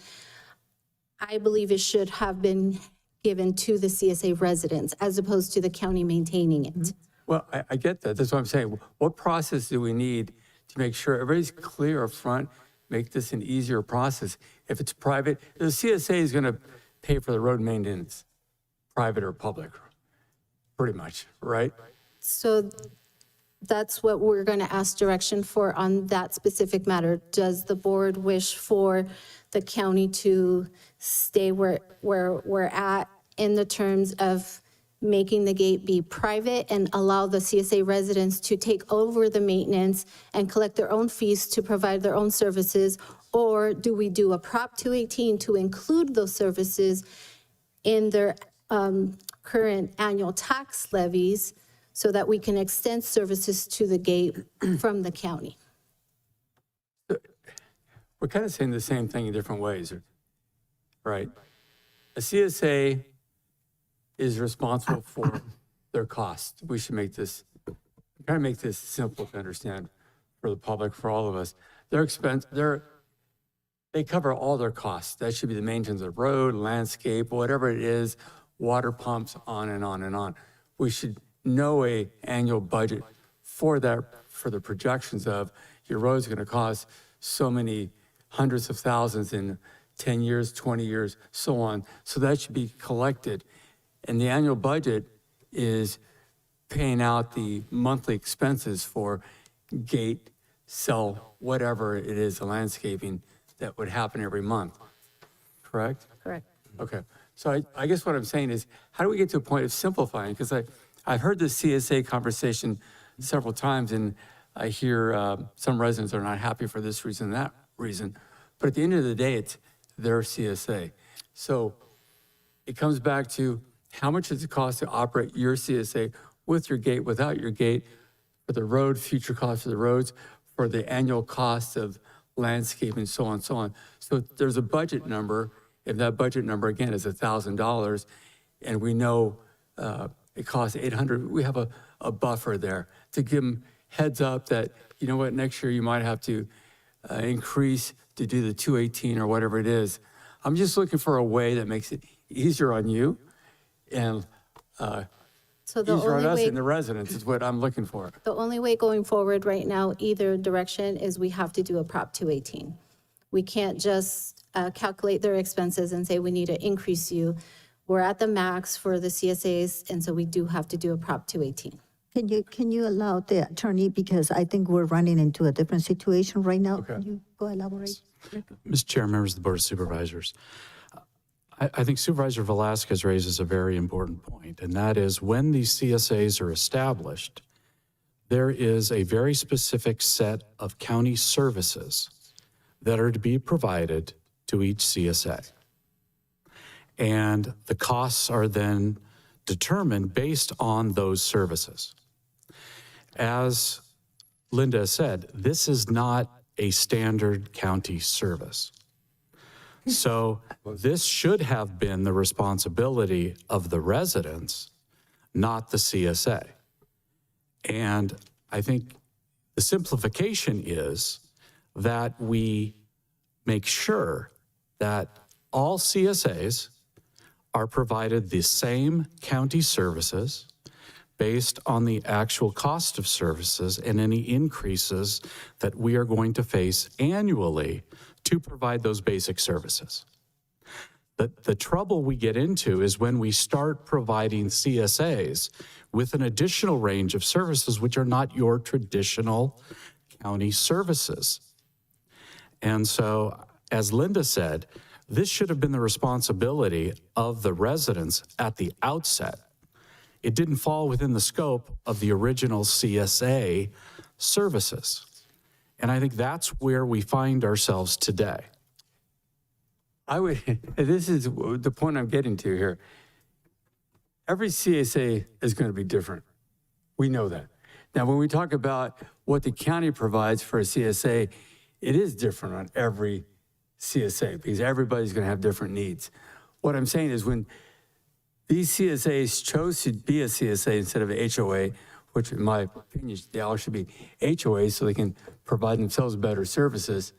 I believe it should have been given to the CSA residents as opposed to the county maintaining it. Well, I get that. That's what I'm saying. What process do we need to make sure everybody's clear up front, make this an easier process? If it's private, the CSA is going to pay for the road maintenance, private or public, pretty much, right? So that's what we're going to ask direction for on that specific matter. Does the board wish for the county to stay where we're at in the terms of making the gate be private and allow the CSA residents to take over the maintenance and collect their own fees to provide their own services? Or do we do a Prop 218 to include those services in their current annual tax levies so that we can extend services to the gate from the county? We're kind of saying the same thing in different ways, right? A CSA is responsible for their costs. We should make this, try to make this simple to understand for the public, for all of us. Their expense, they cover all their costs. That should be the maintenance of the road, landscape, whatever it is, water pumps, on and on and on. We should know a annual budget for that, for the projections of your road's going to cost so many hundreds of thousands in 10 years, 20 years, so on. So that should be collected. And the annual budget is paying out the monthly expenses for gate, cell, whatever it is, the landscaping that would happen every month. Correct? Correct. Okay. So I guess what I'm saying is, how do we get to a point of simplifying? Because I've heard this CSA conversation several times, and I hear some residents are not happy for this reason, that reason. But at the end of the day, it's their CSA. So it comes back to, how much does it cost to operate your CSA with your gate, without your gate, for the road, future costs for the roads, for the annual cost of landscaping, so on, so on. So there's a budget number. If that budget number, again, is $1,000, and we know it costs $800, we have a buffer there to give them heads up that, you know what, next year you might have to increase to do the 218 or whatever it is. I'm just looking for a way that makes it easier on you and So the easier on only us way, and the residents is what I'm looking for. the only way going forward right now, either direction, is we have to do a Prop 218. We can't just calculate their expenses and say we need to increase you. We're at the max for the CSAs, and so we do have to do a Prop 218. Can you allow the attorney, because I think we're running into a different situation right now. Okay. Can you go elaborate? Mr. Chair, members of the Board of Supervisors, I think Supervisor Velasquez raises a very important point, and that is when these CSAs are established, there is a very specific set of county services that are to be provided to each CSA. And the costs are then determined based on those services. As Linda said, this is not a standard county service. So this should have been the responsibility of the residents, not the CSA. And I think the simplification is that we make sure that all CSAs are provided the same county services based on the actual cost of services and any increases that we are going to face annually to provide those basic services. The trouble we get into is when we start providing CSAs with an additional range of services which are not your traditional county services. And so, as Linda said, this should have been the responsibility of the residents at the outset. It didn't fall within the scope of the original CSA services. And I think that's where we find ourselves today. this is the point I'm getting to here. Every CSA is going to be different. We know that. Now, when we talk about what the county provides for a CSA, it is different on every CSA because everybody's going to have different needs. What I'm saying is when these CSAs chose to be a CSA instead of a HOA, which in my opinion, they all should be HOAs so they can provide themselves better services,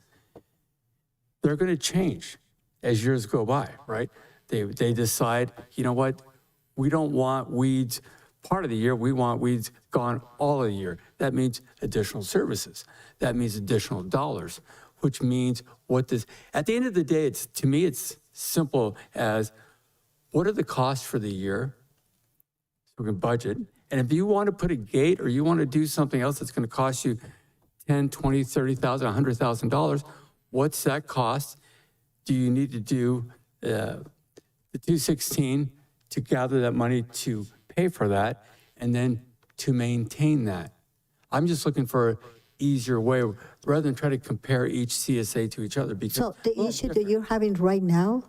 they're going to change as years go by, right? They decide, you know what, we don't want weeds part of the year, we want weeds gone all of the year. That means additional services. That means additional dollars, which means at the end of the day, to me, it's simple as what are the costs for the year? So we can budget. And if you want to put a gate or you want to do something else that's going to cost you $10,000, $20,000, $30,000, $100,000, what's that cost? Do you need to do the 216 to gather that money to pay for that and then to maintain that? I'm just looking for an easier way rather than try to compare each CSA to each other. Because So the issue that you're having right now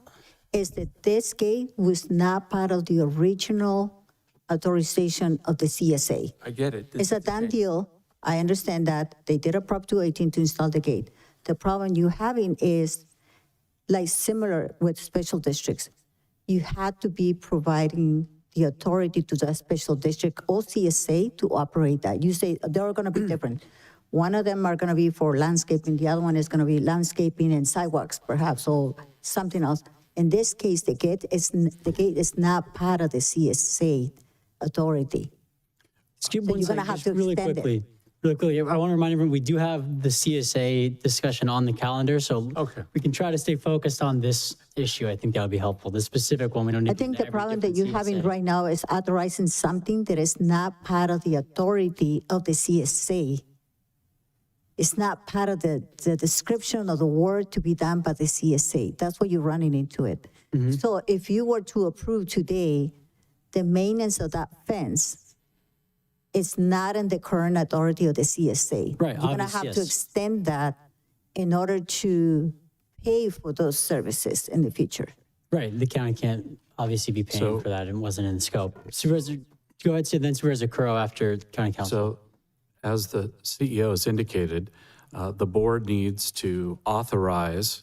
is that this gate was not part of the original authorization of the CSA. I get it. It's a done deal. I understand that. They did a Prop 218 to install the gate. The problem you're having is like similar with special districts. You had to be providing the authority to the special district or CSA to operate that. You say they're going to be different. One of them are going to be for landscaping. The other one is going to be landscaping and sidewalks, perhaps, or something else. In this case, the gate is not part of the CSA authority. Excuse So me, you're gonna have to really extend it. quickly. Really quickly, I want to remind everyone, we do have the CSA discussion on the calendar, so we can try to stay focused on this issue. I think that would be helpful. The specific one, we don't need I to think get the into problem every that you're different having CSA. right now is authorizing something that is not part of the authority of the CSA. It's not part of the description of the work to be done by the CSA. That's what you're running into it. So if you were to approve today, the maintenance of that fence is not in the current authority of the CSA. Right, You're gonna obviously, have to yes. extend that in order to pay for those services in the future. Right, the county can't obviously be paying So- for that. It wasn't in scope. Supervisor, go ahead, then Supervisor Curro after county council. So as the CEO has indicated, the board needs to authorize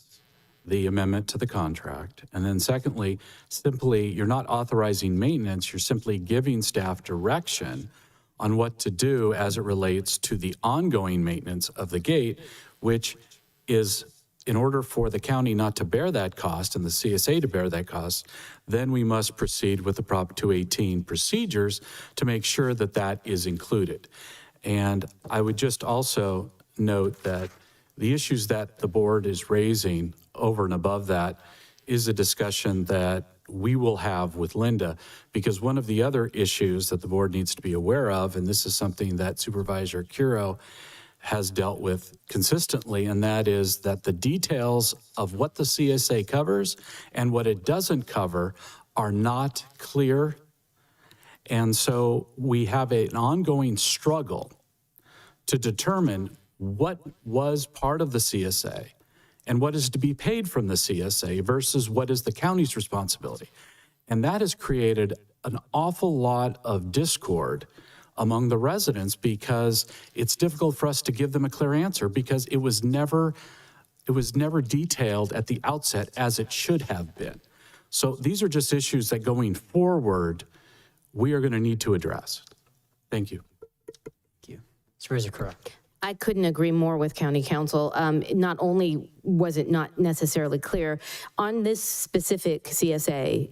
the amendment to the contract. And then secondly, simply, you're not authorizing maintenance, you're simply giving staff direction on what to do as it relates to the ongoing maintenance of the gate, which is, in order for the county not to bear that cost and the CSA to bear that cost, then we must proceed with the Prop 218 procedures to make sure that that is included. And I would just also note that the issues that the board is raising over and above that is a discussion that we will have with Linda, because one of the other issues that the board needs to be aware of, and this is something that Supervisor Curro has dealt with consistently, and that is that the details of what the CSA covers and what it doesn't cover are not clear. And so we have an ongoing struggle to determine what was part of the CSA and what is to be paid from the CSA versus what is the county's responsibility. And that has created an awful lot of discord among the residents because it's difficult for us to give them a clear answer because it was never detailed at the outset as it should have been. So these are just issues that going forward, we are going to need to address. Thank you. Thank you. Supervisor Curro. I couldn't agree more with county council. Not only was it not necessarily clear, on this specific CSA,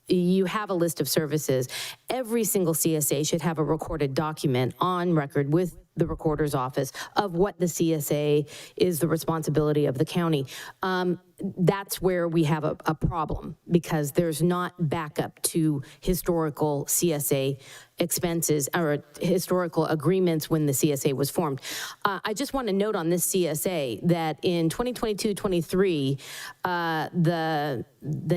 you have a list of services. Every single CSA should have a recorded document on record with the recorder's office of what the CSA is the responsibility of the county. That's where we have a problem because there's not backup to historical CSA expenses or historical agreements when the CSA was formed. I just want to note on this CSA that in 2022-23, the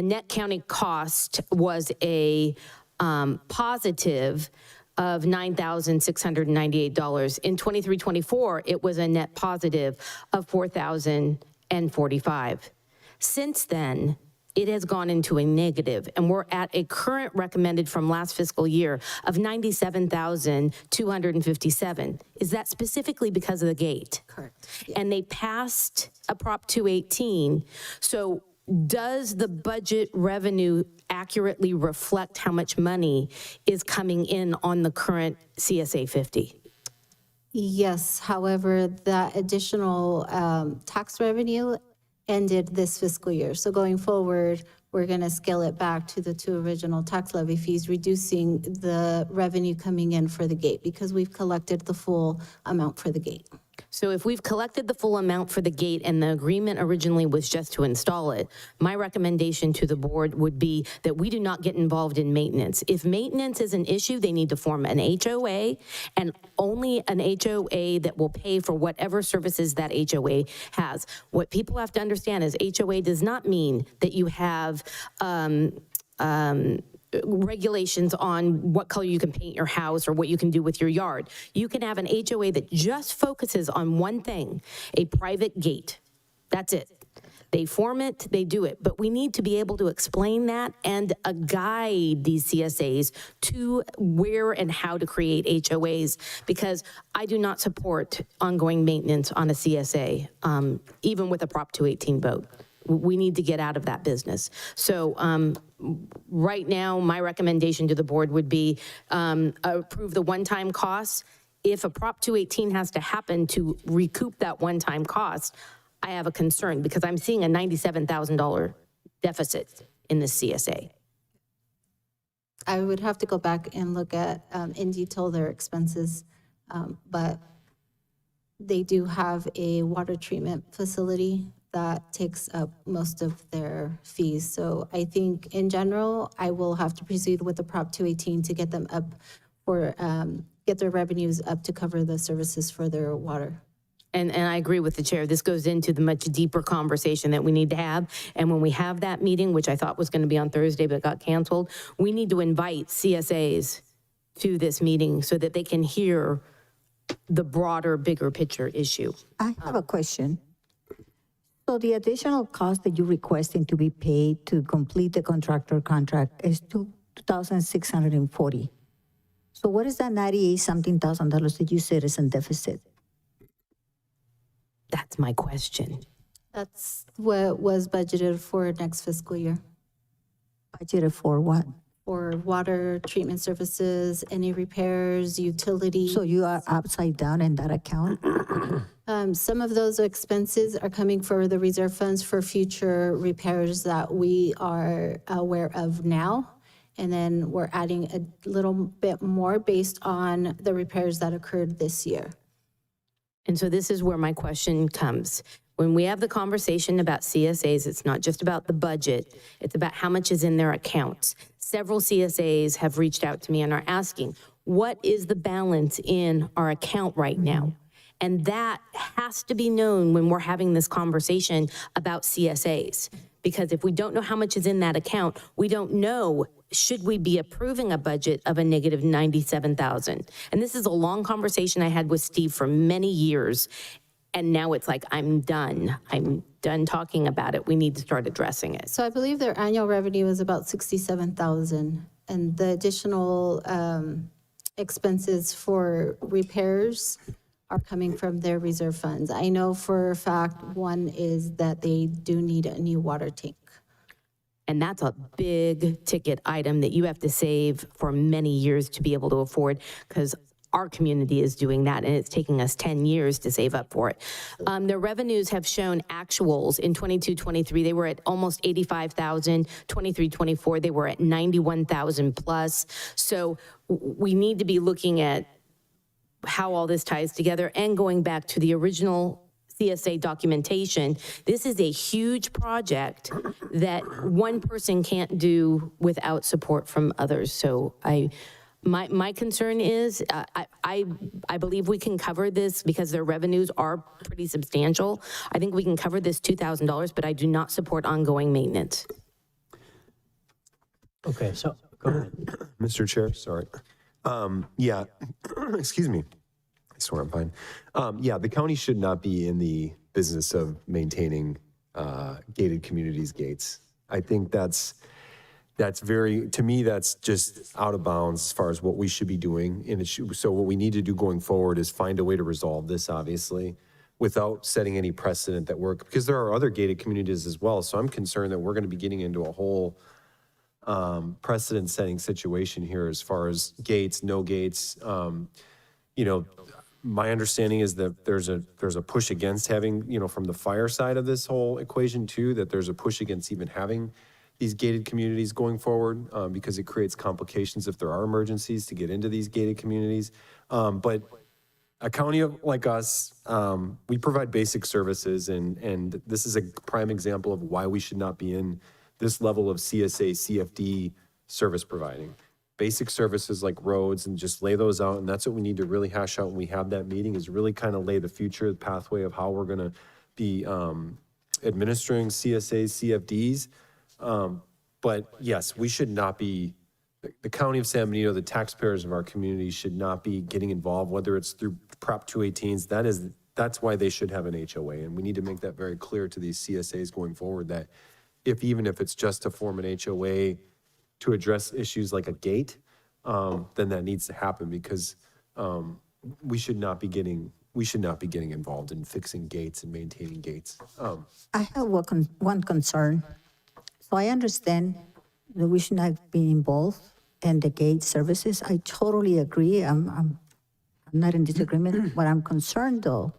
net county cost was a positive of $9,698. In 23-24, it was a net positive of $4,045. Since then, it has gone into a negative, and we're at a current recommended from last fiscal year of 97,257. Is that specifically because of the gate? Correct. And they passed a Prop 218. So does the budget revenue accurately reflect how much money is coming in on the current CSA 50? Yes, however, that additional tax revenue ended this fiscal year. So going forward, we're going to scale it back to the 2 original tax levy fees, reducing the revenue coming in for the gate because we've collected the full amount for the gate. So if we've collected the full amount for the gate and the agreement originally was just to install it, my recommendation to the board would be that we do not get involved in maintenance. If maintenance is an issue, they need to form an HOA, and only an HOA that will pay for whatever services that HOA has. What people have to understand is HOA does not mean that you have regulations on what color you can paint your house or what you can do with your yard. You can have an HOA that just focuses on one thing, a private gate. That's it. They form it, they do it. But we need to be able to explain that and guide these CSAs to where and how to create HOAs, because I do not support ongoing maintenance on a CSA, even with a Prop 218 vote. We need to get out of that business. So right now, my recommendation to the board would be approve the one-time costs. If a Prop 218 has to happen to recoup that one-time cost, I have a concern because I'm seeing a $97,000 deficit in the CSA. I would have to go back and look at in detail their expenses, but they do have a water treatment facility that takes up most of their fees. So I think in general, I will have to proceed with the Prop 218 to get them up for, get their revenues up to cover the services for their water. And I agree with the chair. This goes into the much deeper conversation that we need to have. And when we have that meeting, which I thought was going to be on Thursday but got canceled, we need to invite CSAs to this meeting so that they can hear the broader, bigger picture issue. I have a question. So the additional cost that you're requesting to be paid to complete the contractor contract is $2,640. So what is that $98-something thousand that you said is in deficit? That's my question. That's what was budgeted for next fiscal year. Budgeted for what? For water treatment services, any repairs, utilities. So you are upside down in that account? Some of those expenses are coming for the reserve funds for future repairs that we are aware of now. And then we're adding a little bit more based on the repairs that occurred this year. And so this is where my question comes. When we have the conversation about CSAs, it's not just about the budget, it's about how much is in their accounts. Several CSAs have reached out to me and are asking, what is the balance in our account right now? And that has to be known when we're having this conversation about CSAs. Because if we don't know how much is in that account, we don't know, should we be approving a budget of a negative 97,000? And this is a long conversation I had with Steve for many years. And now it's like, I'm done talking about it. We need to start addressing it. So I believe their annual revenue is about 67,000, and the additional expenses for repairs are coming from their reserve funds. I know for a fact one is that they do need a new water tank. And that's a big ticket item that you have to save for many years to be able to afford, because our community is doing that, and it's taking us 10 years to save up for it. Their revenues have shown actuals in 22-23. They were at almost 85,000. 23-24, they were at 91,000 plus. So we need to be looking at how all this ties together and going back to the original CSA documentation. This is a huge project that one person can't do without support from others. So my concern is, I believe we can cover this because their revenues are pretty substantial. I think we can cover this $2,000, but I do not support ongoing maintenance. Okay, so go ahead. Mr. Chair, sorry. Yeah, excuse me. I swear I'm fine. Yeah, the county should not be in the business of maintaining gated communities gates. I think that's very, to me, that's just out of bounds as far as what we should be doing. And so what we need to do going forward is find a way to resolve this, obviously, without setting any precedent that work, because there are other gated communities as well. So I'm concerned that we're going to be getting into a whole precedent-setting situation here as far as gates, no gates. My understanding is that there's a push against having, from the fire side of this whole equation too, that there's a push against even having these gated communities going forward because it creates complications if there are emergencies to get into these gated communities. But a county like us, we provide basic services, and this is a prime example of why we should not be in this level of CSA, CFD service providing. Basic services like roads, and just lay those out, and that's what we need to really hash out when we have that meeting, is really kind of lay the future pathway of how we're going to be administering CSAs, CFDs. But yes, we should not be, the County of San Benito, the taxpayers of our community should not be getting involved, whether it's through Prop 218s. That's why they should have an HOA, and we need to make that very clear to these CSAs going forward, that even if it's just to form an HOA to address issues like a gate, then that needs to happen, because we should not be getting involved in fixing gates and maintaining gates. I have one concern. So I understand that we should not be involved in the gate services. I totally agree. I'm not in disagreement. What I'm concerned though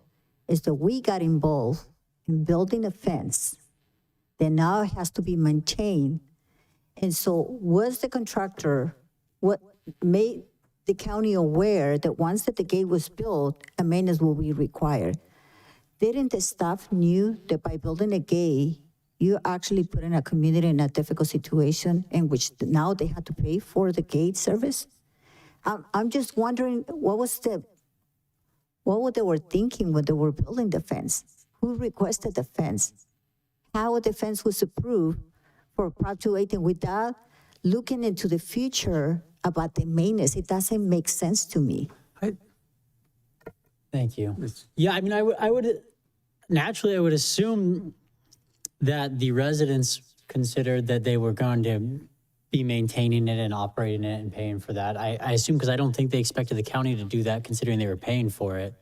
is that we got involved in building a fence that now has to be maintained. And so was the contractor, what made the county aware that once that the gate was built, a maintenance will be required? Didn't the staff knew that by building a gate, you actually put in a community in a difficult situation in which now they had to pay for the gate service? I'm just wondering, what they were thinking when they were building the fence? Who requested the fence? How the fence was approved for Prop 218 without looking into the future about the maintenance? It doesn't make sense to me. Thank you. Yeah, I mean, I would naturally, I would assume that the residents considered that they were going to be maintaining it and operating it and paying for that. I assume, because I don't think they expected the county to do that, considering they were paying for it.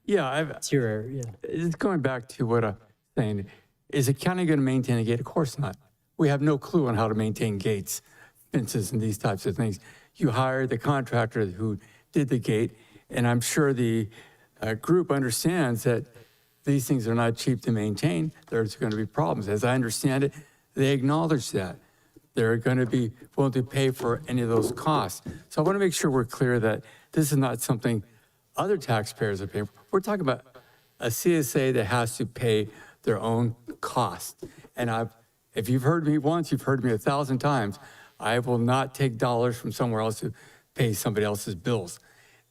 It's going back to what I'm saying. Is the county going to maintain a gate? Of course not. We have no clue on how to maintain gates, fences, and these types of things. You hire the contractor who did the gate, and I'm sure the group understands that these things are not cheap to maintain. There's going to be problems. As I understand it, they acknowledge that. They're going to be willing to pay for any of those costs. So I want to make sure we're clear that this is not something other taxpayers are paying for. We're talking about a CSA that has to pay their own cost. And if you've heard me once, you've heard me 1,000 times. I will not take dollars from somewhere else to pay somebody else's bills.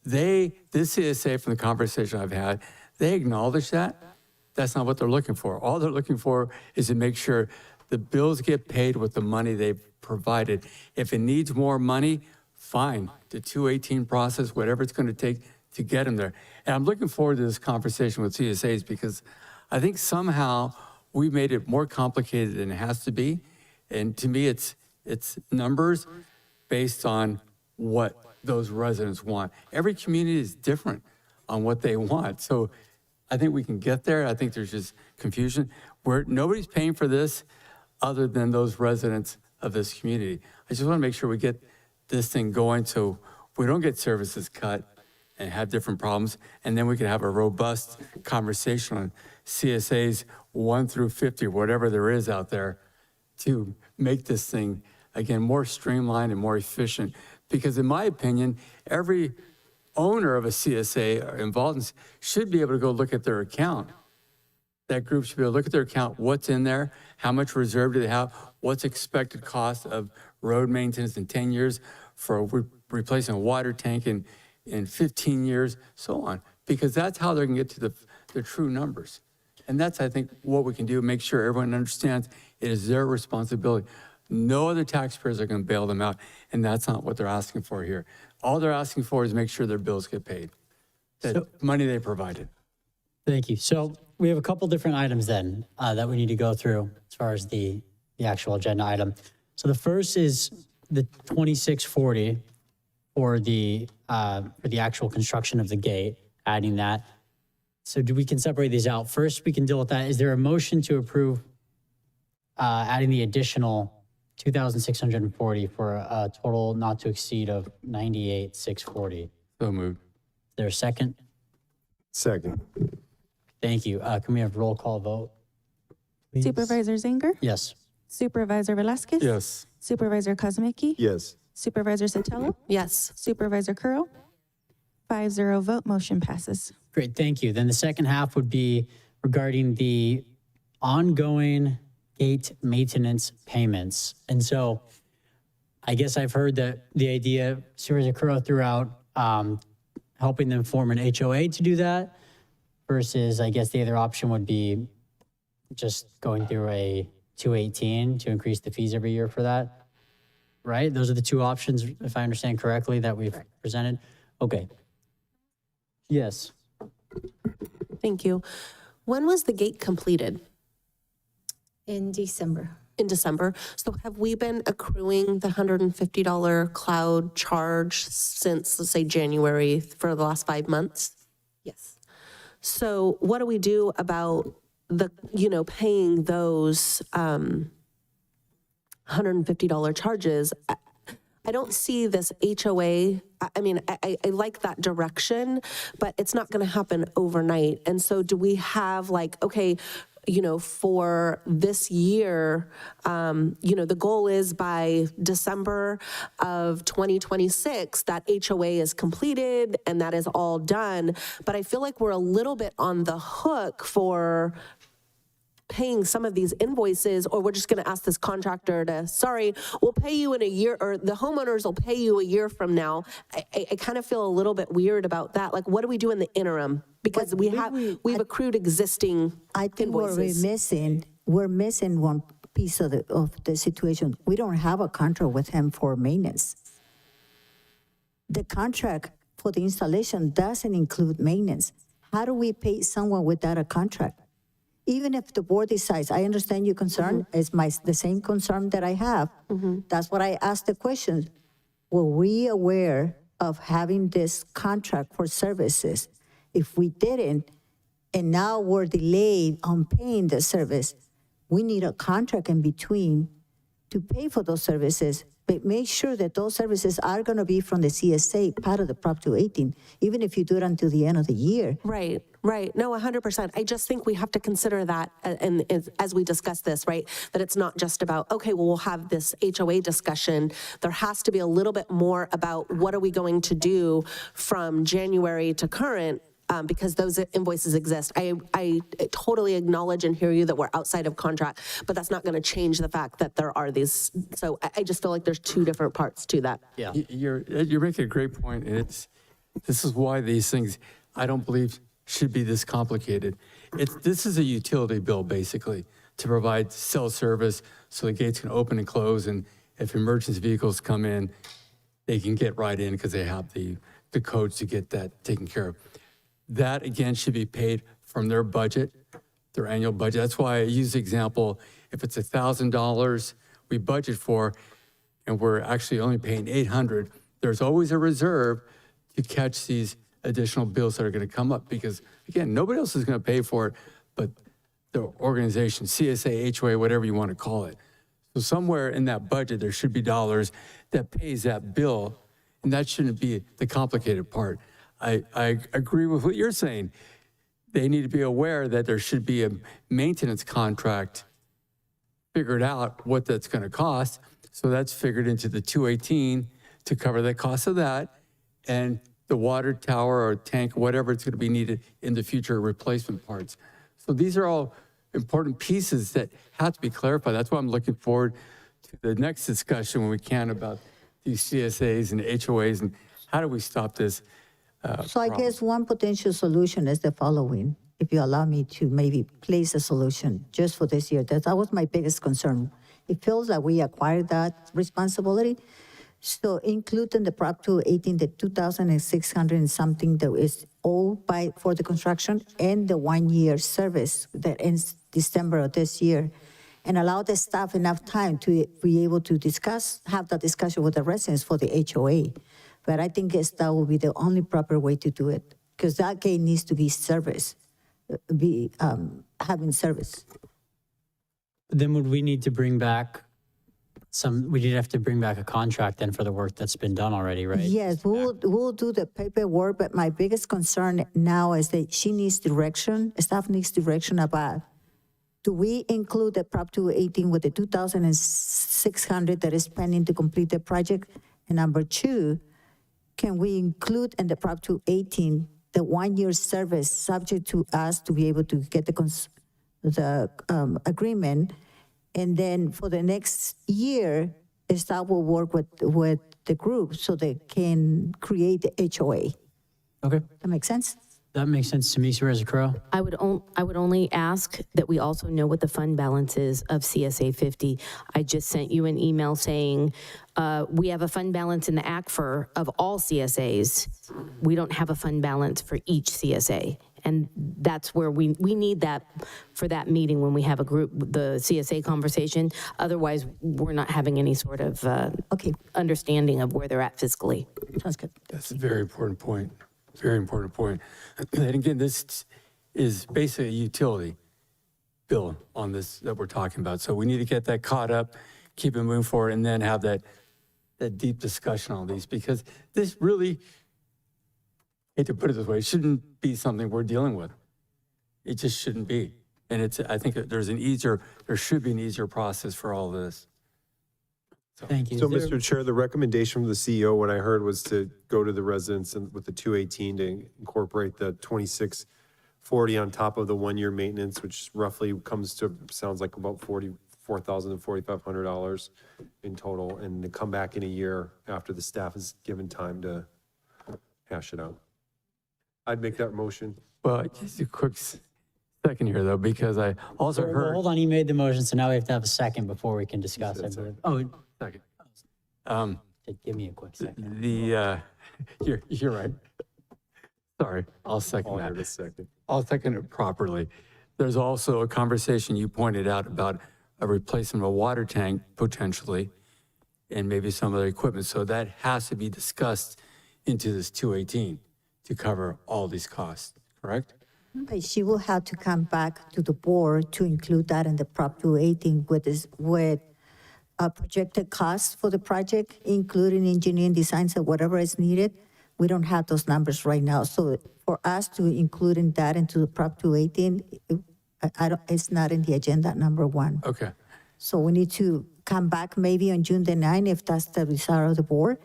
This CSA, from the conversation I've had, they acknowledge that. That's not what they're looking for. All they're looking for is to make sure the bills get paid with the money they've provided. If it needs more money, fine. The 218 process, whatever it's going to take to get them there. And I'm looking forward to this conversation with CSAs, because I think somehow we made it more complicated than it has to be. And to me, it's numbers based on what those residents want. Every community is different on what they want. So I think we can get there. I think there's just confusion where nobody's paying for this other than those residents of this community. I just want to make sure we get this thing going so we don't get services cut and have different problems. And then we can have a robust conversation on CSAs 1 through 50, whatever there is out there, to make this thing, again, more streamlined and more efficient. Because in my opinion, every owner of a CSA involved should be able to go look at their account. That group should be able to look at their account, what's in there, how much reserve do they have, what's expected cost of road maintenance in 10 years for replacing a water tank in 15 years, so on. Because that's how they're gonna get to the true numbers. And that's, I think, what we can do, make sure everyone understands it is their responsibility. No other taxpayers are gonna bail them out, and that's not what they're asking for here. All they're asking for is make sure their bills get paid, money they provided. Thank you. So we have a couple different items then that we need to go through as far as the the actual agenda item. So the first is the 2640 for the actual construction of the gate, adding that. So we can separate these out. First, we can deal with that. Is there a motion to approve adding the additional 2,640 for a total not to exceed of 98,640? So moved. Is there a second? Second. Thank you. Can we have roll call vote? Please? Supervisor Zanger? Yes. Supervisor Velasquez? Yes. Supervisor Kozmicki? Yes. Supervisor Sotelo? Yes. Supervisor Curl? 5-0 vote, motion passes. Great, thank you. Then the second half would be regarding the ongoing gate maintenance payments. And so I guess I've heard that the idea, Supervisor Curl threw out helping them form an HOA to do that versus I guess the other option would be just going through a 218 to increase the fees every year for that, right? Those are the two options, if I understand correctly, that we've presented. Okay. Yes. Thank you. When was the gate completed? In December. In December. So have we been accruing the $150 cloud charge since, let's say, January for the last 5 months? Yes. So what do we do about the, paying those $150 charges? I don't see this HOA. I mean, I like that direction, but it's not going to happen overnight. And so do we have okay, for this year, the goal is by December of 2026, that HOA is completed and that is all done. But I feel like we're a little bit on the hook for paying some of these invoices, or we're just going to ask this contractor to, sorry, we'll pay you in a year, or the homeowners will pay you a year from now. I kind of feel a little bit weird about that. Like, what do we do in the interim? Because we've accrued existing I think invoices. we're missing one piece of the situation. We don't have a contract with him for maintenance. The contract for the installation doesn't include maintenance. How do we pay someone without a contract? Even if the board decides, I understand your concern, it's the same concern that I have. That's what I asked the question. Were we aware of having this contract for services? If we didn't, and now we're delayed on paying the service, we need a contract in between to pay for those services, but make sure that those services are going to be from the CSA, part of the Prop 218, even if you do it until the end of the year. Right. No, 100%. I just think we have to consider that, and as we discuss this, right, that it's not just about, okay, well, we'll have this HOA discussion. There has to be a little bit more about what are we going to do from January to current, because those invoices exist. I totally acknowledge and hear you that we're outside of contract, but that's not going to change the fact that there are these. So I just feel like there's two different parts to that. Yeah. You're making a great point, and this is why these things, I don't believe, should be this complicated. This is a utility bill, basically, to provide cell service so the gates can open and close, and if emergency vehicles come in, they can get right in because they have the codes to get that taken care of. That, again, should be paid from their budget, their annual budget. That's why I use the example, if it's $1,000 we budget for, and we're actually only paying $800, there's always a reserve to catch these additional bills that are going to come up, because, again, nobody else is going to pay for it but the organization, CSA, HOA, whatever you want to call it. So somewhere in that budget, there should be dollars that pays that bill, and that shouldn't be the complicated part. I agree with what you're saying. They need to be aware that there should be a maintenance contract figured out what that's going to cost. So that's figured into the 218 to cover the cost of that, and the water tower or tank, whatever it's going to be needed in the future replacement parts. So these are all important pieces that have to be clarified. That's why I'm looking forward to the next discussion when we can about these CSAs and HOAs and how do we stop this. So I guess one potential solution is the following, if you allow me to maybe place a solution just for this year. That was my biggest concern. It feels like we acquired that responsibility. So include in the Prop 218, the 2,600 and something that is owed for the construction and the 1 year service that ends December of this year. and allow the staff enough time to be able to have that discussion with the residents for the HOA. But I think that will be the only proper way to do it, because that gate needs to be having service. Then would we need to bring back we'd have to bring back a contract then for the work that's been done already, right? Yes, we'll do the paperwork, but my biggest concern now is that staff needs direction about, do we include the Prop 218 with the 2,600 that is pending to complete the project? And number two, can we include in the Prop 218 the 1-year service subject to us to be able to get the agreement? And then for the next year, staff will work with the group so they can create the HOA. Okay, That makes sense? that makes sense to me, Supervisor Crowe. I would only ask that we also know what the fund balance is of CSA 50. I just sent you an email saying we have a fund balance in the ACFR of all CSAs. We don't have a fund balance for each CSA. And that's where we need that for that meeting when we have the CSA conversation. Otherwise, we're not having any sort of understanding of where they're at fiscally. Sounds good. That's a very important point. Very important point. And again, this is basically a utility bill on this that we're talking about. So we need to get that caught up, keep it moving forward, and then have that deep discussion on these, because this really, hate to put it this way, it shouldn't be something we're dealing with. It just shouldn't be. And I think there should be an easier process for all this. Thank you. So, Mr. Chair, the recommendation from the CEO, what I heard was to go to the residents and with the 218 to incorporate the 2640 on top of the 1-year maintenance, which roughly sounds like about $44,000 to $4,500 in total, and to come back in a year after the staff is given time to hash it out. I'd make that motion. Well, just a quick second here, though, because I also Well, heard. hold on, he made the motion, so now we have to have a second before we can discuss, I believe. Oh, Second. give me a quick second. You're right. Sorry, I'll second that. A second. I'll second it properly. There's also a conversation you pointed out about a replacement of a water tank potentially, and maybe some other equipment. So that has to be discussed into this 218 to cover all these costs, correct? But she will have to come back to the board to include that in the Prop 218 with projected costs for the project, including engineering designs and whatever is needed. We don't have those numbers right now. So for us to include that into the Prop 218, it's not in the agenda, number one. Okay. So we need to come back maybe on June the 9th, if that's the desire of the board,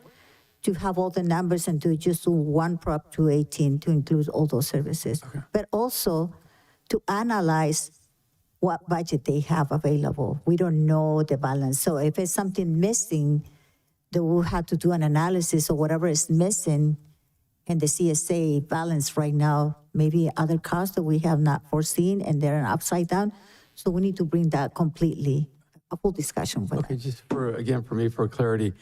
to have all the numbers and to just do one Prop 218 to include all those services. Okay. But also to analyze what budget they have available. We don't know the balance. So if it's something missing, then we'll have to do an analysis of whatever is missing in the CSA balance right now, maybe other costs that we have not foreseen and they're upside down. So we need to bring that completely, a full discussion with Okay, that. just for me, for clarity,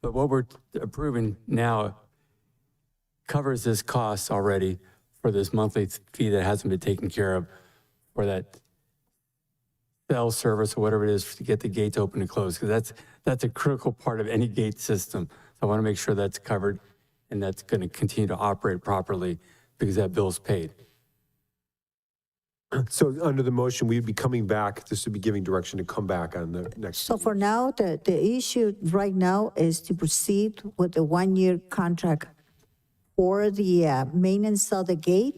but what we're approving now covers this cost already for this monthly fee that hasn't been taken care of for that cell service or whatever it is to get the gates open and closed, because that's a critical part of any gate system. So I want to make sure that's covered and that's going to continue to operate properly because that bill's paid. So under the motion, we'd be coming back, this would be giving direction to come back on the next. So for now, the issue right now is to proceed with the 1-year contract for the maintenance of the gate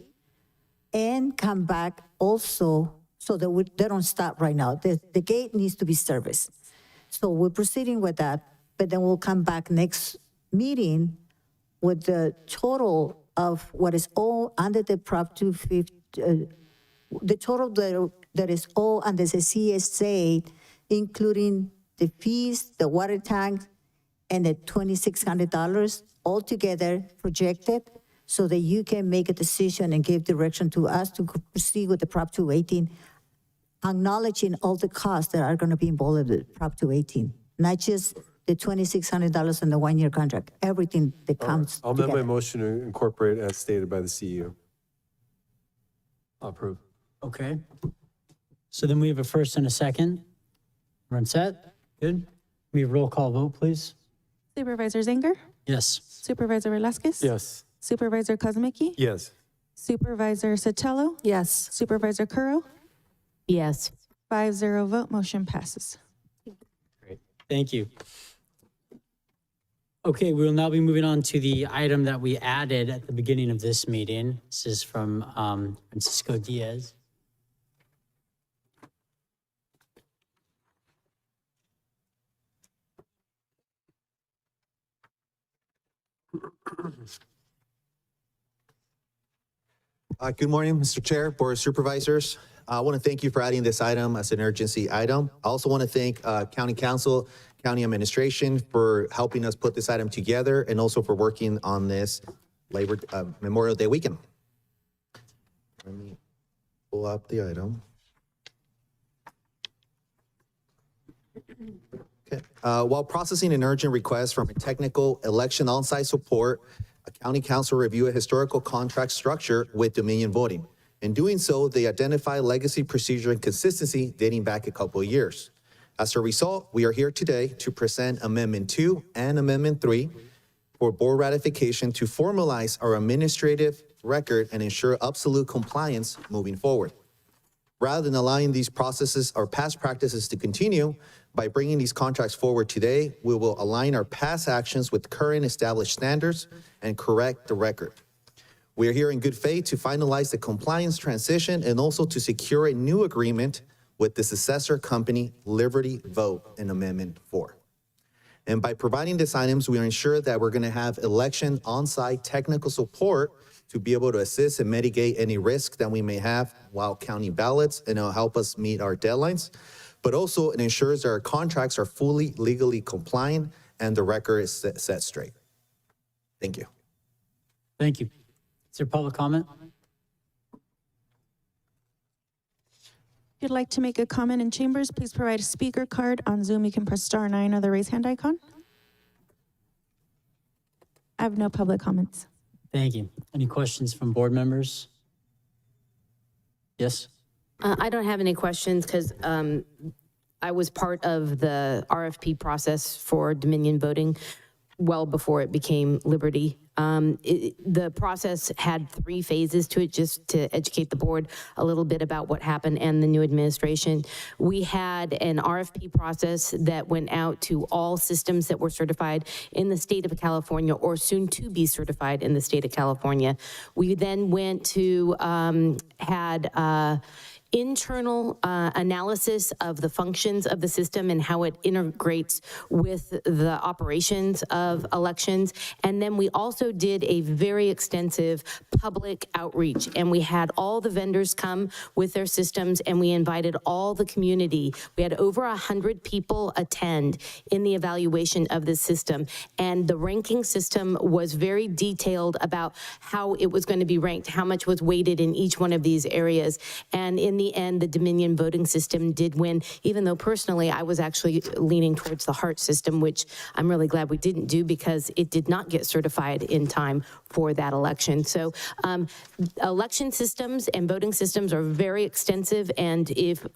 and come back also so that they don't stop right now. The gate needs to be serviced. So we're proceeding with that, but then we'll come back next meeting with the total of what is all under the Prop 250, the total that is all under the CSA, including the fees, the water tank, and the $2,600 altogether projected, so that you can make a decision and give direction to us to proceed with the Prop 218, acknowledging all the costs that are going to be involved with Prop 218, not just the $2,600 in the 1-year contract, everything that comes I'll amend my together. motion to incorporate as stated by the CEO. I'll approve. Okay. So then we have a first and a second. Everyone set? Good. We roll call vote, please. Supervisor Zanger? Yes. Supervisor Velasquez? Yes. Supervisor Kozmicki? Yes. Supervisor Sotelo? Yes. Supervisor Curro? Yes. 5-0 vote, motion passes. Thank you. Okay, we will now be moving on to the item that we added at the beginning of this meeting. This is from Francisco Diaz. Good morning, Mr. Chair, Board of Supervisors. I want to thank you for adding this item as an urgency item. I also want to thank County Council, County Administration for helping us put this item together and also for working on this Memorial Day weekend. Let me pull up the item. Okay. While processing an urgent request from a technical election on-site support, a county council review a historical contract structure with Dominion Voting. In doing so, they identify legacy, procedure, and consistency dating back a couple of years. As a result, we are here today to present Amendment 2 and Amendment 3 for board ratification to formalize our administrative record and ensure absolute compliance moving forward. Rather than allowing these processes or past practices to continue, by bringing these contracts forward today, we will align our past actions with current established standards and correct the record. We are here in good faith to finalize the compliance transition and also to secure a new agreement with the successor company, Liberty Vote, in Amendment 4. And by providing these items, we ensure that we're going to have election on-site technical support to be able to assist and mitigate any risk that we may have while counting ballots, and it'll help us meet our deadlines. But also it ensures that our contracts are fully legally compliant and the record is set straight. Thank you. Thank you. Is there public comment? If you'd like to make a comment in chambers, please provide a speaker card. On Zoom, you can press *9 or the raise hand icon. I have no public comments. Thank you. Any questions from board members? Yes? I don't have any questions because I was part of the RFP process for Dominion Voting well before it became Liberty. The process had 3 phases to it, just to educate the board a little bit about what happened and the new administration. We had an RFP process that went out to all systems that were certified in the state of California or soon to be certified in the state of California. We then went to, had internal analysis of the functions of the system and how it integrates with the operations of elections. And then we also did a very extensive public outreach, and we had all the vendors come with their systems, and we invited all the community. We had over 100 people attend in the evaluation of this system, and the ranking system was very detailed about how it was going to be ranked, how much was weighted in each one of these areas. And in the end, the Dominion voting system did win, even though personally I was actually leaning towards the Hart system, which I'm really glad we didn't do because it did not get certified in time for that election. So election systems and voting systems are very extensive, and if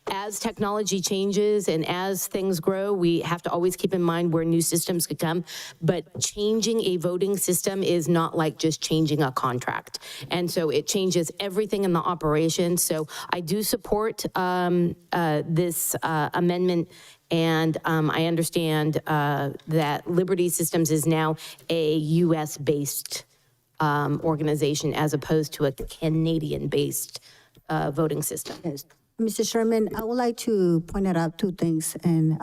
as technology changes and as things grow, we have to always keep in mind where new systems could come. But changing a voting system is not like just changing a contract. And so it changes everything in the operation. So I do support this amendment. And I understand that Liberty Systems is now a US-based organization as opposed to a Canadian-based voting system. Yes. Mr. Sherman, I would like to point out 2 things, and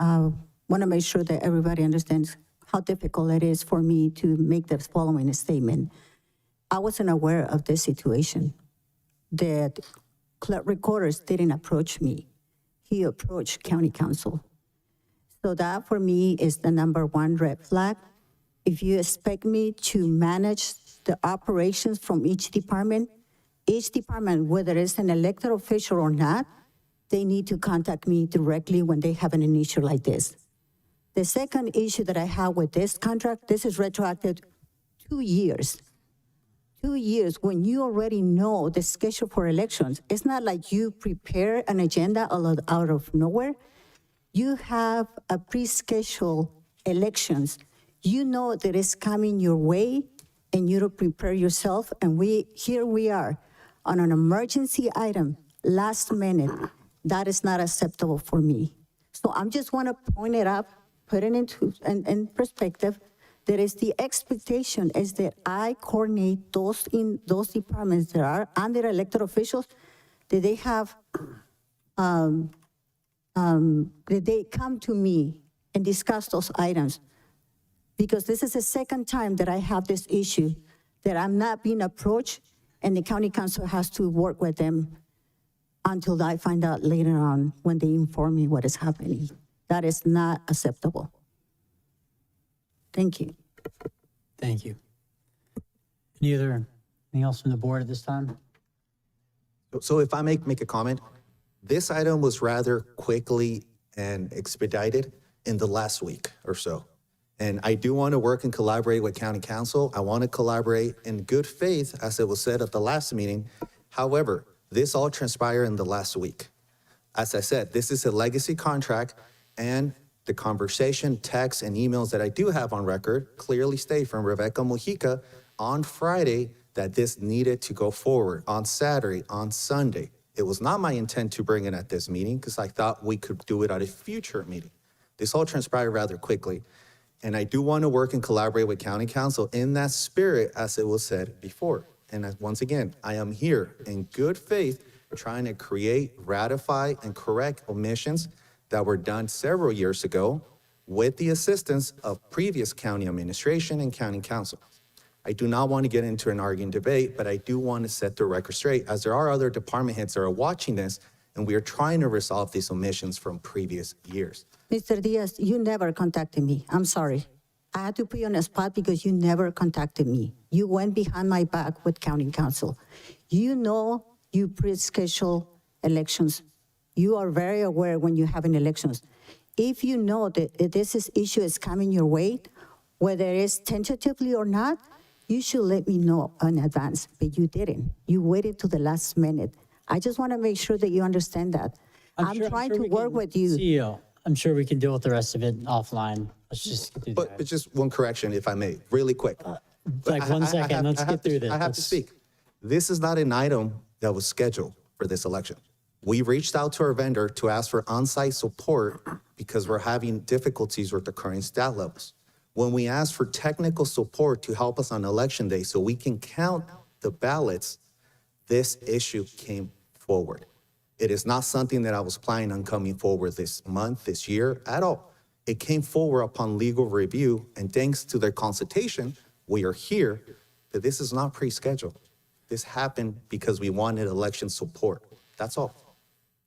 want to make sure that everybody understands how difficult it is for me to make the following statement. I wasn't aware of this situation. The clerk recorders didn't approach me. He approached county council. So that for me is the #1 red flag. If you expect me to manage the operations from each department, whether it's an elected official or not, they need to contact me directly when they have an issue like this. The second issue that I have with this contract, this is retroactive 2 years. 2 years when you already know the schedule for elections. It's not like you prepare an agenda out of nowhere. You have a pre-scheduled elections. You know that it's coming your way, and you don't prepare yourself. And here we are on an emergency item, last minute. That is not acceptable for me. So I'm just want to point it up, put it in perspective. There is the expectation is that I coordinate those departments that are under elected officials, that they have, that they come to me and discuss those items. Because this is the second time that I have this issue, that I'm not being approached, and the county council has to work with them until I find out later on when they inform me what is happening. That is not acceptable. Thank you. Thank you. Anything else from the board at this time? So if I make a comment, this item was rather quickly and expedited in the last week or so. And I do want to work and collaborate with county council. I want to collaborate in good faith, as it was said at the last meeting. However, this all transpired in the last week. As I said, this is a legacy contract, and the conversation, texts, and emails that I do have on record clearly state from Rebecca Mojica on Friday that this needed to go forward on Saturday, on Sunday. It was not my intent to bring it at this meeting because I thought we could do it at a future meeting. This all transpired rather quickly. And I do want to work and collaborate with county council in that spirit, as it was said before. And once again, I am here in good faith trying to create, ratify, and correct omissions that were done several years ago with the assistance of previous county administration and county council. I do not want to get into an arguing debate, but I do want to set the record straight, as there are other department heads that are watching this, and we are trying to resolve these omissions from previous years. Mr. Diaz, you never contacted me. I'm sorry. I had to put you on the spot because you never contacted me. You went behind my back with county council. You know you pre-schedule elections. You are very aware when you have an elections. If you know that issue is coming your way, whether it's tentatively or not, you should let me know in advance, but you didn't. You waited to the last minute. I just want to make sure that you understand that. I'm trying to work with you. CEO, I'm sure we can deal with the rest of it offline. Let's just get through that. But just one correction, if I may, really quick. Like 1 second, let's get through this. I have to speak. This is not an item that was scheduled for this election. We reached out to our vendor to ask for on-site support because we're having difficulties with the current stat levels. When we asked for technical support to help us on election day so we can count the ballots, this issue came forward. It is not something that I was planning on coming forward this month, this year at all. It came forward upon legal review, and thanks to their consultation, we are here, but this is not pre-scheduled. This happened because we wanted election support. That's all.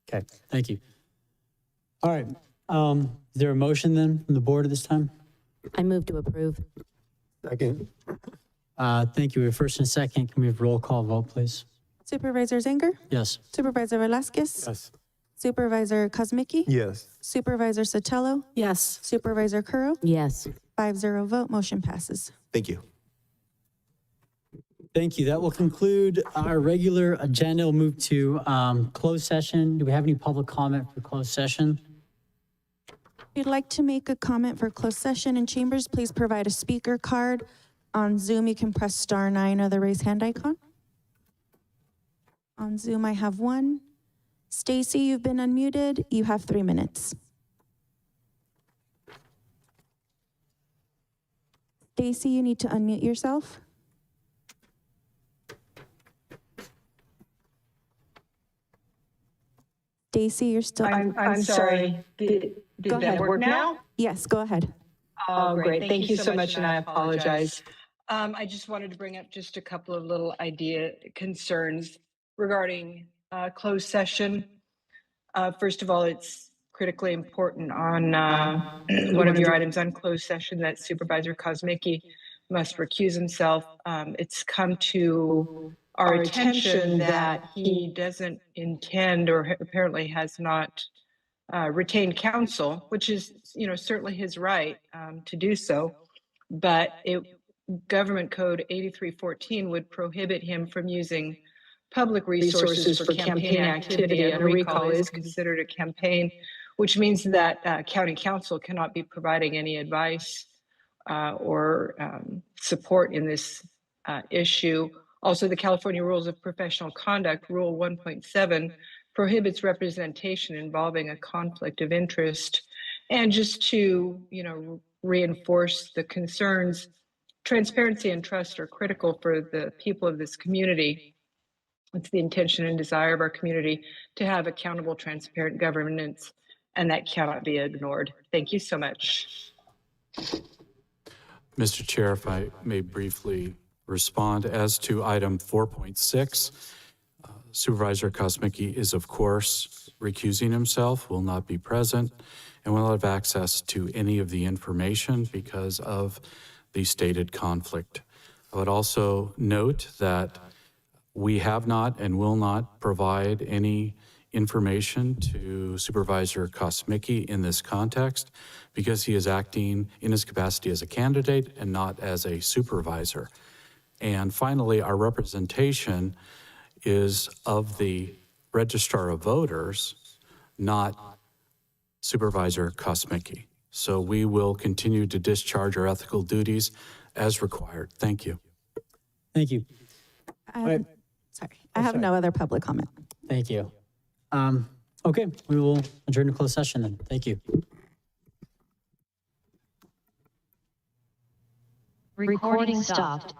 Okay, thank you. All right, is there a motion then from the board at this time? I move to approve. Second. Thank you. We have first and second. Can we have roll call vote, please? Supervisor Zanger? Yes. Supervisor Velasquez? Yes. Supervisor Kosmicki? Yes. Supervisor Sotelo? Yes. Supervisor Curro? Yes. 5-0 vote, motion passes. Thank you. Thank you. That will conclude our regular agenda. We'll move to closed session. Do we have any public comment for closed session? If you'd like to make a comment for closed session in chambers, please provide a speaker card. On Zoom, you can press *9 or the raise hand icon. On Zoom, I have one. Stacy, you've been unmuted. You have 3 minutes. Stacy, you need to unmute yourself. Stacy, you're still. I'm sorry. Did that work now? Yes, go ahead. Oh, great. Thank you so much, and I apologize. I just wanted to bring up just a couple of little concerns regarding closed session. First of all, it's critically important on one of your items on closed session that Supervisor Kosmicki must recuse himself. It's come to our attention that he doesn't intend, or apparently has not retained counsel, which is, certainly his right to do so. But Government Code 8314 would prohibit him from using public resources for campaign activity, and a recall is considered a campaign which means that county council cannot be providing any advice or support in this issue. Also, the California Rules of Professional Conduct, Rule 1.7, prohibits representation involving a conflict of interest. And just to, reinforce the concerns, transparency and trust are critical for the people of this community. It's the intention and desire of our community to have accountable, transparent governance, and that cannot be ignored. Thank you so much. Mr. Chair, if I may briefly respond as to item 4.6, Supervisor Kosmicki is, of course, recusing himself, will not be present, and will not have access to any of the information because of the stated conflict. I would also note that we have not and will not provide any information to Supervisor Kosmicki in this context because he is acting in his capacity as a candidate and not as a supervisor. And finally, our representation is of the Registrar of Voters, not Supervisor Kosmicki. So we will continue to discharge our ethical duties as required. Thank you. Thank you. Sorry, I have no other public comment. Thank you. Okay, we will adjourn to closed session then. Thank you. Recording stopped.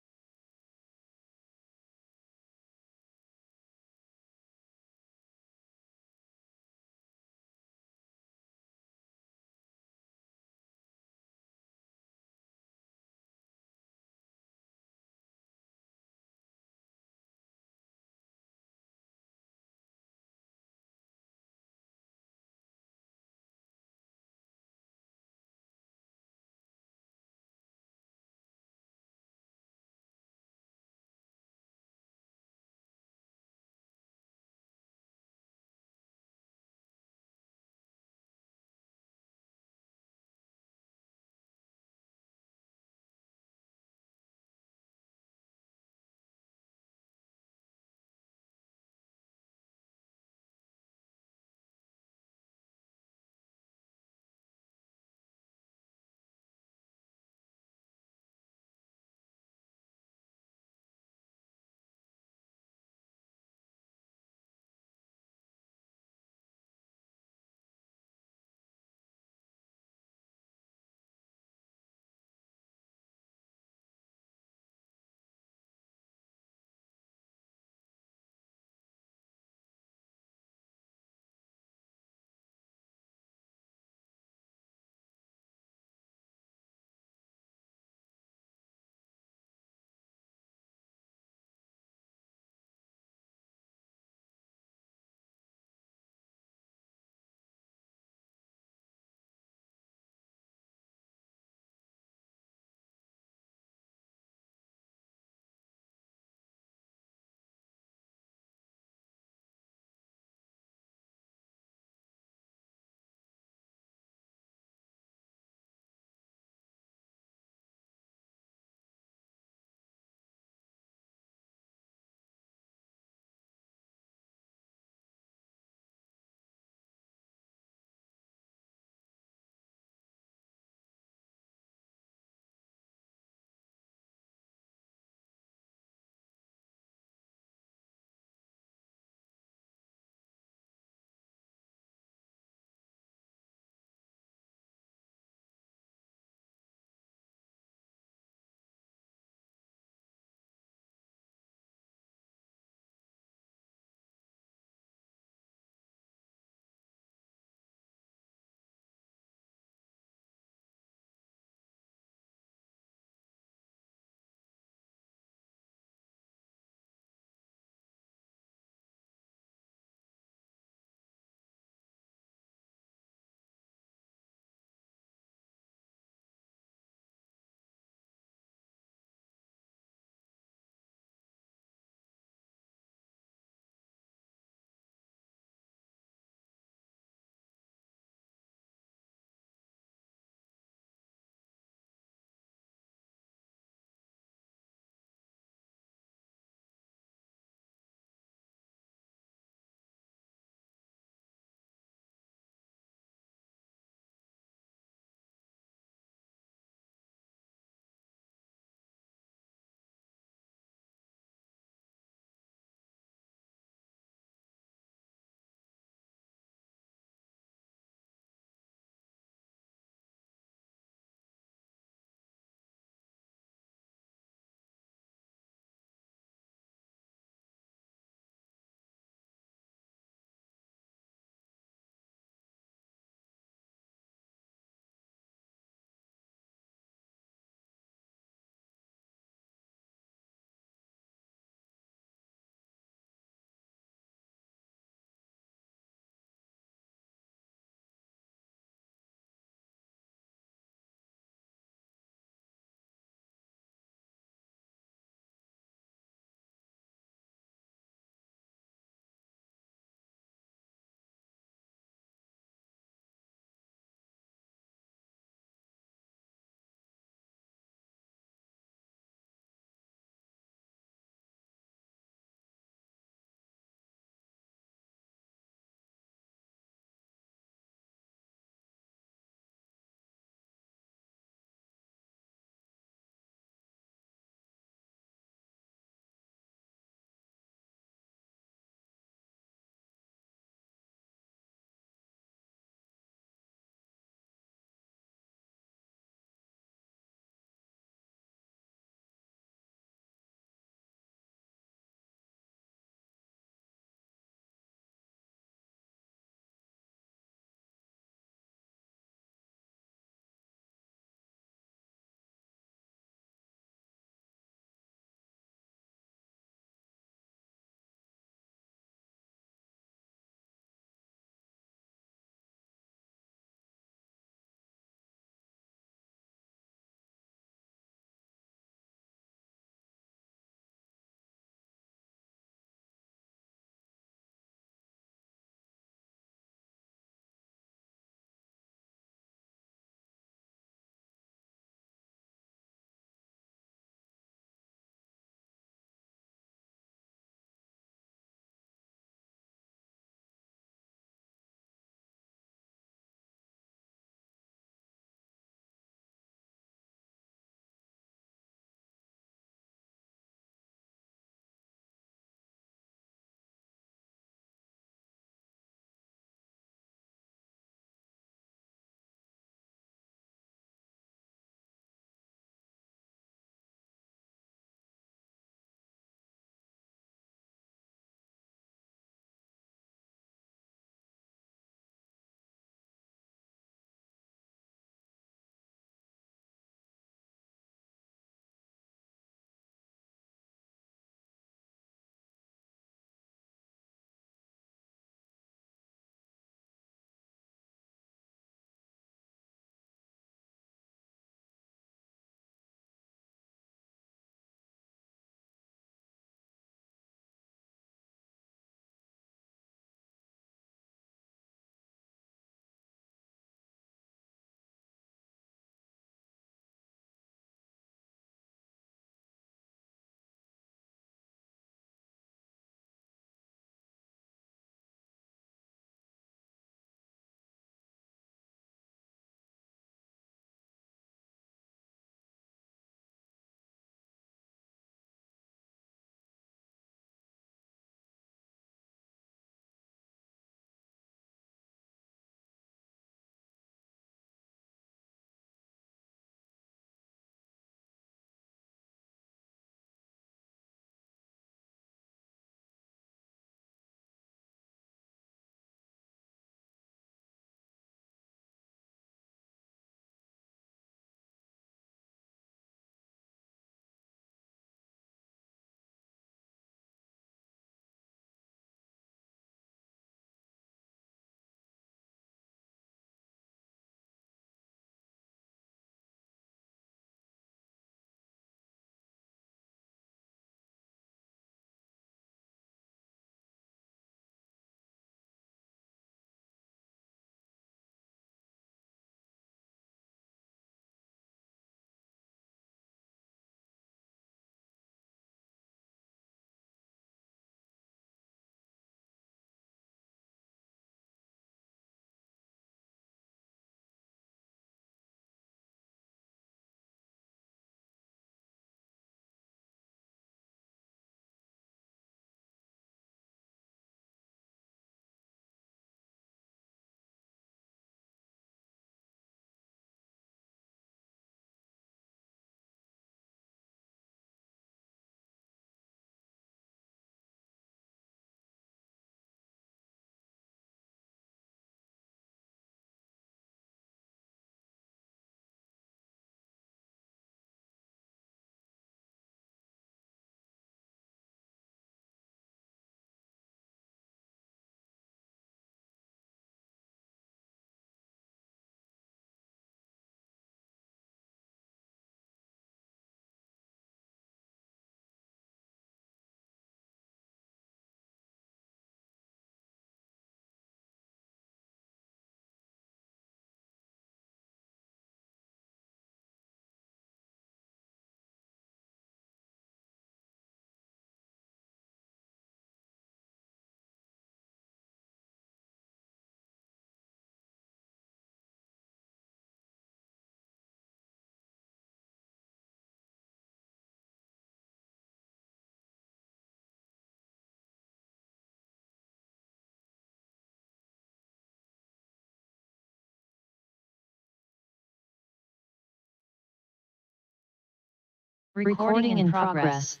Recording in progress.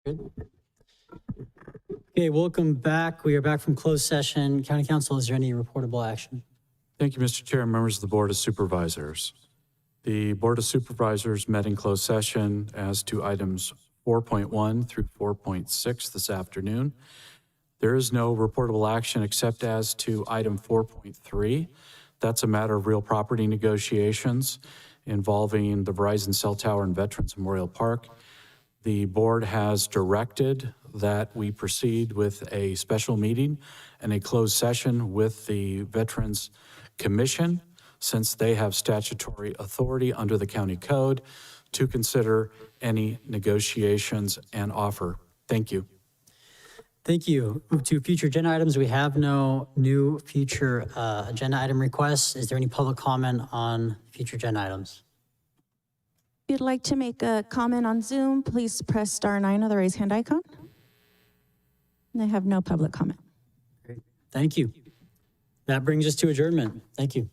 Good. Okay, welcome back. We are back from closed session. County Council, is there any reportable action? Thank you, Mr. Chair and members of the Board of Supervisors. The Board of Supervisors met in closed session as to items 4.1 through 4.6 this afternoon. There is no reportable action except as to item 4.3. That's a matter of real property negotiations involving the Verizon cell tower in Veterans Memorial Park. The board has directed that we proceed with a special meeting and a closed session with the Veterans Commission, since they have statutory authority under the county code to consider any negotiations and offer. Thank you. Thank you. Move to future agenda items. We have no new future agenda item requests. Is there any public comment on future agenda items? If you'd like to make a comment on Zoom, please press *9 on the raise hand icon. And I have no public comment. Great. Thank you. That brings us to adjournment. Thank you.